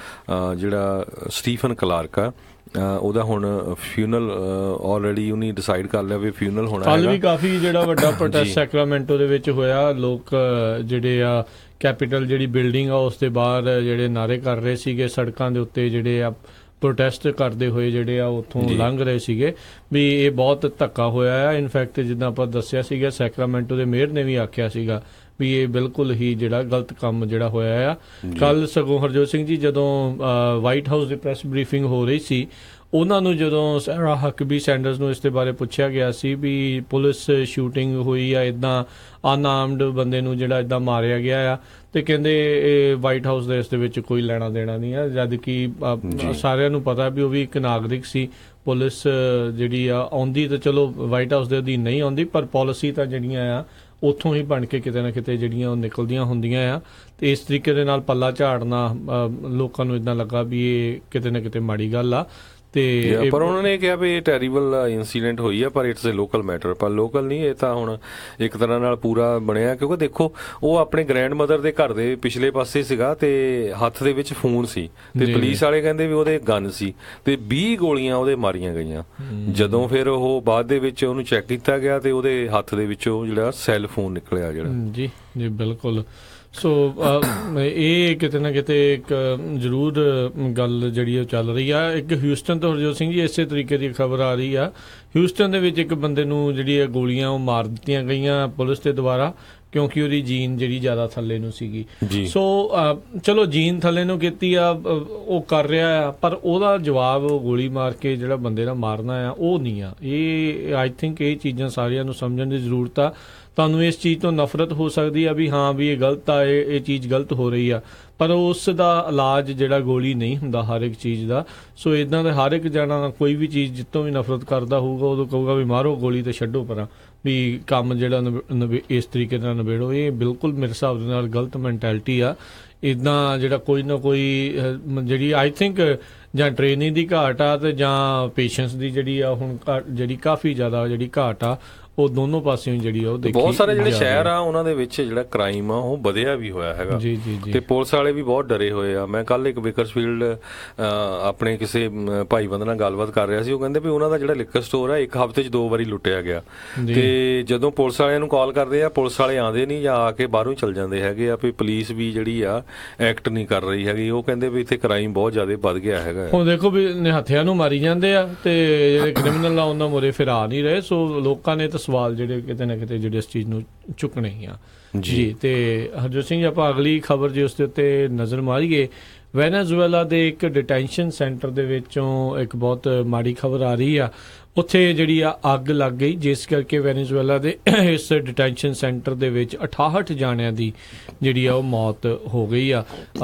ਜਿਹੜਾ ਸਟੀਫਨ ਕਲਾਰਕ ਆ, ਉਹਦਾ ਹੁਣ ਫਿਊਨਲ ਆਲਰੇਡੀ ਉਹਨੇ ਡਿਸਾਈਡ ਕਰ ਲਿਆ ਵੀ ਫਿਊਨਲ ਹੋਣਾ ਹੈਗਾ। ਕੱਲ ਵੀ ਕਾਫੀ ਜਿਹੜਾ ਵੱਡਾ ਪ੍ਰੋਟੈਸਟ ਸੈਕਰਾਮੈਂਟੋ ਦੇ ਵਿੱਚ ਹੋਇਆ। ਲੋਕ ਜਿਹੜੇ ਆ ਕੈਪੀਟਲ ਜਿਹੜੀ ਬਿਲਡਿੰਗ ਆ ਉਸ ਦੇ ਬਾਹਰ ਜਿਹੜੇ ਨਾਅਰੇ ਕਰ ਰਹੇ ਸੀਗੇ, ਸੜਕਾਂ ਦੇ ਉੱਤੇ ਜਿਹੜੇ ਆ ਪ੍ਰੋਟੈਸਟ ਕਰਦੇ ਹੋਏ ਜਿਹੜੇ ਆ ਉੱਥੋਂ ਲੰਘ ਰਹੇ ਸੀਗੇ ਵੀ ਇਹ ਬਹੁਤ ਧੱਕਾ ਹੋਇਆ ਆ। ਇਨਫੈਕਟ ਜਿੱਦਾਂ ਆਪਾਂ ਦੱਸਿਆ ਸੀਗਾ, ਸੈਕਰਾਮੈਂਟੋ ਦੇ ਮੇਅਰ ਨੇ ਵੀ ਆਖਿਆ ਸੀਗਾ ਵੀ ਇਹ ਬਿਲਕੁਲ ਹੀ ਜਿਹੜਾ ਗਲਤ ਕੰਮ ਜਿਹੜਾ ਹੋਇਆ ਆ। ਕੱਲ ਸਗੋਂ ਹਰਜੋਤ ਸਿੰਘ ਜੀ ਜਦੋਂ ਵਾਈਟ ਹਾਊਸ ਦੀ ਪ੍ਰੈਸ ਬਰੀਫਿੰਗ ਹੋ ਰਹੀ ਸੀ, ਉਹਨਾਂ ਨੂੰ ਜਦੋਂ ਸੈਰਾ ਹਕਬੀ ਸੈਂਡਰਸ ਨੂੰ ਇਸ ਦੇ ਬਾਰੇ ਪੁੱਛਿਆ ਗਿਆ ਸੀ ਵੀ ਪੁਲਿਸ ਸ਼ੂਟਿੰਗ ਹੋਈ ਆ, ਇੱਦਾਂ ਅਨਆਰਮਡ ਬੰਦੇ ਨੂੰ ਜਿਹੜਾ ਇੱਦਾਂ ਮਾਰਿਆ ਗਿਆ ਆ, ਤੇ ਕਹਿੰਦੇ ਇਹ ਵਾਈਟ ਹਾਊਸ ਦੇ ਇਸ ਦੇ ਵਿੱਚ ਕੋਈ ਲੈਣਾ ਦੇਣਾ ਨਹੀਂ ਆ। ਜਦ ਕਿ ਸਾਰਿਆਂ ਨੂੰ ਪਤਾ ਵੀ ਉਹ ਵੀ ਇੱਕ ਨਾਗਰਿਕ ਸੀ। ਪੁਲਿਸ ਜਿਹੜੀ ਆ ਆਉਂਦੀ ਤਾਂ ਚਲੋ ਵਾਈਟ ਹਾਊਸ ਦੇ ਅਧੀਨ ਨਹੀਂ ਆਉਂਦੀ, ਪਰ ਪਾਲਿਸੀ ਤਾਂ ਜਿਹੜੀਆਂ ਆ ਉੱਥੋਂ ਹੀ ਬਣ ਕੇ ਕਿਤੇ ਨਾ ਕਿਤੇ ਜਿਹੜੀਆਂ ਉਹ ਨਿਕਲਦੀਆਂ ਹੁੰਦੀਆਂ ਆ। ਤੇ ਇਸ ਤਰੀਕੇ ਦੇ ਨਾਲ ਪੱਲਾ ਝਾੜਨਾ ਲੋਕਾਂ ਨੂੰ ਇੱਦਾਂ ਲੱਗਾ ਵੀ ਇਹ ਕਿਤੇ ਨਾ ਕਿਤੇ ਮਾੜੀ ਗੱਲ ਆ। ਤੇ ਪਰ ਉਹਨਾਂ ਨੇ ਕਿਹਾ ਵੀ ਇਹ ਟੈਰੀਬਲ ਇਨਸੀਡੈਂਟ ਹੋਈ ਆ, ਪਰ ਇਟਸ ਅ ਲੋਕਲ ਮੈਟਰ। ਪਰ ਲੋਕਲ ਨਹੀਂ, ਇਹ ਤਾਂ ਹੁਣ ਇੱਕ ਤਰ੍ਹਾਂ ਨਾਲ ਪੂਰਾ ਬਣਿਆ, ਕਿਉਂਕਿ ਦੇਖੋ ਉਹ ਆਪਣੇ ਗ੍ਰੈਂਡ ਮਦਰ ਦੇ ਘਰ ਦੇ ਪਿਛਲੇ ਪਾਸੇ ਸੀਗਾ ਤੇ ਹੱਥ ਦੇ ਵਿੱਚ ਫੋਨ ਸੀ ਤੇ ਪੁਲਿਸ ਵਾਲੇ ਕਹਿੰਦੇ ਵੀ ਉਹਦੇ ਗਨ ਸੀ ਤੇ 20 ਗੋਲੀਆਂ ਉਹਦੇ ਮਾਰੀਆਂ ਗਈਆਂ। ਜਦੋਂ ਫਿਰ ਉਹ ਬਾਅਦ ਦੇ ਵਿੱਚ ਉਹਨੂੰ ਚੈੱਕ ਕੀਤਾ ਗਿਆ ਤੇ ਉਹਦੇ ਹੱਥ ਦੇ ਵਿੱਚੋਂ ਜਿਹੜਾ ਸੈੱਲ ਫੋਨ ਨਿਕਲਿਆ ਜਿਹੜਾ। ਜੀ ਜੀ ਬਿਲਕੁਲ। ਸੋ ਇਹ ਕਿਤੇ ਨਾ ਕਿਤੇ ਇੱਕ ਜ਼ਰੂਰ ਗੱਲ ਜਿਹੜੀ ਉਹ ਚੱਲ ਰਹੀ ਆ। ਇੱਕ ਹਿਊਸਟਨ ਤੋਂ ਹਰਜੋਤ ਸਿੰਘ ਜੀ ਇਸੇ ਤਰੀਕੇ ਦੀ ਖਬਰ ਆ ਰਹੀ ਆ। ਹਿਊਸਟਨ ਦੇ ਵਿੱਚ ਇੱਕ ਬੰਦੇ ਨੂੰ ਜਿਹੜੀ ਗੋਲੀਆਂ ਉਹ ਮਾਰ ਦਿੱਤੀਆਂ ਗਈਆਂ ਪੁਲਿਸ ਦੇ ਦੁਆਰਾ, ਕਿਉਂਕਿ ਉਹਦੀ ਜੀਨ ਜਿਹੜੀ ਜ਼ਿਆਦਾ ਥੱਲੇ ਨੂੰ ਸੀਗੀ। ਸੋ ਚਲੋ ਜੀਨ ਥੱਲੇ ਨੂੰ ਕੀਤੀ ਆ, ਉਹ ਕਰ ਰਿਹਾ ਆ, ਪਰ ਉਹਦਾ ਜਵਾਬ ਗੋਲੀ ਮਾਰ ਕੇ ਜਿਹੜਾ ਬੰਦੇ ਦਾ ਮਾਰਨਾ ਆ ਉਹ ਨਹੀਂ ਆ। ਇਹ ਆਈ ਥਿੰਕ ਇਹ ਚੀਜ਼ਾਂ ਸਾਰਿਆਂ ਨੂੰ ਸਮਝਣ ਦੀ ਜ਼ਰੂਰਤ ਆ। ਤੁਹਾਨੂੰ ਇਸ ਚੀਜ਼ ਤੋਂ ਨਫ਼ਰਤ ਹੋ ਸਕਦੀ ਆ ਵੀ ਹਾਂ ਵੀ ਇਹ ਗਲਤ ਆ, ਇਹ ਚੀਜ਼ ਗਲਤ ਹੋ ਰਹੀ ਆ, ਪਰ ਉਸ ਦਾ ਇਲਾਜ ਜਿਹੜਾ ਗੋਲੀ ਨਹੀਂ ਹੁੰਦਾ ਹਰ ਇੱਕ ਚੀਜ਼ ਦਾ। ਸੋ ਇੱਦਾਂ ਦੇ ਹਰ ਇੱਕ ਜਣਾ ਕੋਈ ਵੀ ਚੀਜ਼ ਜਿੱਤੋਂ ਵੀ ਨਫ਼ਰਤ ਕਰਦਾ ਹੋਊਗਾ ਉਦੋਂ ਕਹੂਗਾ ਵੀ ਮਾਰੋ ਗੋਲੀ ਤੇ ਛੱਡੋ ਪਰਾਂ, ਵੀ ਕੰਮ ਜਿਹੜਾ ਇਸ ਤਰੀਕੇ ਨਾਲ ਨਿਬੇੜੋ। ਇਹ ਬਿਲਕੁਲ ਮੇਰੇ ਹਿਸਾਬ ਦੇ ਨਾਲ ਗਲਤ ਮੈਂਟੈਲਿਟੀ ਆ। ਇੱਦਾਂ ਜਿਹੜਾ ਕੋਈ ਨਾ ਕੋਈ ਜਿਹੜੀ ਆਈ ਥਿੰਕ ਜਾਂ ਟ੍ਰੇਨਿੰਗ ਦੀ ਘਾਟ ਆ ਤੇ ਜਾਂ ਪੇਸ਼ੈਂਸ ਦੀ ਜਿਹੜੀ ਆ ਹੁਣ ਜਿਹੜੀ ਕਾਫੀ ਜ਼ਿਆਦਾ ਜਿਹੜੀ ਘਾਟ ਆ, ਉਹ ਦੋਨੋਂ ਪਾਸਿਓਂ ਜਿਹੜੀ ਉਹ ਦੇਖੀ। ਬਹੁਤ ਸਾਰੇ ਜਿਹੜੇ ਸ਼ਹਿਰ ਆ ਉਹਨਾਂ ਦੇ ਵਿੱਚ ਜਿਹੜਾ ਕ੍ਰਾਈਮ ਆ ਉਹ ਵਧਿਆ ਵੀ ਹੋਇਆ ਹੈਗਾ ਤੇ ਪੁਲਿਸ ਵਾਲੇ ਵੀ ਬਹੁਤ ਡਰੇ ਹੋਏ ਆ। ਮੈਂ ਕੱਲ ਇੱਕ ਬੇਕਰਸਫੀਲਡ ਆਪਣੇ ਕਿਸੇ ਭਾਈ ਬੰਦੇ ਨਾਲ ਗੱਲਬਾਤ ਕਰ ਰਿਹਾ ਸੀ, ਉਹ ਕਹਿੰਦੇ ਵੀ ਉਹਨਾਂ ਦਾ ਜਿਹੜਾ ਲਿਕਰ ਸਟੋਰ ਆ ਇੱਕ ਹਫ਼ਤੇ 'ਚ 2 ਵਾਰੀ ਲੁੱਟਿਆ ਗਿਆ ਤੇ ਜਦੋਂ ਪੁਲਿਸ ਵਾਲਿਆਂ ਨੂੰ ਕਾਲ ਕਰਦੇ ਆ ਪੁਲਿਸ ਵਾਲੇ ਆਉਂਦੇ ਨਹੀਂ ਜਾਂ ਆ ਕੇ ਬਾਹਰੋਂ ਚਲ ਜਾਂਦੇ ਹੈਗੇ ਆ ਵੀ ਪੁਲਿਸ ਵੀ ਜਿਹੜੀ ਆ ਐਕਟ ਨਹੀਂ ਕਰ ਰਹੀ ਹੈਗੀ। ਉਹ ਕਹਿੰਦੇ ਵੀ ਇੱਥੇ ਕ੍ਰਾਈਮ ਬਹੁਤ ਜ਼ਿਆਦਾ ਵੱਧ ਗਿਆ ਹੈਗਾ। ਹੁਣ ਦੇਖੋ ਵੀ ਨਿਹੱਥਿਆਂ ਨੂੰ ਮਾਰੀ ਜਾਂਦੇ ਆ ਤੇ ਜਿਹੜੇ ਕ੍ਰਿਮੀਨਲ ਆ ਉਹਨਾਂ ਮੋਰੇ ਫਿਰ ਆ ਨਹੀਂ ਰਹੇ। ਸੋ ਲੋਕਾਂ ਨੇ ਸਵਾਲ ਜਿਹੜੇ ਕਿਤੇ ਨਾ ਕਿਤੇ ਜਿਹੜੇ ਇਸ ਚੀਜ਼ ਨੂੰ ਚੁੱਕਣੇ ਹੀ ਆ ਜੀ। ਤੇ ਹਰਜੋਤ ਸਿੰਘ ਆਪਾਂ ਅਗਲੀ ਖਬਰ ਜੇ ਉਸ ਦੇ ਉੱਤੇ ਨਜ਼ਰ ਮਾਰੀਏ, ਵੈਨੇਜ਼ੁਏਲਾ ਦੇ ਇੱਕ ਡਿਟੈਂਸ਼ਨ ਸੈਂਟਰ ਦੇ ਵਿੱਚੋਂ ਇੱਕ ਬਹੁਤ ਮਾੜੀ ਖਬਰ ਆ ਰਹੀ ਆ। ਉੱਥੇ ਜਿਹੜੀ ਆ ਅੱਗ ਲੱਗ ਗਈ, ਜਿਸ ਕਰਕੇ ਵੈਨੇਜ਼ੁਏਲਾ ਦੇ ਇਸ ਡਿਟੈਂਸ਼ਨ ਸੈਂਟਰ ਦੇ ਵਿੱਚ 68 ਜਾਣਿਆਂ ਦੀ ਜਿਹੜੀ ਆ ਉਹ ਮੌਤ ਹੋ ਗਈ ਆ।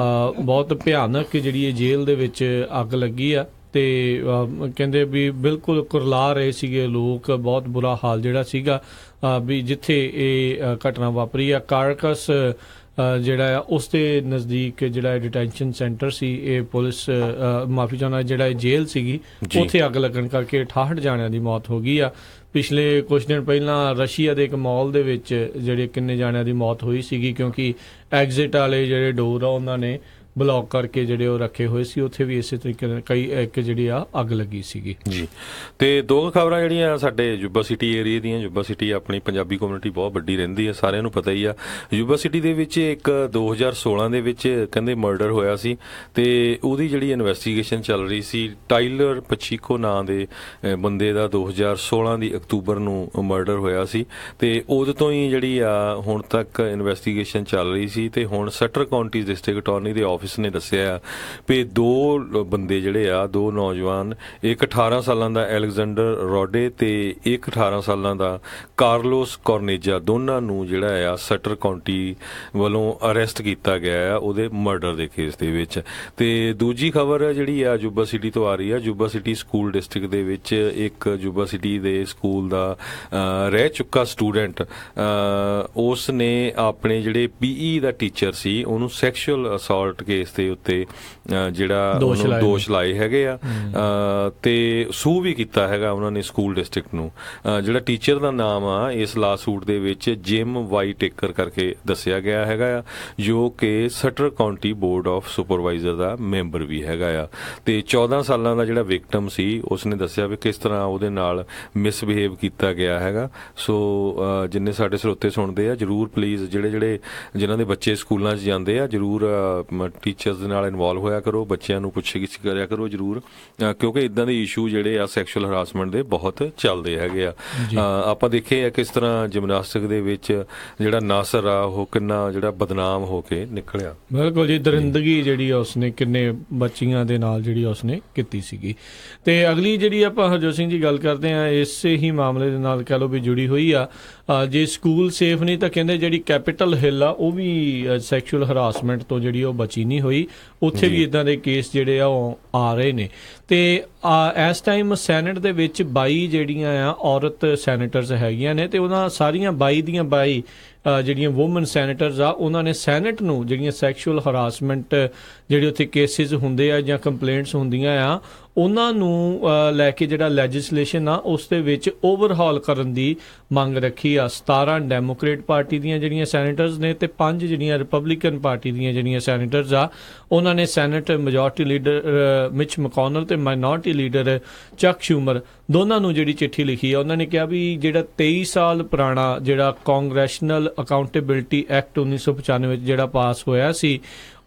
ਬਹੁਤ ਭਿਆਨਕ ਜਿਹੜੀ ਇਹ ਜੇਲ੍ਹ ਦੇ ਵਿੱਚ ਅੱਗ ਲੱਗੀ ਆ ਤੇ ਕਹਿੰਦੇ ਵੀ ਬਿਲਕੁਲ ਕੁਰਲਾ ਰਹੇ ਸੀਗੇ ਲੋਕ। ਬਹੁਤ ਬੁਰਾ ਹਾਲ ਜਿਹੜਾ ਸੀਗਾ ਵੀ ਜਿੱਥੇ ਇਹ ਘਟਨਾ ਵਾਪਰੀ ਆ। ਕਾਰਕਸ ਜਿਹੜਾ ਆ ਉਸ ਦੇ ਨਜ਼ਦੀਕ ਜਿਹੜਾ ਡਿਟੈਂਸ਼ਨ ਸੈਂਟਰ ਸੀ, ਇਹ ਪੁਲਿਸ ਮਾਫੀ ਚਾਹੁੰਦਾ ਜਿਹੜਾ ਇਹ ਜੇਲ੍ਹ ਸੀਗੀ, ਉੱਥੇ ਅੱਗ ਲੱਗਣ ਕਰਕੇ 68 ਜਾਣਿਆਂ ਦੀ ਮੌਤ ਹੋ ਗਈ ਆ। ਪਿਛਲੇ ਕੁਝ ਦਿਨ ਪਹਿਲਾਂ ਰਸ਼ੀਆ ਦੇ ਇੱਕ ਮਾਲ ਦੇ ਵਿੱਚ ਜਿਹੜੇ ਕਿੰਨੇ ਜਾਣਿਆਂ ਦੀ ਮੌਤ ਹੋਈ ਸੀਗੀ, ਕਿਉਂਕਿ ਐਗਜ਼ਿਟ ਵਾਲੇ ਜਿਹੜੇ ਡੋਰ ਆ ਉਹਨਾਂ ਨੇ ਬਲੌਕ ਕਰਕੇ ਜਿਹੜੇ ਉਹ ਰੱਖੇ ਹੋਏ ਸੀ। ਉੱਥੇ ਵੀ ਇਸੇ ਤਰੀਕੇ ਨਾਲ ਕਈ ਇੱਕ ਜਿਹੜੀ ਆ ਅੱਗ ਲੱਗੀ ਸੀਗੀ ਜੀ। ਤੇ 2 ਖਬਰਾਂ ਜਿਹੜੀਆਂ ਸਾਡੇ ਯੂਬਾ ਸਿਟੀ ਏਰੀਏ ਦੀਆਂ। ਯੂਬਾ ਸਿਟੀ ਆਪਣੀ ਪੰਜਾਬੀ ਕਮਿਊਨਿਟੀ ਬਹੁਤ ਵੱਡੀ ਰਹਿੰਦੀ ਹੈ, ਸਾਰਿਆਂ ਨੂੰ ਪਤਾ ਹੀ ਆ। ਯੂਬਾ ਸਿਟੀ ਦੇ ਵਿੱਚ ਇੱਕ 2016 ਦੇ ਵਿੱਚ ਕਹਿੰਦੇ ਮਰਡਰ ਹੋਇਆ ਸੀ ਤੇ ਉਹਦੀ ਜਿਹੜੀ ਇਨਵੈਸਟੀਗੇਸ਼ਨ ਚੱਲ ਰਹੀ ਸੀ। ਟਾਈਲਰ ਪਚੀਕੋ ਨਾਂ ਦੇ ਬੰਦੇ ਦਾ 2016 ਦੀ ਅਕਤੂਬਰ ਨੂੰ ਮਰਡਰ ਹੋਇਆ ਸੀ ਤੇ ਉਦੋਂ ਤੋਂ ਹੀ ਜਿਹੜੀ ਆ ਹੁਣ ਤੱਕ ਇਨਵੈਸਟੀਗੇਸ਼ਨ ਚੱਲ ਰਹੀ ਸੀ। ਤੇ ਹੁਣ ਸਟਰ ਕਾਉਂਟੀ ਡਿਸਟ੍ਰਿਕਟ ਅਟਾਰਨੀ ਦੇ ਆਫਿਸ ਨੇ ਦੱਸਿਆ ਵੀ 2 ਬੰਦੇ ਜਿਹੜੇ ਆ, 2 ਨੌਜਵਾਨ, ਇੱਕ 18 ਸਾਲਾਂ ਦਾ ਐਲੈਗਜ਼ੈਂਡਰ ਰੋਡੇ ਤੇ ਇੱਕ 18 ਸਾਲਾਂ ਦਾ ਕਾਰਲੋਸ ਕੋਰਨੇਜਾ, ਦੋਨਾਂ ਨੂੰ ਜਿਹੜਾ ਆ ਸਟਰ ਕਾਉਂਟੀ ਵੱਲੋਂ ਅਰੈਸਟ ਕੀਤਾ ਗਿਆ ਆ ਉਹਦੇ ਮਰਡਰ ਦੇ ਕੇਸ ਦੇ ਵਿੱਚ। ਤੇ ਦੂਜੀ ਖਬਰ ਜਿਹੜੀ ਆ ਯੂਬਾ ਸਿਟੀ ਤੋਂ ਆ ਰਹੀ ਆ। ਯੂਬਾ ਸਿਟੀ ਸਕੂਲ ਡਿਸਟ੍ਰਿਕਟ ਦੇ ਵਿੱਚ ਇੱਕ ਯੂਬਾ ਸਿਟੀ ਦੇ ਸਕੂਲ ਦਾ ਰਹਿ ਚੁੱਕਾ ਸਟੂਡੈਂਟ, ਉਸ ਨੇ ਆਪਣੇ ਜਿਹੜੇ ਪੀਈ ਦਾ ਟੀਚਰ ਸੀ ਉਹਨੂੰ ਸੈਕਸ਼ੂਅਲ ਅਸੌਲਟ ਕੇਸ ਦੇ ਉੱਤੇ ਜਿਹੜਾ ਦੋਸ਼ ਲਾਏ ਹੈਗੇ ਆ ਤੇ ਸੂ ਵੀ ਕੀਤਾ ਹੈਗਾ ਉਹਨਾਂ ਨੇ ਸਕੂਲ ਡਿਸਟ੍ਰਿਕਟ ਨੂੰ। ਜਿਹੜਾ ਟੀਚਰ ਦਾ ਨਾਮ ਆ ਇਸ ਲਾ ਸੂਟ ਦੇ ਵਿੱਚ ਜਿਮ ਵਾਈ ਟੇਕਰ ਕਰਕੇ ਦੱਸਿਆ ਗਿਆ ਹੈਗਾ ਆ, ਜੋ ਕਿ Sutter county board of supervisor ਦਾ ਮੈਂਬਰ ਵੀ ਹੈਗਾ ਆ। ਤੇ 14 ਸਾਲਾਂ ਦਾ ਜਿਹੜਾ ਵਿਕਟਮ ਸੀ ਉਸਨੇ ਦੱਸਿਆ ਵੀ ਕਿਸ ਤਰ੍ਹਾਂ ਉਹਦੇ ਨਾਲ ਮਿਸਬਿਹੇਵ ਕੀਤਾ ਗਿਆ ਹੈਗਾ। ਸੋ ਜਿੰਨੇ ਸਾਡੇ ਸਰੋਤੇ ਸੁਣਦੇ ਆ, ਜਰੂਰ ਪਲੀਜ਼ ਜਿਹੜੇ ਜਿਨ੍ਹਾਂ ਦੇ ਬੱਚੇ ਸਕੂਲਾਂ 'ਚ ਜਾਂਦੇ ਆ, ਜਰੂਰ ਟੀਚਰਸ ਦੇ ਨਾਲ ਇਨਵੋਲਵ ਹੋਇਆ ਕਰੋ, ਬੱਚਿਆਂ ਨੂੰ ਪੁੱਛ-ਗਿੱਛ ਕਰਿਆ ਕਰੋ ਜਰੂਰ, ਕਿਉਂਕਿ ਇਦਾਂ ਦੇ ਇਸ਼ੂ ਜਿਹੜੇ ਆ ਸੈਕਸ਼ੂਅਲ ਹਰਾਸਮੈਂਟ ਦੇ ਬਹੁਤ ਚੱਲਦੇ ਹੈਗੇ ਆ। ਆਪਾਂ ਦੇਖੇ ਆ ਕਿਸ ਤਰ੍ਹਾਂ ਜਿਮਨਾਸਟਿਕ ਦੇ ਵਿੱਚ ਜਿਹੜਾ ਨਾਸਰ ਆ ਉਹ ਕਿੰਨਾ ਜਿਹੜਾ ਬਦਨਾਮ ਹੋ ਕੇ ਨਿਕਲਿਆ। ਬਿਲਕੁਲ ਜੀ, ਦਰਿੰਦਗੀ ਜਿਹੜੀ ਉਸਨੇ ਕਿੰਨੇ ਬੱਚੀਆਂ ਦੇ ਨਾਲ ਜਿਹੜੀ ਉਸਨੇ ਕੀਤੀ ਸੀਗੀ। ਤੇ ਅਗਲੀ ਜਿਹੜੀ ਆਪਾਂ ਹਰਜੋਤ ਸਿੰਘ ਜੀ ਗੱਲ ਕਰਦੇ ਆ, ਇਸੇ ਹੀ ਮਾਮਲੇ ਦੇ ਨਾਲ ਕਹਿ ਲਓ ਵੀ ਜੁੜੀ ਹੋਈ ਆ। ਜੇ ਸਕੂਲ ਸੇਫ ਨਹੀਂ ਤਾਂ ਕਹਿੰਦੇ ਜਿਹੜੀ ਕੈਪੀਟਲ ਹਿੱਲ ਆ ਉਹ ਵੀ ਸੈਕਸ਼ੂਅਲ ਹਰਾਸਮੈਂਟ ਤੋਂ ਜਿਹੜੀ ਉਹ ਬਚੀ ਨਹੀਂ ਹੋਈ, ਉੱਥੇ ਵੀ ਇਦਾਂ ਦੇ ਕੇਸ ਜਿਹੜੇ ਆ ਉਹ ਆ ਰਹੇ ਨੇ। ਤੇ ਇਸ ਟਾਈਮ ਸੈਨੇਟ ਦੇ ਵਿੱਚ 22 ਜਿਹੜੀਆਂ ਆ ਔਰਤ ਸੈਨੇਟਰਸ ਹੈਗੀਆਂ ਨੇ ਤੇ ਉਹਨਾਂ ਸਾਰੀਆਂ 22 ਦੀਆਂ 22 ਜਿਹੜੀਆਂ ਵੂਮਨ ਸੈਨੇਟਰਸ ਆ ਉਹਨਾਂ ਨੇ ਸੈਨੇਟ ਨੂੰ ਜਿਹੜੀਆਂ ਸੈਕਸ਼ੂਅਲ ਹਰਾਸਮੈਂਟ ਜਿਹੜੇ ਉੱਥੇ ਕੇਸਿਸ ਹੁੰਦੇ ਆ ਜਾਂ ਕੰਪਲੇਂਟਸ ਹੁੰਦੀਆਂ ਆ ਉਹਨਾਂ ਨੂੰ ਲੈ ਕੇ ਜਿਹੜਾ ਲੈਜਿਸਲੇਸ਼ਨ ਆ ਉਸ ਦੇ ਵਿੱਚ ਓਵਰਹਾਲ ਕਰਨ ਦੀ ਮੰਗ ਰੱਖੀ ਆ। 17 ਡੈਮੋਕ੍ਰੇਟ ਪਾਰਟੀ ਦੀਆਂ ਜਿਹੜੀਆਂ ਸੈਨੇਟਰਸ ਨੇ ਤੇ 5 ਜਿਹੜੀਆਂ ਰਿਪਬਲਿਕਨ ਪਾਰਟੀ ਦੀਆਂ ਜਿਹੜੀਆਂ ਸੈਨੇਟਰਸ ਆ ਉਹਨਾਂ ਨੇ ਸੈਨੇਟ ਮੈਜੋਰਟੀ ਲੀਡਰ ਮਿਚ ਮੈਕੋਨਲ ਤੇ ਮਾਈਨੋਰਟੀ ਲੀਡਰ ਚੱਕ ਸ਼ੂਮਰ ਦੋਨਾਂ ਨੂੰ ਜਿਹੜੀ ਚਿੱਠੀ ਲਿਖੀ ਆ। ਉਹਨਾਂ ਨੇ ਕਿਹਾ ਵੀ ਜਿਹੜਾ 23 ਸਾਲ ਪੁਰਾਣਾ ਜਿਹੜਾ ਕਾਂਗਰੈਸ਼ਨਲ ਅਕਾਊਂਟੇਬਿਲਿਟੀ ਐਕਟ 1995 ਵਿੱਚ ਜਿਹੜਾ ਪਾਸ ਹੋਇਆ ਸੀ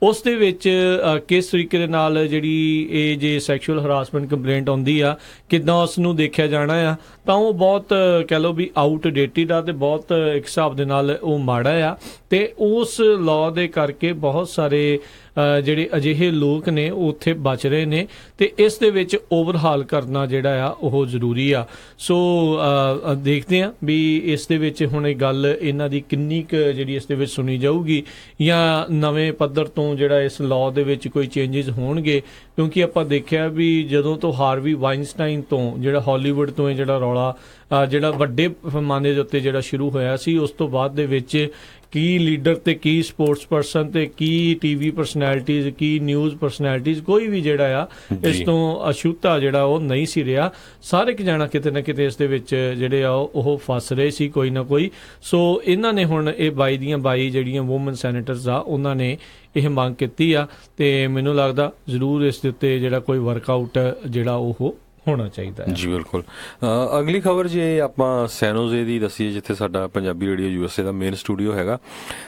ਉਸ ਦੇ ਵਿੱਚ ਕਿਸ ਤਰੀਕੇ ਦੇ ਨਾਲ ਜਿਹੜੀ ਇਹ ਜੇ ਸੈਕਸ਼ੂਅਲ ਹਰਾਸਮੈਂਟ ਕੰਪਲੇਂਟ ਆਉਂਦੀ ਆ ਕਿੱਦਾਂ ਉਸ ਨੂੰ ਦੇਖਿਆ ਜਾਣਾ ਆ ਤਾਂ ਉਹ ਬਹੁਤ ਕਹਿ ਲਓ ਵੀ ਆਊਟਡੇਟਿਡ ਆ ਤੇ ਬਹੁਤ ਇੱਕ ਹਿਸਾਬ ਦੇ ਨਾਲ ਉਹ ਮਾੜਾ ਆ ਤੇ ਉਸ ਲਾਅ ਦੇ ਕਰਕੇ ਬਹੁਤ ਸਾਰੇ ਜਿਹੜੇ ਅਜਿਹੇ ਲੋਕ ਨੇ ਉਹ ਉੱਥੇ ਬਚ ਰਹੇ ਨੇ ਤੇ ਇਸ ਦੇ ਵਿੱਚ ਓਵਰਹਾਲ ਕਰਨਾ ਜਿਹੜਾ ਆ ਉਹ ਜ਼ਰੂਰੀ ਆ। ਸੋ ਦੇਖਦੇ ਆ ਵੀ ਇਸ ਦੇ ਵਿੱਚ ਹੁਣ ਇਹ ਗੱਲ ਇਹਨਾਂ ਦੀ ਕਿੰਨੀ ਕੁ ਜਿਹੜੀ ਇਸ ਦੇ ਵਿੱਚ ਸੁਣੀ ਜਾਊਗੀ ਜਾਂ ਨਵੇਂ ਪੱਧਰ ਤੋਂ ਜਿਹੜਾ ਇਸ ਲਾਅ ਦੇ ਵਿੱਚ ਕੋਈ ਚੇਂਜਸ ਹੋਣਗੇ ਕਿਉਂਕਿ ਆਪਾਂ ਦੇਖਿਆ ਵੀ ਜਦੋਂ ਤੋਂ ਹਾਰਵੀ ਵਾਈਨਸਟਾਈਨ ਤੋਂ ਜਿਹੜਾ ਹਾਲੀਵੁੱਡ ਤੋਂ ਇਹ ਜਿਹੜਾ ਰੌਲਾ ਜਿਹੜਾ ਵੱਡੇ ਪੈਮਾਨੇ ਦੇ ਉੱਤੇ ਜਿਹੜਾ ਸ਼ੁਰੂ ਹੋਇਆ ਸੀ ਉਸ ਤੋਂ ਬਾਅਦ ਦੇ ਵਿੱਚ ਕੀ ਲੀਡਰ ਤੇ ਕੀ ਸਪੋਰਟਸ ਪਰਸਨ ਤੇ ਕੀ ਟੀਵੀ ਪਰਸਨੈਲਿਟੀਜ਼ ਕੀ ਨਿਊਜ਼ ਪਰਸਨੈਲਿਟੀਜ਼ ਕੋਈ ਵੀ ਜਿਹੜਾ ਆ ਇਸ ਤੋਂ ਅਛੂਤਾ ਜਿਹੜਾ ਉਹ ਨਹੀਂ ਸੀ ਰਿਹਾ। ਸਾਰੇ ਇੱਕ ਜਾਣਾ ਕਿਤੇ ਨਾ ਕਿਤੇ ਇਸ ਦੇ ਵਿੱਚ ਜਿਹੜੇ ਆ ਉਹ ਫਸ ਰਹੇ ਸੀ ਕੋਈ ਨਾ ਕੋਈ। ਸੋ ਇਹਨਾਂ ਨੇ ਹੁਣ ਇਹ 22 ਦੀਆਂ 22 ਜਿਹੜੀਆਂ ਵੂਮਨ ਸੈਨੇਟਰਸ ਆ ਉਹਨਾਂ ਨੇ ਇਹ ਮੰਗ ਕੀਤੀ ਆ ਤੇ ਮੈਨੂੰ ਲੱਗਦਾ ਜ਼ਰੂਰ ਇਸ ਦੇ ਉੱਤੇ ਜਿਹੜਾ ਕੋਈ ਵਰਕਆਊਟ ਜਿਹੜਾ ਉਹ ਹੋਣਾ ਚਾਹੀਦਾ ਹੈ। ਜੀ ਬਿਲਕੁਲ। ਅਗਲੀ ਖਬਰ ਜੇ ਆਪਾਂ ਸੈਨੋਜ਼ੇ ਦੀ ਦੱਸੀਏ ਜਿੱਥੇ ਸਾਡਾ ਪੰਜਾਬੀ ਰੇਡੀਓ USA ਦਾ ਮੇਨ ਸਟੂਡੀਓ ਹੈਗਾ।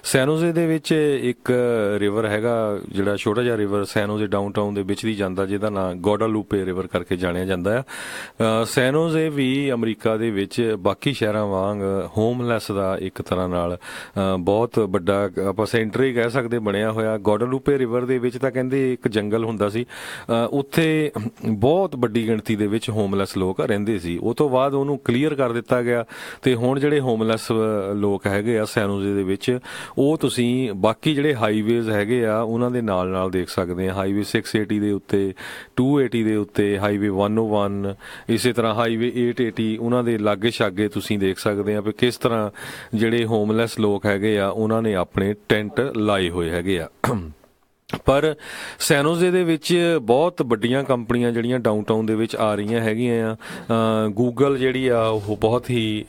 ਸੈਨੋਜ਼ੇ ਦੇ ਵਿੱਚ ਇੱਕ ਰਿਵਰ ਹੈਗਾ ਜਿਹੜਾ ਛੋਟਾ ਜਿਹਾ ਰਿਵਰ ਸੈਨੋਜ਼ੇ ਡਾਊਨਟਾਊਨ ਦੇ ਵਿੱਚ ਦੀ ਜਾਂਦਾ ਜਿਹਦਾ ਨਾਂ ਗੋਡਾਲੂਪੇ ਰਿਵਰ ਕਰਕੇ ਜਾਣਿਆ ਜਾਂਦਾ ਆ। ਸੈਨੋਜ਼ੇ ਵੀ ਅਮਰੀਕਾ ਦੇ ਵਿੱਚ ਬਾਕੀ ਸ਼ਹਿਰਾਂ ਵਾਂਗ ਹੋਮਲੈਸ ਦਾ ਇੱਕ ਤਰ੍ਹਾਂ ਨਾਲ ਬਹੁਤ ਵੱਡਾ ਆਪਾਂ ਸੈਂਟਰ ਹੀ ਕਹਿ ਸਕਦੇ ਬਣਿਆ ਹੋਇਆ। ਗੋਡਾਲੂਪੇ ਰਿਵਰ ਦੇ ਵਿੱਚ ਤਾਂ ਕਹਿੰਦੇ ਇੱਕ ਜੰਗਲ ਹੁੰਦਾ ਸੀ, ਉੱਥੇ ਬਹੁਤ ਵੱਡੀ ਗਿਣਤੀ ਦੇ ਵਿੱਚ ਹੋਮਲੈਸ ਲੋਕ ਰਹਿੰਦੇ ਸੀ। ਉਹ ਤੋਂ ਬਾਅਦ ਉਹਨੂੰ ਕਲੀਅਰ ਕਰ ਦਿੱਤਾ ਗਿਆ ਤੇ ਹੁਣ ਜਿਹੜੇ ਹੋਮਲੈਸ ਲੋਕ ਹੈਗੇ ਆ ਸੈਨੋਜ਼ੇ ਦੇ ਵਿੱਚ ਉਹ ਤੁਸੀਂ ਬਾਕੀ ਜਿਹੜੇ ਹਾਈਵੇਜ਼ ਹੈਗੇ ਆ ਉਹਨਾਂ ਦੇ ਨਾਲ ਨਾਲ ਦੇਖ ਸਕਦੇ ਆ। ਹਾਈਵੇ 680 ਦੇ ਉੱਤੇ, 280 ਦੇ ਉੱਤੇ, ਹਾਈਵੇ 101, ਇਸੇ ਤਰ੍ਹਾਂ ਹਾਈਵੇ 880 ਉਹਨਾਂ ਦੇ ਲਾਗੇ ਛਾਗੇ ਤੁਸੀਂ ਦੇਖ ਸਕਦੇ ਆ ਵੀ ਕਿਸ ਤਰ੍ਹਾਂ ਜਿਹੜੇ ਹੋਮਲੈਸ ਲੋਕ ਹੈਗੇ ਆ ਉਹਨਾਂ ਨੇ ਆਪਣੇ ਟੈਂਟ ਲਾਏ ਹੋਏ ਹੈਗੇ ਆ। ਪਰ ਸੈਨੋਜ਼ੇ ਦੇ ਵਿੱਚ ਬਹੁਤ ਵੱਡੀਆਂ ਕੰਪਨੀਆਂ ਜਿਹੜੀਆਂ ਡਾਊਨਟਾਊਨ ਦੇ ਵਿੱਚ ਆ ਰਹੀਆਂ ਹੈਗੀਆਂ ਆ। ਗੂਗਲ ਜਿਹੜੀ ਆ ਉਹ ਬਹੁਤ ਹੀ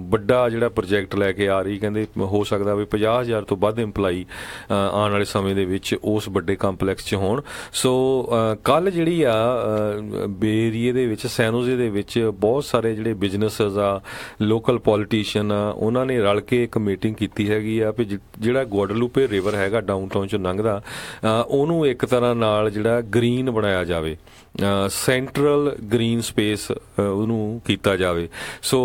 ਵੱਡਾ ਜਿਹੜਾ ਪ੍ਰੋਜੈਕਟ ਲੈ ਕੇ ਆ ਰਹੀ, ਕਹਿੰਦੇ ਹੋ ਸਕਦਾ ਵੀ 50,000 ਤੋਂ ਵੱਧ ਇੰਪਲਾਈ ਆਉਣ ਵਾਲੇ ਸਮੇਂ ਦੇ ਵਿੱਚ ਉਸ ਵੱਡੇ ਕੰਪਲੈਕਸ 'ਚ ਹੋਣ। ਸੋ ਕੱਲ ਜਿਹੜੀ ਆ ਬੇ ਏਰੀਏ ਦੇ ਵਿੱਚ ਸੈਨੋਜ਼ੇ ਦੇ ਵਿੱਚ ਬਹੁਤ ਸਾਰੇ ਜਿਹੜੇ ਬਿਜ਼ਨੈਸਸ ਆ, ਲੋਕਲ ਪੋਲੀਟੀਸ਼ੀਅਨ ਆ, ਉਹਨਾਂ ਨੇ ਰਲ ਕੇ ਇੱਕ ਮੀਟਿੰਗ ਕੀਤੀ ਹੈਗੀ ਆ ਵੀ ਜਿਹੜਾ ਗੋਡਾਲੂਪੇ ਰਿਵਰ ਹੈਗਾ ਡਾਊਨਟਾਊਨ 'ਚੋਂ ਲੰਘਦਾ ਉਹਨੂੰ ਇੱਕ ਤਰ੍ਹਾਂ ਨਾਲ ਜਿਹੜਾ ਗ੍ਰੀਨ ਬਣਾਇਆ ਜਾਵੇ, ਸੈਂਟਰਲ ਗ੍ਰੀਨ ਸਪੇਸ ਉਹਨੂੰ ਕੀਤਾ ਜਾਵੇ। ਸੋ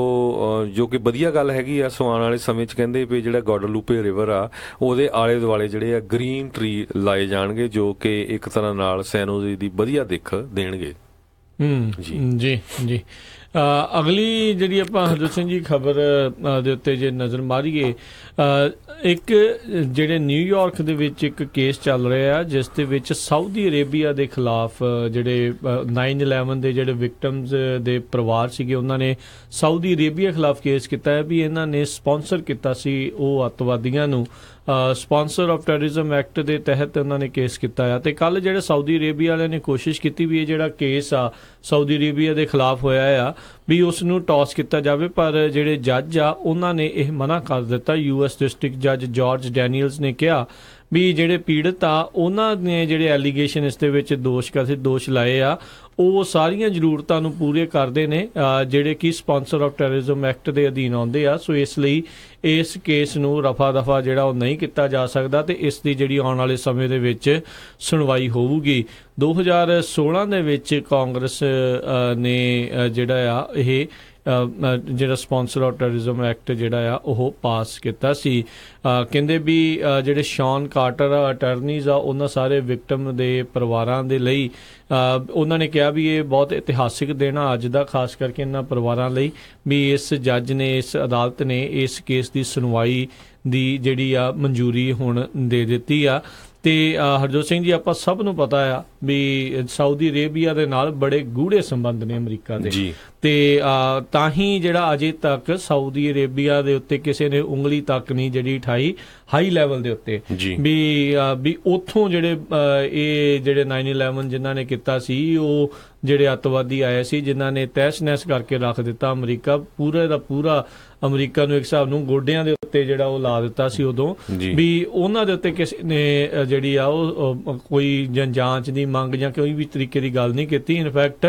ਜੋ ਕਿ ਵਧੀਆ ਗੱਲ ਹੈਗੀ ਆ। ਸੋ ਆਉਣ ਵਾਲੇ ਸਮੇਂ 'ਚ ਕਹਿੰਦੇ ਵੀ ਜਿਹੜਾ ਗੋਡਾਲੂਪੇ ਰਿਵਰ ਆ ਉਹਦੇ ਆਲੇ ਦੁਆਲੇ ਜਿਹੜੇ ਆ ਗ੍ਰੀਨ ਟਰੀ ਲਾਏ ਜਾਣਗੇ ਜੋ ਕਿ ਇੱਕ ਤਰ੍ਹਾਂ ਨਾਲ ਸੈਨੋਜ਼ੇ ਦੀ ਵਧੀਆ ਦਿੱਖ ਦੇਣਗੇ। ਜੀ ਜੀ। ਅਗਲੀ ਜਿਹੜੀ ਆਪਾਂ ਹਰਜੋਤ ਸਿੰਘ ਜੀ ਖਬਰ ਦੇ ਉੱਤੇ ਜੇ ਨਜ਼ਰ ਮਾਰੀਏ, ਇੱਕ ਜਿਹੜੇ ਨਿਊਯਾਰਕ ਦੇ ਵਿੱਚ ਇੱਕ ਕੇਸ ਚੱਲ ਰਿਹਾ ਜਿਸ ਦੇ ਵਿੱਚ ਸਾਊਦੀ ਅਰੇਬੀਆ ਦੇ ਖਿਲਾਫ ਜਿਹੜੇ 9/11 ਦੇ ਜਿਹੜੇ ਵਿਕਟਮਸ ਦੇ ਪਰਿਵਾਰ ਸੀਗੇ ਉਹਨਾਂ ਨੇ ਸਾਊਦੀ ਅਰੇਬੀਆ ਖਿਲਾਫ ਕੇਸ ਕੀਤਾ ਹੈ ਵੀ ਇਹਨਾਂ ਨੇ ਸਪਾਂਸਰ ਕੀਤਾ ਸੀ ਉਹ ਅੱਤਵਾਦੀਆਂ ਨੂੰ। ਸਪਾਂਸਰ ਆਫ ਟੈਰਰਿਜ਼ਮ ਐਕਟ ਦੇ ਤਹਿਤ ਉਹਨਾਂ ਨੇ ਕੇਸ ਕੀਤਾ ਆ ਤੇ ਕੱਲ ਜਿਹੜੇ ਸਾਊਦੀ ਅਰੇਬੀਆ ਵਾਲਿਆਂ ਨੇ ਕੋਸ਼ਿਸ਼ ਕੀਤੀ ਵੀ ਇਹ ਜਿਹੜਾ ਕੇਸ ਆ ਸਾਊਦੀ ਅਰੇਬੀਆ ਦੇ ਖਿਲਾਫ ਹੋਇਆ ਆ ਵੀ ਉਸ ਨੂੰ ਟਾਸ ਕੀਤਾ ਜਾਵੇ, ਪਰ ਜਿਹੜੇ ਜੱਜ ਆ ਉਹਨਾਂ ਨੇ ਇਹ ਮਨਾ ਕਰ ਦਿੱਤਾ। US ਡਿਸਟ੍ਰਿਕਟ ਜੱਜ ਜਾਰਜ ਡੈਨੀਅਲਸ ਨੇ ਕਿਹਾ ਵੀ ਜਿਹੜੇ ਪੀੜਤ ਆ ਉਹਨਾਂ ਨੇ ਜਿਹੜੇ ਐਲੀਗੇਸ਼ਨ ਇਸ ਦੇ ਵਿੱਚ ਦੋਸ਼ ਲਾਏ ਆ ਉਹ ਸਾਰੀਆਂ ਜ਼ਰੂਰਤਾਂ ਨੂੰ ਪੂਰੇ ਕਰਦੇ ਨੇ ਜਿਹੜੇ ਕਿ ਸਪਾਂਸਰ ਆਫ ਟੈਰਰਿਜ਼ਮ ਐਕਟ ਦੇ ਅਧੀਨ ਆਉਂਦੇ ਆ। ਸੋ ਇਸ ਲਈ ਇਸ ਕੇਸ ਨੂੰ ਰਫਾ ਦਫਾ ਜਿਹੜਾ ਉਹ ਨਹੀਂ ਕੀਤਾ ਜਾ ਸਕਦਾ ਤੇ ਇਸ ਦੀ ਜਿਹੜੀ ਆਉਣ ਵਾਲੇ ਸਮੇਂ ਦੇ ਵਿੱਚ ਸੁਣਵਾਈ ਹੋਊਗੀ। 2016 ਦੇ ਵਿੱਚ ਕਾਂਗਰਸ ਨੇ ਜਿਹੜਾ ਆ ਇਹ ਜਿਹੜਾ ਸਪਾਂਸਰ ਆਫ ਟੈਰਰਿਜ਼ਮ ਐਕਟ ਜਿਹੜਾ ਆ ਉਹ ਪਾਸ ਕੀਤਾ ਸੀ। ਕਹਿੰਦੇ ਵੀ ਜਿਹੜੇ ਸ਼ੌਨ ਕਾਰਟਰ ਅਟਰਨੀਜ਼ ਆ ਉਹਨਾਂ ਸਾਰੇ ਵਿਕਟਮ ਦੇ ਪਰਿਵਾਰਾਂ ਦੇ ਲਈ ਉਹਨਾਂ ਨੇ ਕਿਹਾ ਵੀ ਇਹ ਬਹੁਤ ਇਤਿਹਾਸਿਕ ਦਿਨ ਆ ਅੱਜ ਦਾ, ਖਾਸ ਕਰਕੇ ਇਹਨਾਂ ਪਰਿਵਾਰਾਂ ਲਈ ਵੀ ਇਸ ਜੱਜ ਨੇ, ਇਸ ਅਦਾਲਤ ਨੇ ਇਸ ਕੇਸ ਦੀ ਸੁਣਵਾਈ ਦੀ ਜਿਹੜੀ ਆ ਮਨਜ਼ੂਰੀ ਹੁਣ ਦੇ ਦਿੱਤੀ ਆ ਤੇ ਹਰਜੋਤ ਸਿੰਘ ਜੀ, ਆਪਾਂ ਸਭ ਨੂੰ ਪਤਾ ਆ ਵੀ ਸਾਊਦੀ ਅਰੇਬੀਆ ਦੇ ਨਾਲ ਬੜੇ ਗੂੜੇ ਸੰਬੰਧ ਨੇ ਅਮਰੀਕਾ ਦੇ, ਤੇ ਤਾਂ ਹੀ ਜਿਹੜਾ ਅਜੇ ਤੱਕ ਸਾਊਦੀ ਅਰੇਬੀਆ ਦੇ ਉੱਤੇ ਕਿਸੇ ਨੇ ਉਂਗਲੀ ਤੱਕ ਨਹੀਂ ਜਿਹੜੀ ਉਠਾਈ ਹਾਈ ਲੈਵਲ ਦੇ ਉੱਤੇ, ਵੀ ਉੱਥੋਂ ਜਿਹੜੇ ਇਹ ਜਿਹੜੇ 9/11 ਜਿਨ੍ਹਾਂ ਨੇ ਕੀਤਾ ਸੀ, ਉਹ ਜਿਹੜੇ ਅੱਤਵਾਦੀ ਆਏ ਸੀ ਜਿਨ੍ਹਾਂ ਨੇ ਤਹਿਸ ਨਹਿਸ ਕਰਕੇ ਰੱਖ ਦਿੱਤਾ ਅਮਰੀਕਾ, ਪੂਰੇ ਦਾ ਪੂਰਾ ਅਮਰੀਕਾ ਨੂੰ ਇੱਕ ਹਿਸਾਬ ਨੂੰ ਗੋਡਿਆਂ ਦੇ ਉੱਤੇ ਜਿਹੜਾ ਉਹ ਲਾ ਦਿੱਤਾ ਸੀ ਉਦੋਂ, ਵੀ ਉਹਨਾਂ ਦੇ ਉੱਤੇ ਕਿਸੇ ਨੇ ਜਿਹੜੀ ਆ ਉਹ ਕੋਈ ਜਾਂਚ ਦੀ ਮੰਗ ਜਾਂ ਕੋਈ ਵੀ ਤਰੀਕੇ ਦੀ ਗੱਲ ਨਹੀਂ ਕੀਤੀ। ਇਨਫੈਕਟ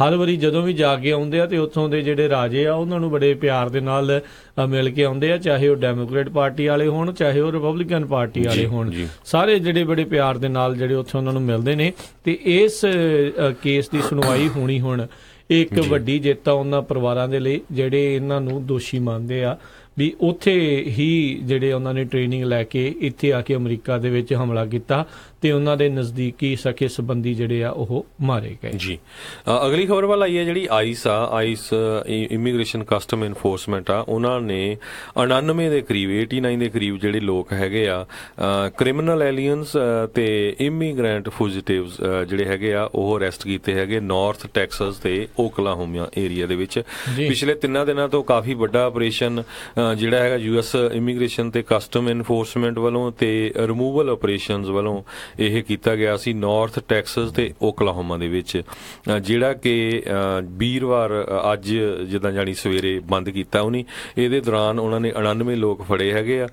ਹਰ ਵਾਰੀ ਜਦੋਂ ਵੀ ਜਾ ਕੇ ਆਉਂਦੇ ਆ ਤੇ ਉੱਥੋਂ ਦੇ ਜਿਹੜੇ ਰਾਜੇ ਆ ਉਹਨਾਂ ਨੂੰ ਬੜੇ ਪਿਆਰ ਦੇ ਨਾਲ ਮਿਲ ਕੇ ਆਉਂਦੇ ਆ, ਚਾਹੇ ਉਹ ਡੈਮੋਕ੍ਰੇਟ ਪਾਰਟੀ ਵਾਲੇ ਹੋਣ ਚਾਹੇ ਉਹ ਰਿਪਬਲਿਕਨ ਪਾਰਟੀ ਵਾਲੇ ਹੋਣ, ਸਾਰੇ ਜਿਹੜੇ ਬੜੇ ਪਿਆਰ ਦੇ ਨਾਲ ਜਿਹੜੇ ਉੱਥੇ ਉਹਨਾਂ ਨੂੰ ਮਿਲਦੇ ਨੇ। ਤੇ ਇਸ ਕੇਸ ਦੀ ਸੁਣਵਾਈ ਹੋਣੀ ਹੁਣ ਇੱਕ ਵੱਡੀ ਜਿੱਤ ਆ ਉਹਨਾਂ ਪਰਿਵਾਰਾਂ ਦੇ ਲਈ ਜਿਹੜੇ ਇਹਨਾਂ ਨੂੰ ਦੋਸ਼ੀ ਮੰਨਦੇ ਆ ਵੀ ਉੱਥੇ ਹੀ ਜਿਹੜੇ ਉਹਨਾਂ ਨੇ ਟ੍ਰੇਨਿੰਗ ਲੈ ਕੇ ਇੱਥੇ ਆ ਕੇ ਅਮਰੀਕਾ ਦੇ ਵਿੱਚ ਹਮਲਾ ਕੀਤਾ ਤੇ ਉਹਨਾਂ ਦੇ ਨਜ਼ਦੀਕੀ ਸਕੇ ਸੰਬੰਧੀ ਜਿਹੜੇ ਆ ਉਹ ਮਾਰੇ ਗਏ। ਜੀ ਅਗਲੀ ਖਬਰ ਵੱਲ ਆਈ ਹੈ ਜਿਹੜੀ ਆਈਸ ਇਮੀਗ੍ਰੇਸ਼ਨ ਕਸਟਮ ਇਨਫੋਰਸਮੈਂਟ ਆ, ਉਹਨਾਂ ਨੇ 99 ਦੇ ਕਰੀਬ 89 ਦੇ ਕਰੀਬ ਜਿਹੜੇ ਲੋਕ ਹੈਗੇ ਆ ਕ੍ਰਿਮੀਨਲ ਐਲੀਅਨਸ ਤੇ ਇਮੀਗ੍ਰੈਂਟ ਫੂਜੀਟਿਵਸ ਜਿਹੜੇ ਹੈਗੇ ਆ ਉਹ ਅਰੈਸਟ ਕੀਤੇ ਹੈਗੇ ਨਾਰਥ ਟੈਕਸਸ ਤੇ ਓਕਲਾਹੋਮਾ ਏਰੀਆ ਦੇ ਵਿੱਚ। ਪਿਛਲੇ 3 ਦਿਨਾਂ ਤੋਂ ਕਾਫੀ ਵੱਡਾ ਆਪਰੇਸ਼ਨ ਜਿਹੜਾ ਹੈਗਾ ਯੂਐਸ ਇਮੀਗ੍ਰੇਸ਼ਨ ਤੇ ਕਸਟਮ ਇਨਫੋਰਸਮੈਂਟ ਵੱਲੋਂ ਤੇ ਰਿਮੂਵਲ ਆਪਰੇਸ਼ਨਸ ਵੱਲੋਂ ਇਹ ਕੀਤਾ ਗਿਆ ਸੀ ਨਾਰਥ ਟੈਕਸਸ ਤੇ ਓਕਲਾਹੋਮਾ ਦੇ ਵਿੱਚ, ਜਿਹੜਾ ਕਿ ਵੀਰਵਾਰ ਅੱਜ ਜਿੱਦਾਂ ਜਾਣੀ ਸਵੇਰੇ ਬੰਦ ਕੀਤਾ ਉਹਨੇ। ਇਹਦੇ ਦੌਰਾਨ ਉਹਨਾਂ ਨੇ 99 ਲੋਕ ਫੜੇ ਹੈਗੇ ਆ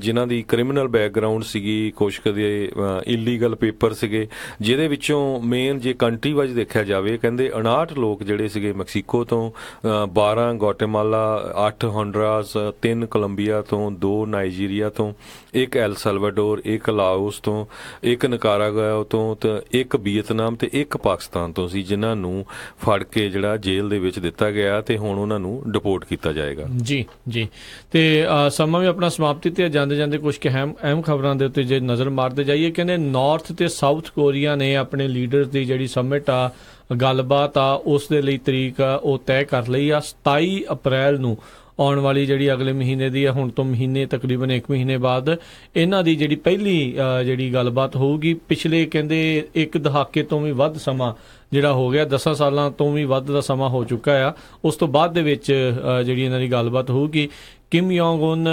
ਜਿਨ੍ਹਾਂ ਦੀ ਕ੍ਰਿਮੀਨਲ ਬੈਕਗਰਾਊਂਡ ਸੀਗੀ, ਕੁਛ ਦੇ ਇਲੀਗਲ ਪੇਪਰ ਸੀਗੇ, ਜਿਹਦੇ ਵਿੱਚੋਂ ਮੇਨ ਜੇ ਕੰਟਰੀ ਵਾਈਜ਼ ਦੇਖਿਆ ਜਾਵੇ ਕਹਿੰਦੇ 59 ਲੋਕ ਜਿਹੜੇ ਸੀਗੇ ਮੈਕਸੀਕੋ ਤੋਂ, 12 ਗੋਟੇਮਾਲਾ, 8 ਹੋਂਡਰਾਸ, 3 ਕੋਲੰਬੀਆ ਤੋਂ, 2 ਨਾਈਜੀਰੀਆ ਤੋਂ, 1 ਐਲ ਸਲਵਾਡੋਰ, 1 ਲਾਓਸ ਤੋਂ, 1 ਨਿਕਾਰਾਗੁਆ ਤੋਂ, 1 ਵੀਅਤਨਾਮ ਤੇ 1 ਪਾਕਿਸਤਾਨ ਤੋਂ ਸੀ, ਜਿਨ੍ਹਾਂ ਨੂੰ ਫੜ ਕੇ ਜਿਹੜਾ ਜੇਲ੍ਹ ਦੇ ਵਿੱਚ ਦਿੱਤਾ ਗਿਆ ਤੇ ਹੁਣ ਉਹਨਾਂ ਨੂੰ ਡਿਪੋਰਟ ਕੀਤਾ ਜਾਏਗਾ। ਜੀ ਤੇ ਸਮਾਂ ਵੀ ਆਪਣਾ ਸਮਾਪਤੀ ਤੇ ਜਾਂਦੇ ਜਾਂਦੇ ਕੁਝ ਅਹਿਮ ਖਬਰਾਂ ਦੇ ਉੱਤੇ ਜੇ ਨਜ਼ਰ ਮਾਰਦੇ ਜਾਈਏ, ਕਹਿੰਦੇ ਨਾਰਥ ਤੇ ਸਾਊਥ ਕੋਰੀਆ ਨੇ ਆਪਣੇ ਲੀਡਰਸ ਦੀ ਜਿਹੜੀ ਸਮਿਟ ਆ ਗੱਲਬਾਤ ਆ ਉਸ ਦੇ ਲਈ ਤਰੀਕ ਉਹ ਤੈਅ ਕਰ ਲਈ ਆ 27 ਅਪ੍ਰੈਲ ਨੂੰ ਆਉਣ ਵਾਲੀ ਜਿਹੜੀ ਅਗਲੇ ਮਹੀਨੇ ਦੀ ਆ, ਹੁਣ ਤੋਂ ਮਹੀਨੇ ਤਕਰੀਬਨ 1 ਮਹੀਨੇ ਬਾਅਦ ਇਹਨਾਂ ਦੀ ਜਿਹੜੀ ਪਹਿਲੀ ਜਿਹੜੀ ਗੱਲਬਾਤ ਹੋਊਗੀ। ਪਿਛਲੇ ਕਹਿੰਦੇ 1 ਦਹਾਕੇ ਤੋਂ ਵੀ ਵੱਧ ਸਮਾਂ ਜਿਹੜਾ ਹੋ ਗਿਆ, 10 ਸਾਲਾਂ ਤੋਂ ਵੀ ਵੱਧ ਦਾ ਸਮਾਂ ਹੋ ਚੁੱਕਾ ਆ, ਉਸ ਤੋਂ ਬਾਅਦ ਦੇ ਵਿੱਚ ਜਿਹੜੀ ਇਹਨਾਂ ਦੀ ਗੱਲਬਾਤ ਹੋਊਗੀ। ਕਿਮ ਯੋਂਗ ਉਨ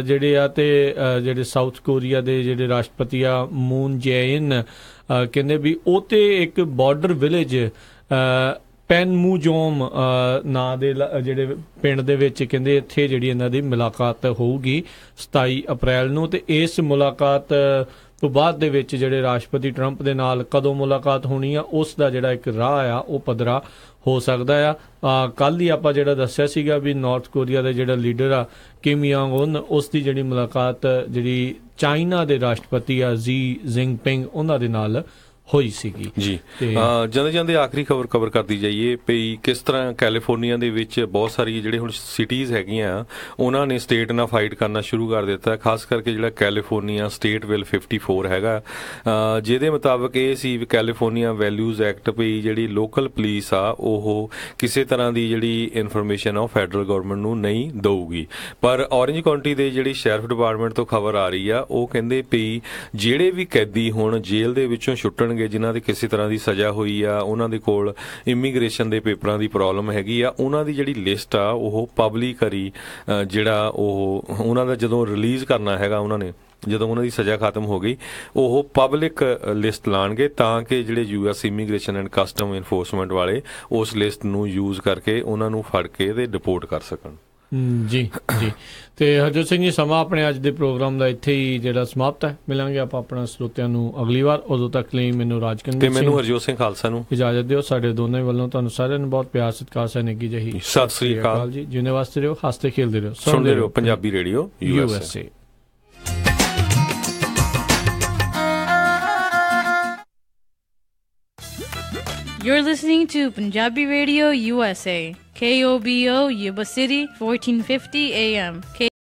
ਜਿਹੜੇ ਆ ਤੇ ਜਿਹੜੇ ਸਾਊਥ ਕੋਰੀਆ ਦੇ ਜਿਹੜੇ ਰਾਸ਼ਟਰਪਤੀ ਆ ਮੂਨ ਜੈ-ਇਨ ਕਹਿੰਦੇ ਵੀ ਉਹ ਤੇ ਇੱਕ ਬਾਰਡਰ ਵਿਲੇਜ ਪੈਨਮੂਜੋਮ ਨਾਂ ਦੇ ਜਿਹੜੇ ਪਿੰਡ ਦੇ ਵਿੱਚ ਕਹਿੰਦੇ ਇੱਥੇ ਜਿਹੜੀ ਇਹਨਾਂ ਦੀ ਮੁਲਾਕਾਤ ਹੋਊਗੀ 27 ਅਪ੍ਰੈਲ ਨੂੰ। ਤੇ ਇਸ ਮੁਲਾਕਾਤ ਤੋਂ ਬਾਅਦ ਦੇ ਵਿੱਚ ਜਿਹੜੇ ਰਾਸ਼ਟਰਪਤੀ ਟਰੰਪ ਦੇ ਨਾਲ ਕਦੋਂ ਮੁਲਾਕਾਤ ਹੋਣੀ ਆ ਉਸ ਦਾ ਜਿਹੜਾ ਇੱਕ ਰਾਹ ਆ ਉਹ ਪੱਧਰਾ ਹੋ ਸਕਦਾ ਆ। ਕੱਲ ਹੀ ਆਪਾਂ ਜਿਹੜਾ ਦੱਸਿਆ ਸੀਗਾ ਵੀ ਨਾਰਥ ਕੋਰੀਆ ਦਾ ਜਿਹੜਾ ਲੀਡਰ ਆ ਕਿਮ ਯੋਂਗ ਉਨ, ਉਸ ਦੀ ਜਿਹੜੀ ਮੁਲਾਕਾਤ ਜਿਹੜੀ ਚਾਈਨਾ ਦੇ ਰਾਸ਼ਟਰਪਤੀ ਆ ਜੀ ਜ਼ਿੰਗਪਿੰਗ ਉਹਨਾਂ ਦੇ ਨਾਲ ਹੋਈ ਸੀਗੀ। ਜੀ ਜਾਂਦੇ ਜਾਂਦੇ ਆਖਰੀ ਖਬਰ ਕਵਰ ਕਰਦੀ ਜਾਈਏ ਵੀ ਕਿਸ ਤਰ੍ਹਾਂ ਕੈਲੀਫੋਰਨੀਆ ਦੇ ਵਿੱਚ ਬਹੁਤ ਸਾਰੀ ਜਿਹੜੇ ਹੁਣ ਸਿਟੀਜ਼ ਹੈਗੀਆਂ ਉਹਨਾਂ ਨੇ ਸਟੇਟ ਨਾਲ ਫਾਈਟ ਕਰਨਾ ਸ਼ੁਰੂ ਕਰ ਦਿੱਤਾ, ਖਾਸ ਕਰਕੇ ਜਿਹੜਾ ਕੈਲੀਫੋਰਨੀਆ ਸਟੇਟ ਬਿੱਲ 54 ਹੈਗਾ, ਜਿਹਦੇ ਮੁਤਾਬਕ ਇਹ ਸੀ ਵੀ ਕੈਲੀਫੋਰਨੀਆ ਵੈਲਿਊਜ਼ ਐਕਟ ਵੀ ਜਿਹੜੀ ਲੋਕਲ ਪੁਲਿਸ ਆ ਉਹ ਕਿਸੇ ਤਰ੍ਹਾਂ ਦੀ ਜਿਹੜੀ ਇਨਫੋਰਮੇਸ਼ਨ ਆ ਉਹ ਫੈਡਰਲ ਗਵਰਨਮੈਂਟ ਨੂੰ ਨਹੀਂ ਦਊਗੀ। ਪਰ ਔਰੇਂਜ ਕਾਉਂਟੀ ਦੇ ਜਿਹੜੀ ਸ਼ੈਰਿਫ ਡਿਪਾਰਟਮੈਂਟ ਤੋਂ ਖਬਰ ਆ ਰਹੀ ਆ, ਉਹ ਕਹਿੰਦੇ ਵੀ ਜਿਹੜੇ ਵੀ ਕੈਦੀ ਹੁਣ ਜੇਲ੍ਹ ਦੇ ਵਿੱਚੋਂ ਛੁੱਟਣ ਜਿਨ੍ਹਾਂ ਦੀ ਕਿਸੇ ਤਰ੍ਹਾਂ ਦੀ ਸਜ਼ਾ ਹੋਈ ਆ, ਉਹਨਾਂ ਦੇ ਕੋਲ ਇਮੀਗ੍ਰੇਸ਼ਨ ਦੇ ਪੇਪਰਾਂ ਦੀ ਪ੍ਰੋਬਲਮ ਹੈਗੀ ਆ, ਉਹਨਾਂ ਦੀ ਜਿਹੜੀ ਲਿਸਟ ਆ ਉਹ ਪਬਲਿਕ ਕਰੀ, ਜਿਹੜਾ ਉਹ ਉਹਨਾਂ ਦਾ ਜਦੋਂ ਰਿਲੀਜ਼ ਕਰਨਾ ਹੈਗਾ, ਉਹਨਾਂ ਨੇ ਜਦੋਂ ਉਹਨਾਂ ਦੀ ਸਜ਼ਾ ਖਤਮ ਹੋ ਗਈ ਉਹ ਪਬਲਿਕ ਲਿਸਟ ਲਾਣਗੇ ਤਾਂ ਕਿ ਜਿਹੜੇ US immigration and custom enforcement ਵਾਲੇ ਉਸ ਲਿਸਟ ਨੂੰ ਯੂਜ਼ ਕਰਕੇ ਉਹਨਾਂ ਨੂੰ ਫੜ ਕੇ ਤੇ ਡਿਪੋਰਟ ਕਰ ਸਕਣ। ਜੀ ਤੇ ਹਰਜੋਤ ਸਿੰਘ ਜੀ, ਸਮਾਂ ਆਪਣੇ ਅੱਜ ਦੇ ਪ੍ਰੋਗਰਾਮ ਦਾ ਇੱਥੇ ਹੀ ਜਿਹੜਾ ਸਮਾਪਤ ਹੈ। ਮਿਲਾਂਗੇ ਆਪਾਂ ਆਪਣਾ ਸਰੋਤਿਆਂ ਨੂੰ ਅਗਲੀ ਵਾਰ, ਉਦੋਂ ਤੱਕ ਲਈ ਮੈਨੂੰ ਰਾਜਕੰਦਰ ਤੇ ਮੈਨੂੰ ਹਰਜੋਤ ਸਿੰਘ ਖਾਲਸਾ ਨੂੰ ਇਜਾਜ਼ਤ ਦਿਓ। ਸਾਡੇ ਦੋਨਾਂ ਵੱਲੋਂ ਤੁਹਾਨੂੰ ਸਾਰਿਆਂ ਨੂੰ ਬਹੁਤ ਪਿਆਰ ਸਤਿਕਾਰ ਸਨੇਗੀ ਜਹੀ ਸਤਿ ਸ੍ਰੀ ਅਕਾਲ ਜੀ। ਜਿਉਣੇ ਵਾਸਤੇ ਰਹੋ, ਹੱਸਦੇ ਖੇਲਦੇ ਰਹੋ, ਸੁਣਦੇ ਰਹੋ Punjabi radio USA। You're listening to Punjabi Radio USA, KOBO Yuba City, 1450 AM.